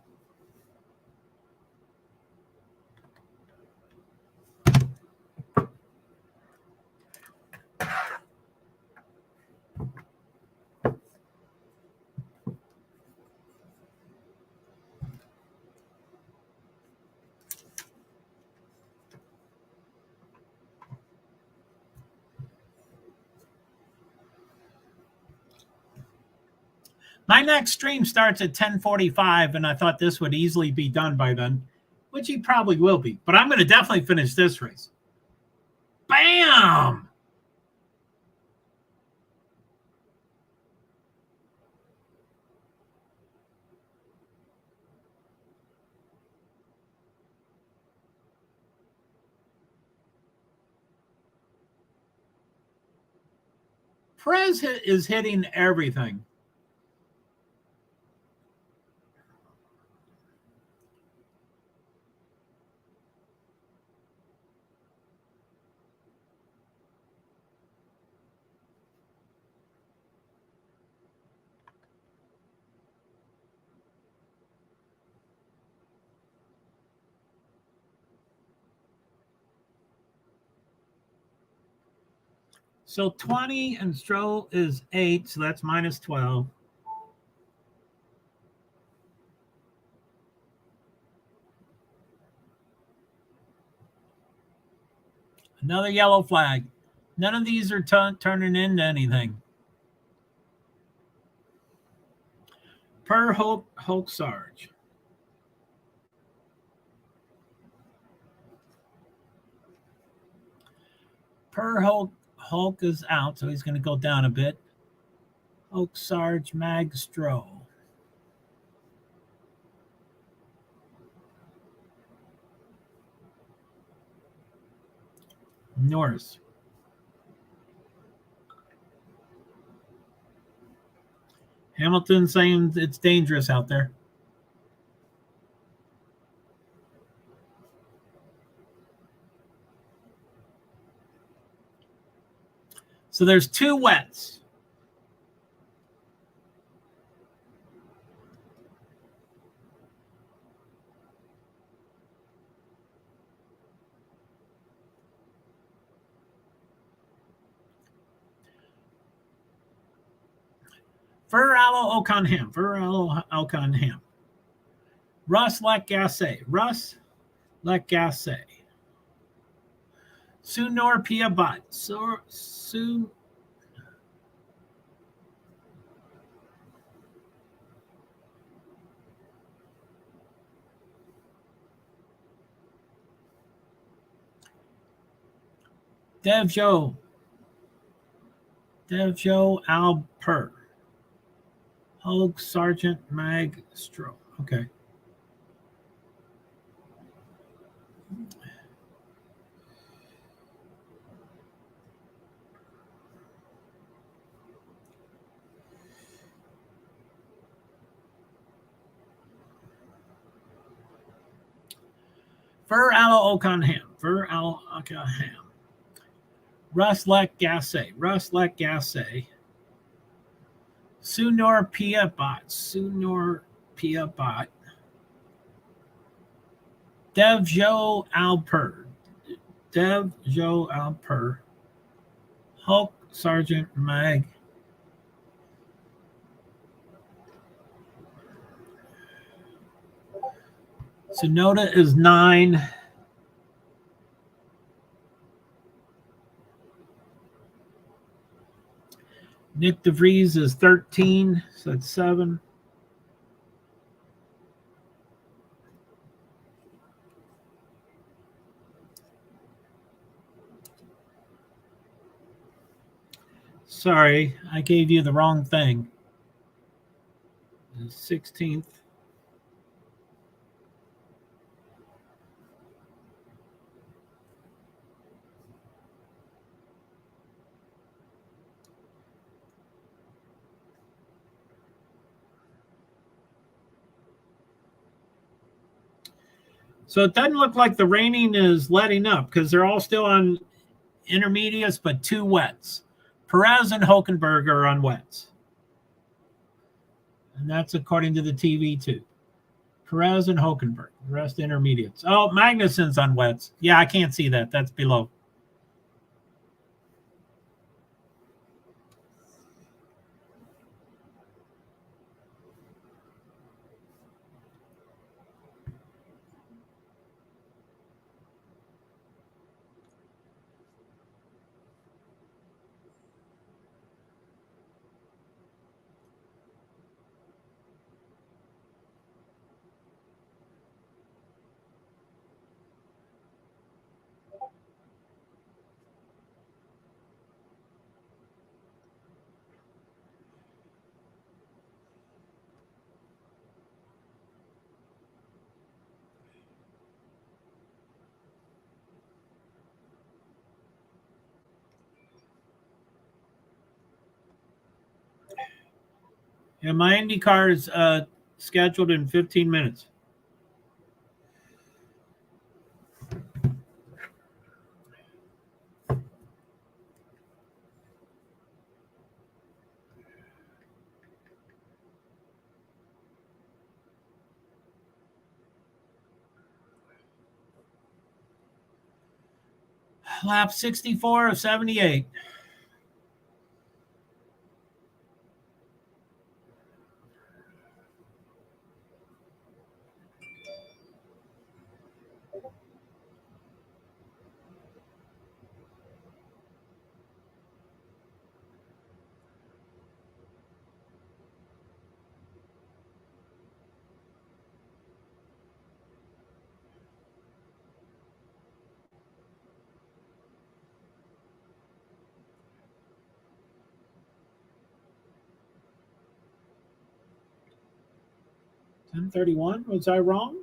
My next stream starts at 10:45, and I thought this would easily be done by then, which he probably will be. But I'm going to definitely finish this race. Bam! Perez is hitting everything. So 20 and Stroh is 8, so that's minus 12. Another yellow flag. None of these are turning into anything. Per Hulk Sarge. Per Hulk is out, so he's going to go down a bit. Hulk Sarge Mag Stroh. Norris. Hamilton saying it's dangerous out there. So there's 2 wets. Ferrallo Oconham. Russ Lecgasse. Sunor Piabat. Devjo Alper. Hulk Sergeant Mag Stroh. Okay. Ferrallo Oconham. Russ Lecgasse. Sunor Piabat. Devjo Alper. Hulk Sergeant Mag. Sonoda is 9. Nick DeVries is 13, so that's 7. Sorry, I gave you the wrong thing. 16th. So it doesn't look like the raining is letting up because they're all still on intermediates, but 2 wets. Perez and Hulkenberg are on wets. And that's according to the TV too. Perez and Hulkenberg, the rest intermediates. Oh, Magnussen's on wets. Yeah, I can't see that. That's below. Yeah, my IndyCar is scheduled in 15 minutes. Lap 64 of 78. $10:31. Was I wrong?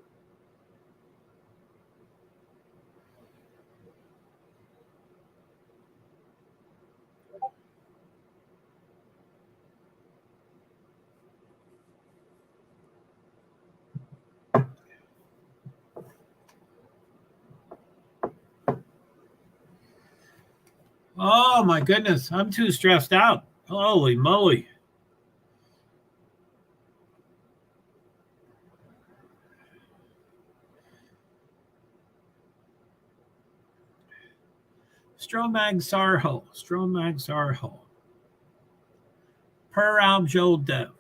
Oh my goodness, I'm too stressed out. Holy moly. Stromag Sarho. Per Albjol Dev.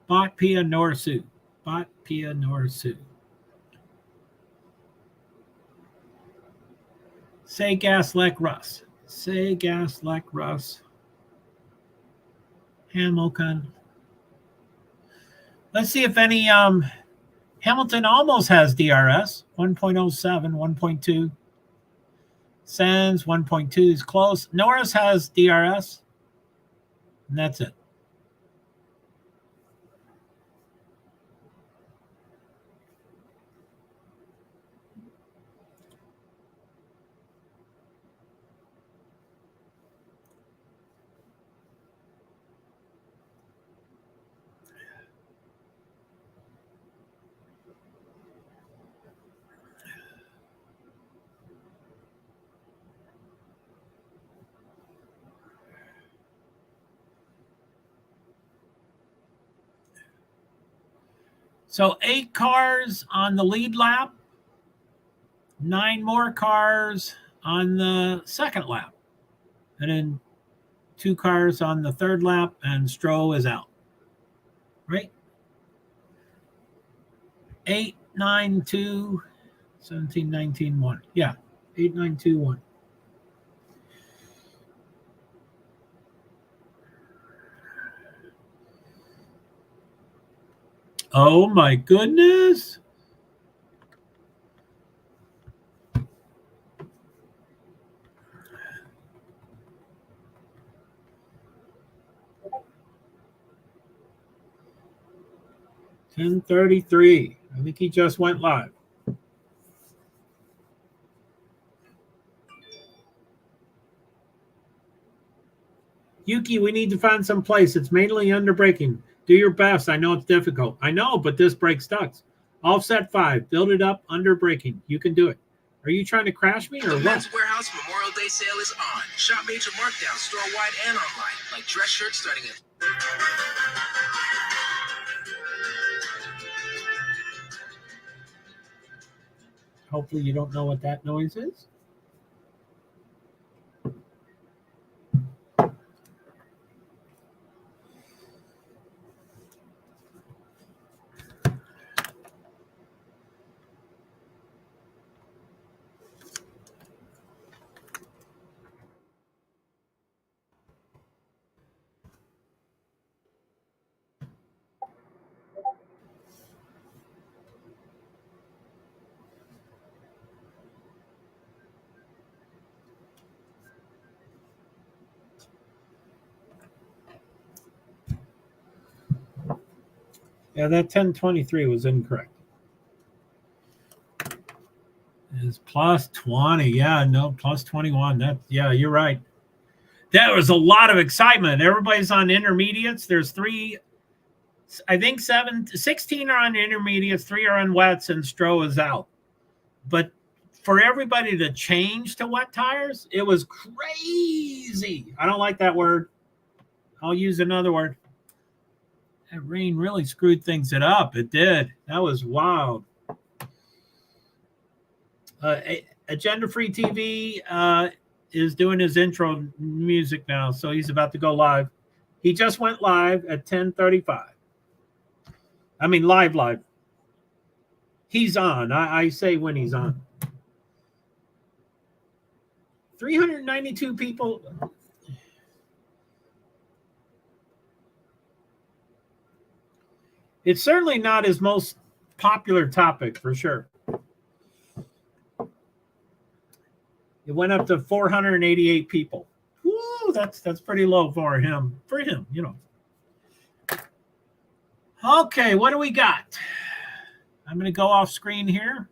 Bot Pia Norsu. Say gas like Russ. Hamilton. Let's see if any Hamilton almost has DRS. 1.07, 1.2. Sands 1.2 is close. Norris has DRS. And that's it. So 8 cars on the lead lap, 9 more cars on the second lap, and then 2 cars on the third lap, and Stroll is out. Right? 8, 9, 2, 17, 19, 1. Yeah, 8, 9, 2, 1. Oh my goodness. $10:33. I think he just went live. Yuki, we need to find some place. It's mainly under braking. Do your best. I know it's difficult. I know, but this brake sucks. Offset 5. Build it up under braking. You can do it. Are you trying to crash me or The what? Men's Warehouse Memorial Day sale is on. Shop major markdowns store-wide and online, like dress shirts starting at... Hopefully you don't know what that noise is. Yeah, that 1023 was incorrect. It's plus 20. Yeah, no, plus 21. Yeah, you're right. There was a lot of excitement. Everybody's on intermediates. There's 3, I think 16 are on intermediates, 3 are on wets, and Stroh is out. But for everybody to change to wet tires, it was crazy. I don't like that word. I'll use another word. That rain really screwed things up. It did. That was wild. Agenda Free TV is doing his intro music now, so he's about to go live. He just went live at 10:35. I mean, live. He's on. I say when he's on. 392 people. It's certainly not his most popular topic, for sure. It went up to 488 people. Woo, that's pretty low for him. For him, you know. Okay, what do we got? I'm going to go off screen here.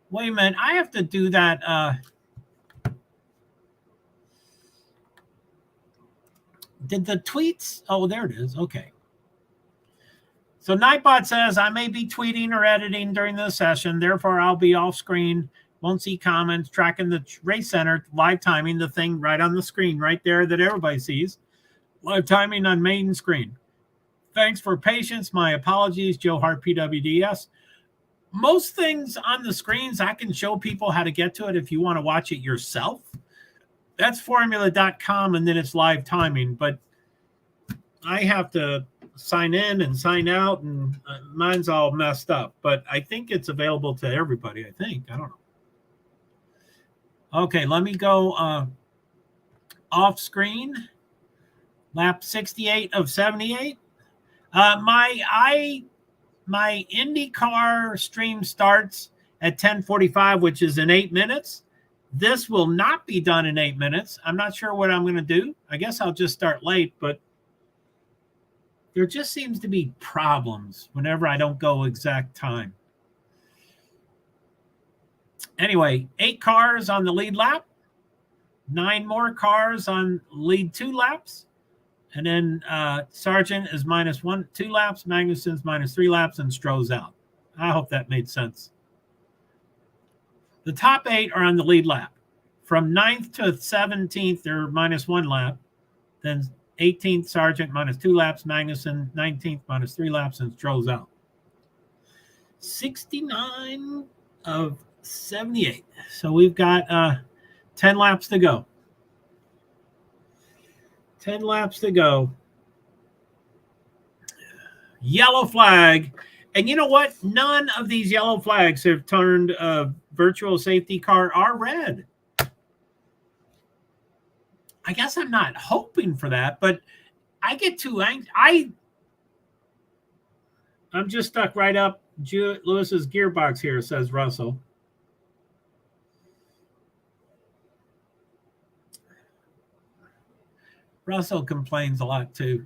Wait a minute. I have to do that. Did the tweets? Oh, there it is. Okay. So Nightbot says, I may be tweeting or editing during the session. Therefore, I'll be off screen. Won't see comments, tracking the race center, live timing, the thing right on the screen right there that everybody sees. Live timing on main screen. Thanks for patience. My apologies, JoeHart PwD's. Most things on the screens, I can show people how to get to it if you want to watch it yourself. That's formula.com, and then it's live timing. But I have to sign in and sign out, and mine's all messed up. But I think it's available to everybody, I think. I don't know. Okay, let me go off screen. Lap 68 of 78. My IndyCar stream starts at 10:45, which is in 8 minutes. This will not be done in 8 minutes. I'm not sure what I'm going to do. I guess I'll just start late, but there just seems to be problems whenever I don't go exact time. Anyway, 8 cars on the lead lap, 9 more cars on lead 2 laps. And then Sargent is -2 laps, Magnussen's -3 laps, and Stroh's out. I hope that made sense. The top 8 are on the lead lap. From 9th to 17th, they're -1 lap. Then 18th, Sargent, -2 laps. Magnussen, 19th, -3 laps, and Stroh's out. 69 of 78. So we've got 10 laps to go. 10 laps to go. Yellow flag. And you know what? None of these yellow flags have turned a virtual safety car are red. I guess I'm not hoping for that, but I get too angry. I'm just stuck right up Lewis's gearbox here, says Russell. Russell complains a lot too.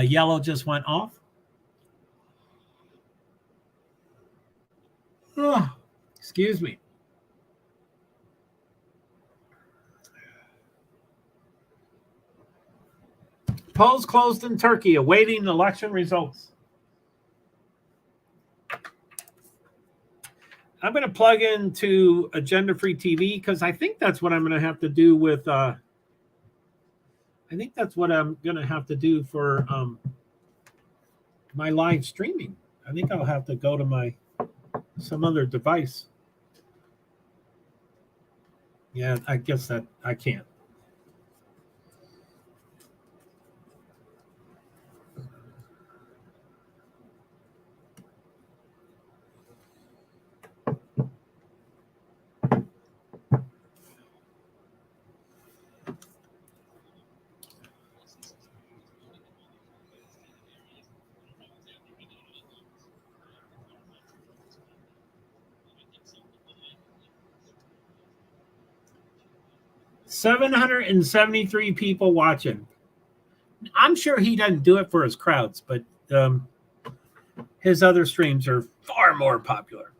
Yellow just went off. Oh, excuse me. Polls closed in Turkey, awaiting election results. I'm going to plug into Agenda Free TV because I think that's what I'm going to have to do with. I think that's what I'm going to have to do for my live streaming. I think I'll have to go to some other device. Yeah, I guess that I can't. $773 people watching. I'm sure he doesn't do it for his crowds, but his other streams are far more popular.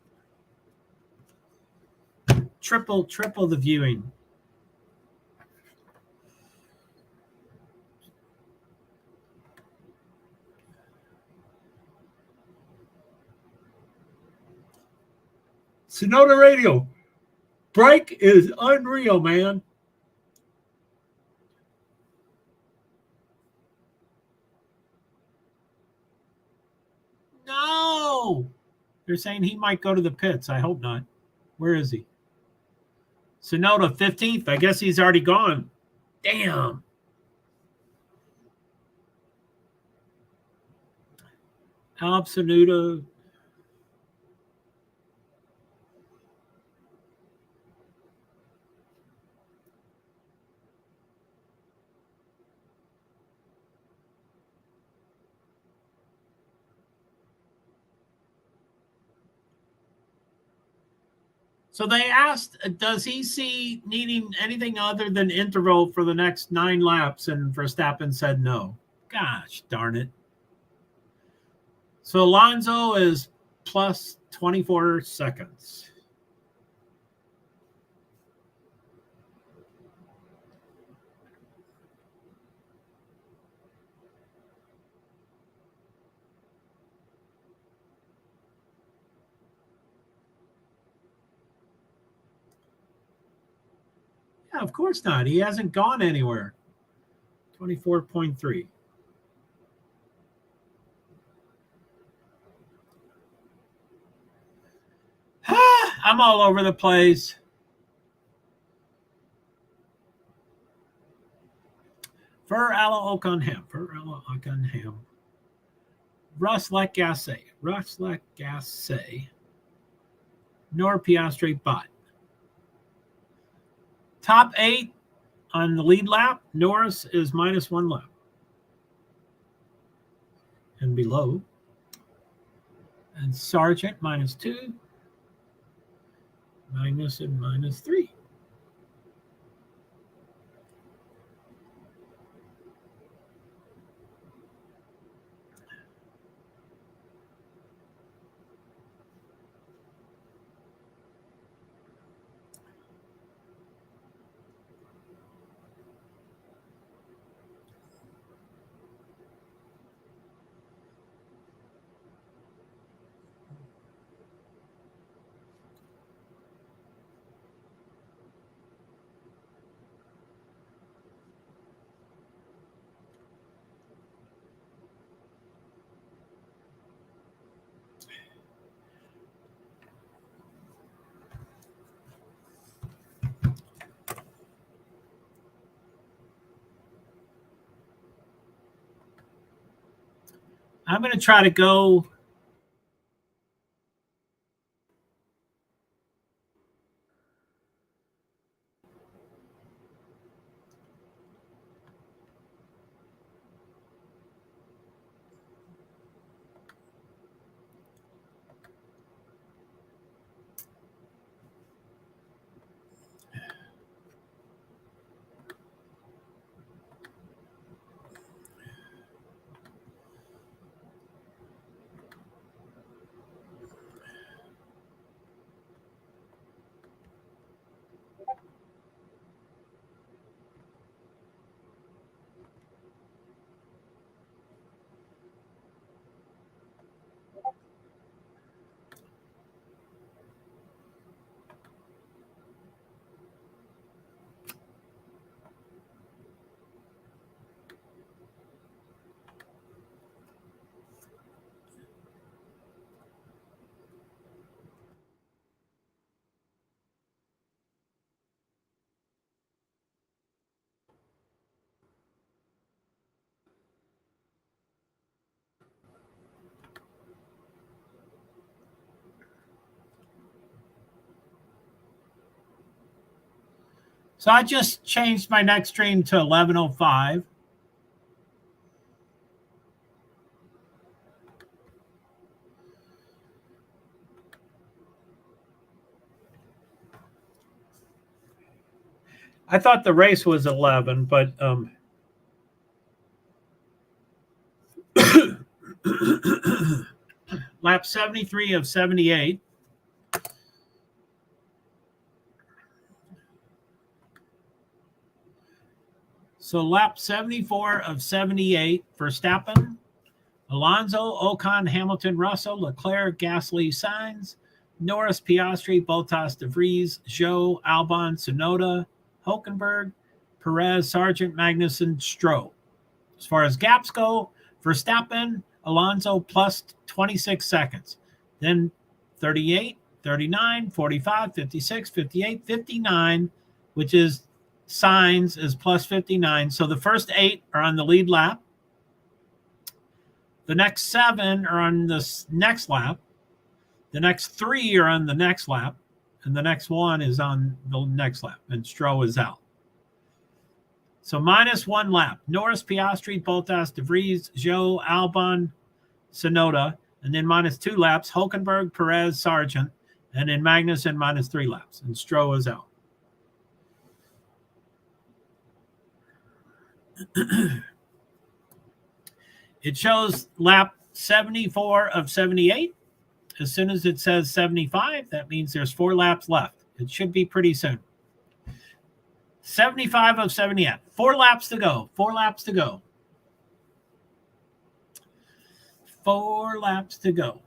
Triple the viewing. Sonota Radio. Break is unreal, man. No. They're saying he might go to the pits. I hope not. Where is he? Sonota 15th. I guess he's already gone. Damn. Sonota. So they asked, does he see needing anything other than interval for the next 9 laps? And Verstappen said no. Gosh darn it. So Alonso is plus 24 seconds. Yeah, of course not. He hasn't gone anywhere. 24.3. I'm all over the place. For Alla Oconham. Russ Lecgasse. Nor Piastri Bot. Top 8 on the lead lap. Norris is minus 1 lap. And below. And Sargent minus 2. Magnus and minus 3. I'm going to try to go. So I just changed my next stream to 11:05. I thought the race was 11, but lap 73 of 78. So lap 74 of 78, Verstappen, Alonso, Ocon, Hamilton, Russell, Leclerc, Gasly, Sainz, Norris, Piastri, Bottas, De Vries, Zhou, Albon, Tsunoda, Hülkenberg, Perez, Sargent, Magnussen, Stroll. As far as gaps go, Verstappen, Alonso plus 26 seconds. Then 38, 39, 45, 56, 58, 59, which is Sainz is plus 59. So the first 8 are on the lead lap. The next 7 are on the next lap. The next 3 are on the next lap. And the next 1 is on the next lap. And Stroll is out. So minus 1 lap. Norris, Piastri, Bottas, De Vries, Zhou, Albon, Tsunoda. And then minus 2 laps. Hülkenberg, Perez, Sargent. And then Magnussen minus 3 laps. And Stroll is out. It shows lap 74 of 78. As soon as it says 75, that means there's 4 laps left. It should be pretty soon. 75 of 78. 4 laps to go. 4 laps to go. 4 laps to go.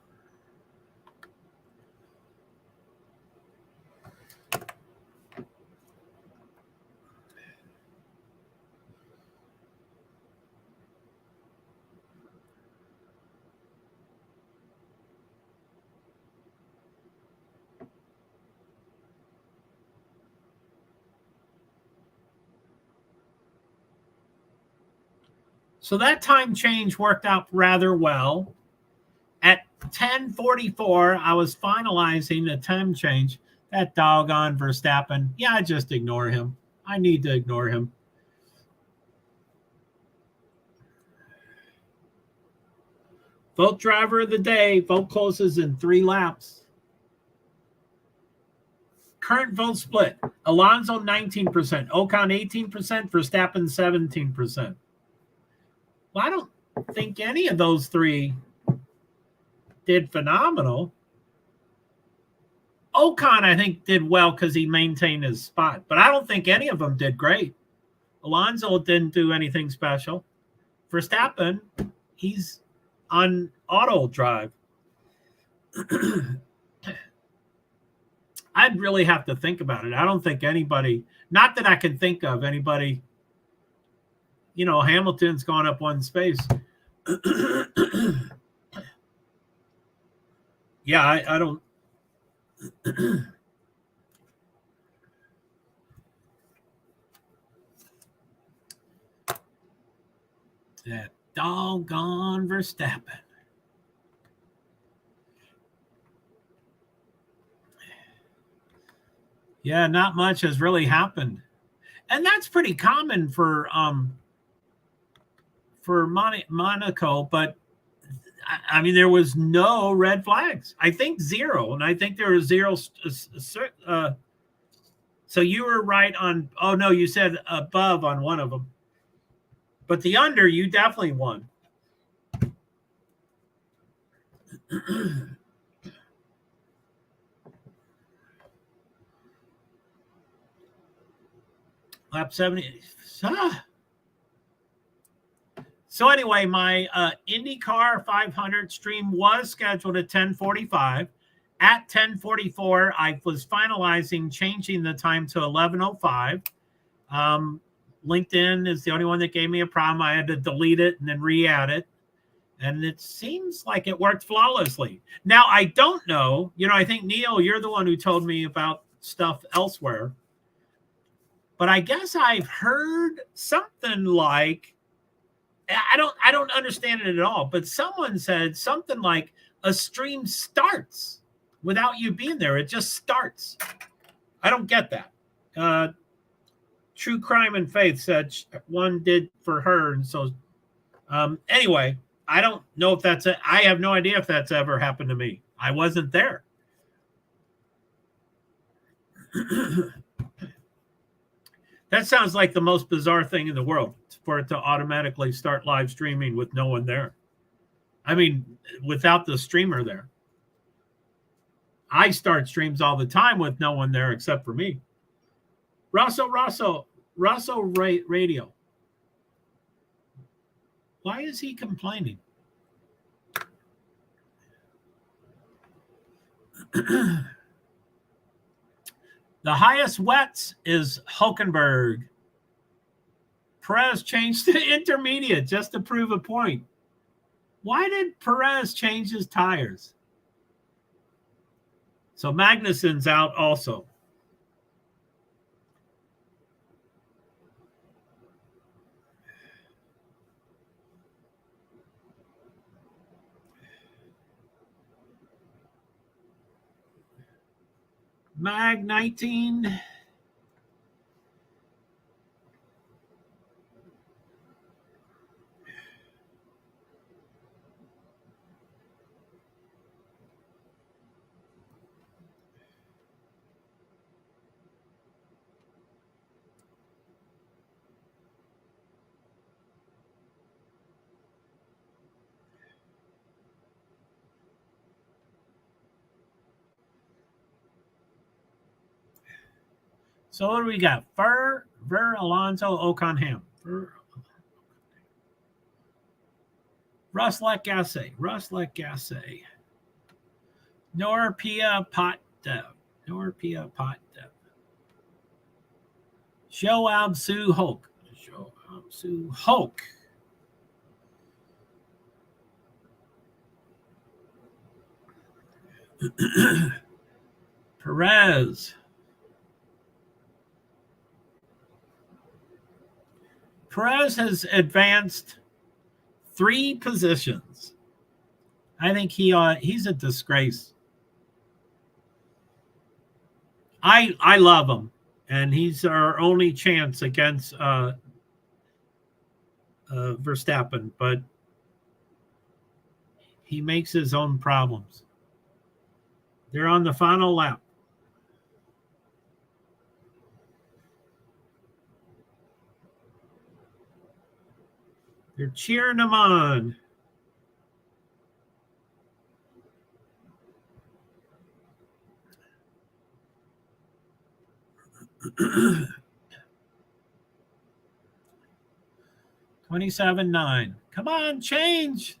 So that time change worked out rather well. At 10:44, I was finalizing the time change. That doggone Verstappen. Yeah, I just ignore him. I need to ignore him. Vote driver of the day. Vote closes in 3 laps. Current vote split. Alonso 19%, Ocon 18%, Verstappen 17%. Well, I don't think any of those 3 did phenomenal. Ocon, I think, did well because he maintained his spot, but I don't think any of them did great. Alonso didn't do anything special. Verstappen, he's on auto drive. I'd really have to think about it. I don't think anybody, not that I can think of anybody, Hamilton's gone up 1 space. Yeah, I don't. That doggone Verstappen. Yeah, not much has really happened. And that's pretty common for Monaco, but I mean, there was no red flags. I think 0, and I think there was 0. So you were right on. Oh no, you said above on one of them, but the under you definitely won. Lap 70. So anyway, my IndyCar 500 stream was scheduled at 10:45. At 10:44, I was finalizing changing the time to 11:05. LinkedIn is the only one that gave me a problem. I had to delete it and then re-add it. And it seems like it worked flawlessly. Now, I don't know. I think, Neil, you're the one who told me about stuff elsewhere. But I guess I've heard something like, I don't understand it at all, but someone said something like a stream starts without you being there. It just starts. I don't get that. True Crime and Faith said one did for her. And so anyway, I don't know if that's it. I have no idea if that's ever happened to me. I wasn't there. That sounds like the most bizarre thing in the world, for it to automatically start live streaming with no one there. I mean, without the streamer there. I start streams all the time with no one there except for me. Rosso Radio. Why is he complaining? The highest wets is Hulkenberg. Perez changed to intermediate just to prove a point. Why did Perez change his tires? So Magnussen's out also. Mag 19. So what do we got? Ver Alonso Ocon Russ Lecgasse. Norpia Pot Dev. Joe Hulk. Perez. Perez has advanced 3 positions. I think he's a disgrace. I love him, and he's our only chance against Verstappen, but he makes his own problems. They're on the final lap. They're cheering him on. $27.9. Come on, change.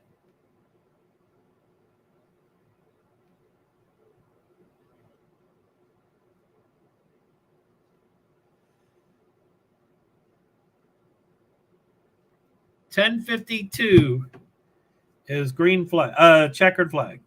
$10.52 is green flag, checkered flag.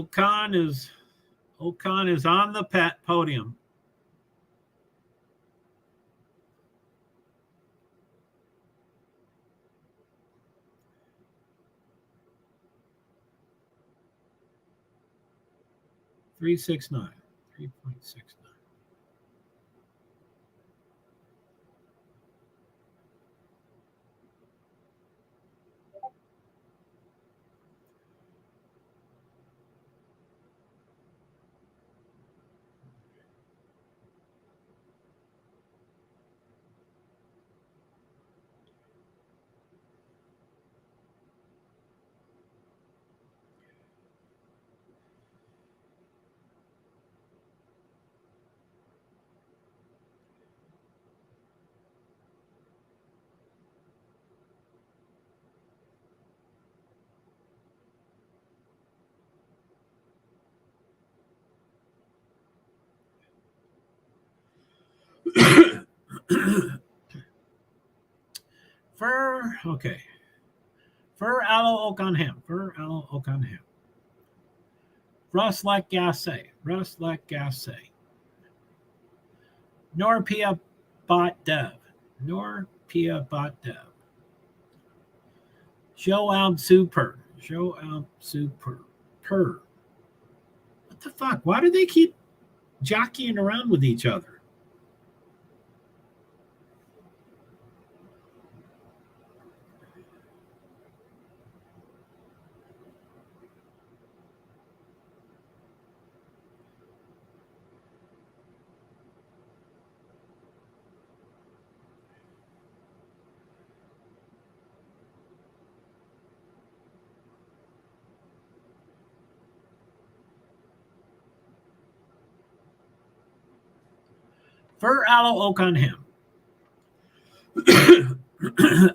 Ocon is on the podium. $3.69. Fur, okay. Fur aloe oak on ham. Fur aloe oak on ham. Rust like gassé. Rust like gassé. Norpia bot dev. Norpia bot dev. JoeH super. JoeH super. Per. What the fuck? Why do they keep jockeying around with each other? Fur aloe oak on ham.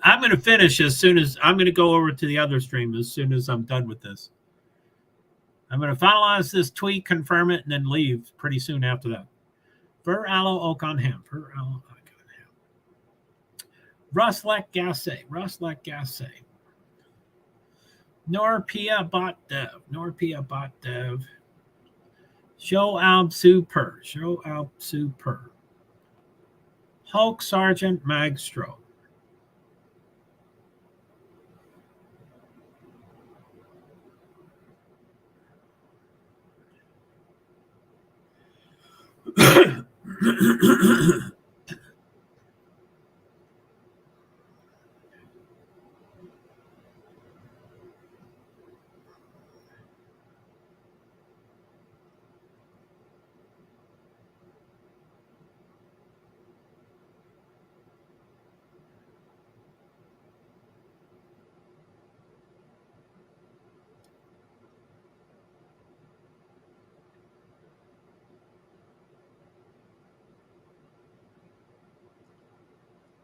I'm going to finish as soon as I'm going to go over to the other stream as soon as I'm done with this. I'm going to finalize this tweet, confirm it, and then leave pretty soon after that. Fur aloe oak on ham. Fur aloe oak on ham. Rust like gassé. Rust like gassé. Norpia bot dev. Norpia bot dev. JoeH super. JoeH super. Hulk Sergeant Magstro.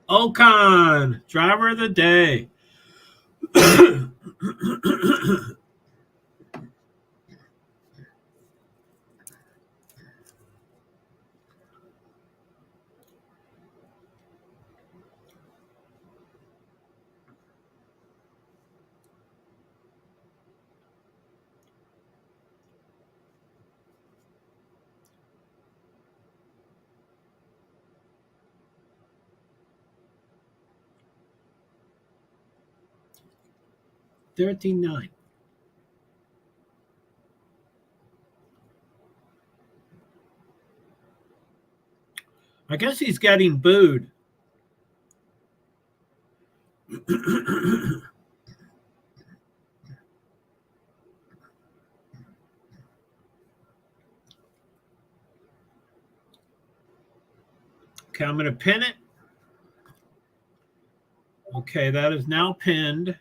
Ocon, driver of the day. $13.9. I guess he's getting booed. Okay, I'm going to pin it. Okay, that is now pinned.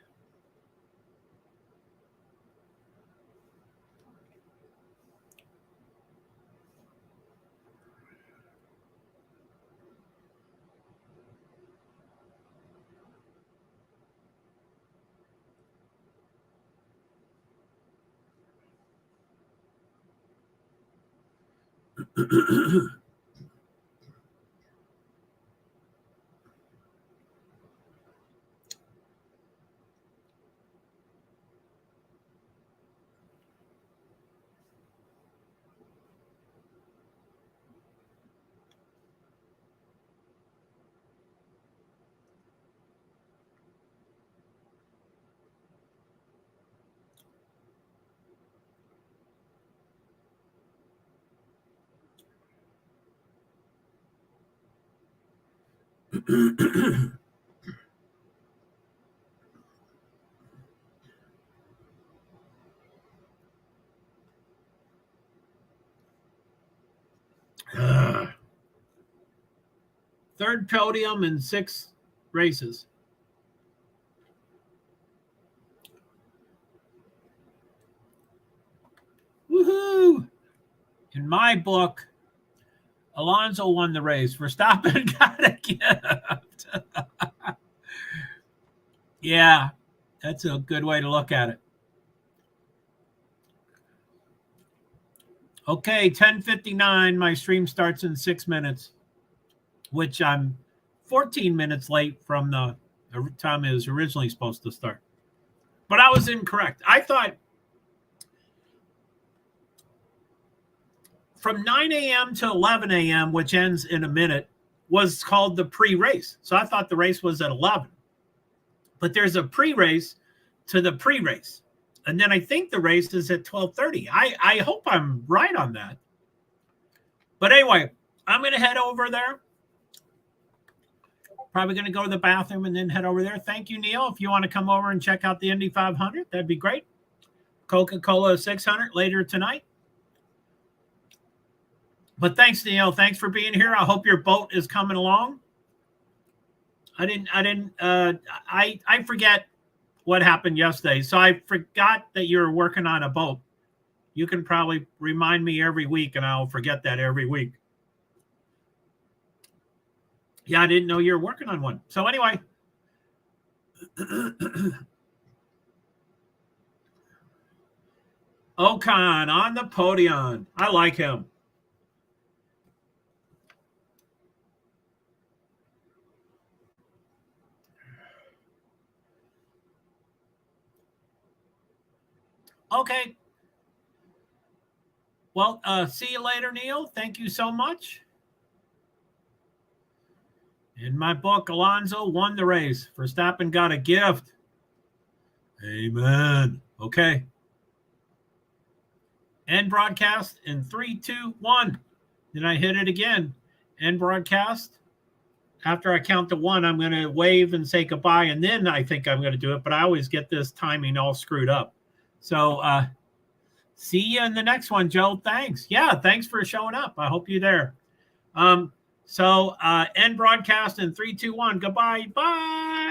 Third podium in 6 races. Woohoo! In my book, Alonso won the race. Verstappen got a gift. Yeah, that's a good way to look at it. Okay, 10:59. My stream starts in 6 minutes. which I'm 14 minutes late from the time it was originally supposed to start. But I was incorrect. I thought from 9 a.m. to 11 a.m., which ends in a minute, was called the pre-race. So I thought the race was at 11. But there's a pre-race to the pre-race. And then I think the race is at 12:30. I hope I'm right on that. But anyway, I'm going to head over there. Probably going to go to the bathroom and then head over there. Thank you, Neil. If you want to come over and check out the Indy 500, that'd be great. Coca-Cola 600 later tonight. But thanks, Neil. Thanks for being here. I hope your boat is coming along. I forget what happened yesterday. So I forgot that you were working on a boat. You can probably remind me every week, and I'll forget that every week. Yeah, I didn't know you were working on one. So anyway. Ocon on the podium. I like him. Okay. Well, see you later, Neil. Thank you so much. In my book, Alonso won the race. Verstappen got a gift. Amen. Okay. End broadcast in 3, 2, 1. Then I hit it again. End broadcast. After I count to 1, I'm going to wave and say goodbye, and then I think I'm going to do it, but I always get this timing all screwed up. So see you in the next one, Joe. Thanks. Yeah, thanks for showing up. I hope you're there. So end broadcast in 3, 2, 1. Goodbye. Bye.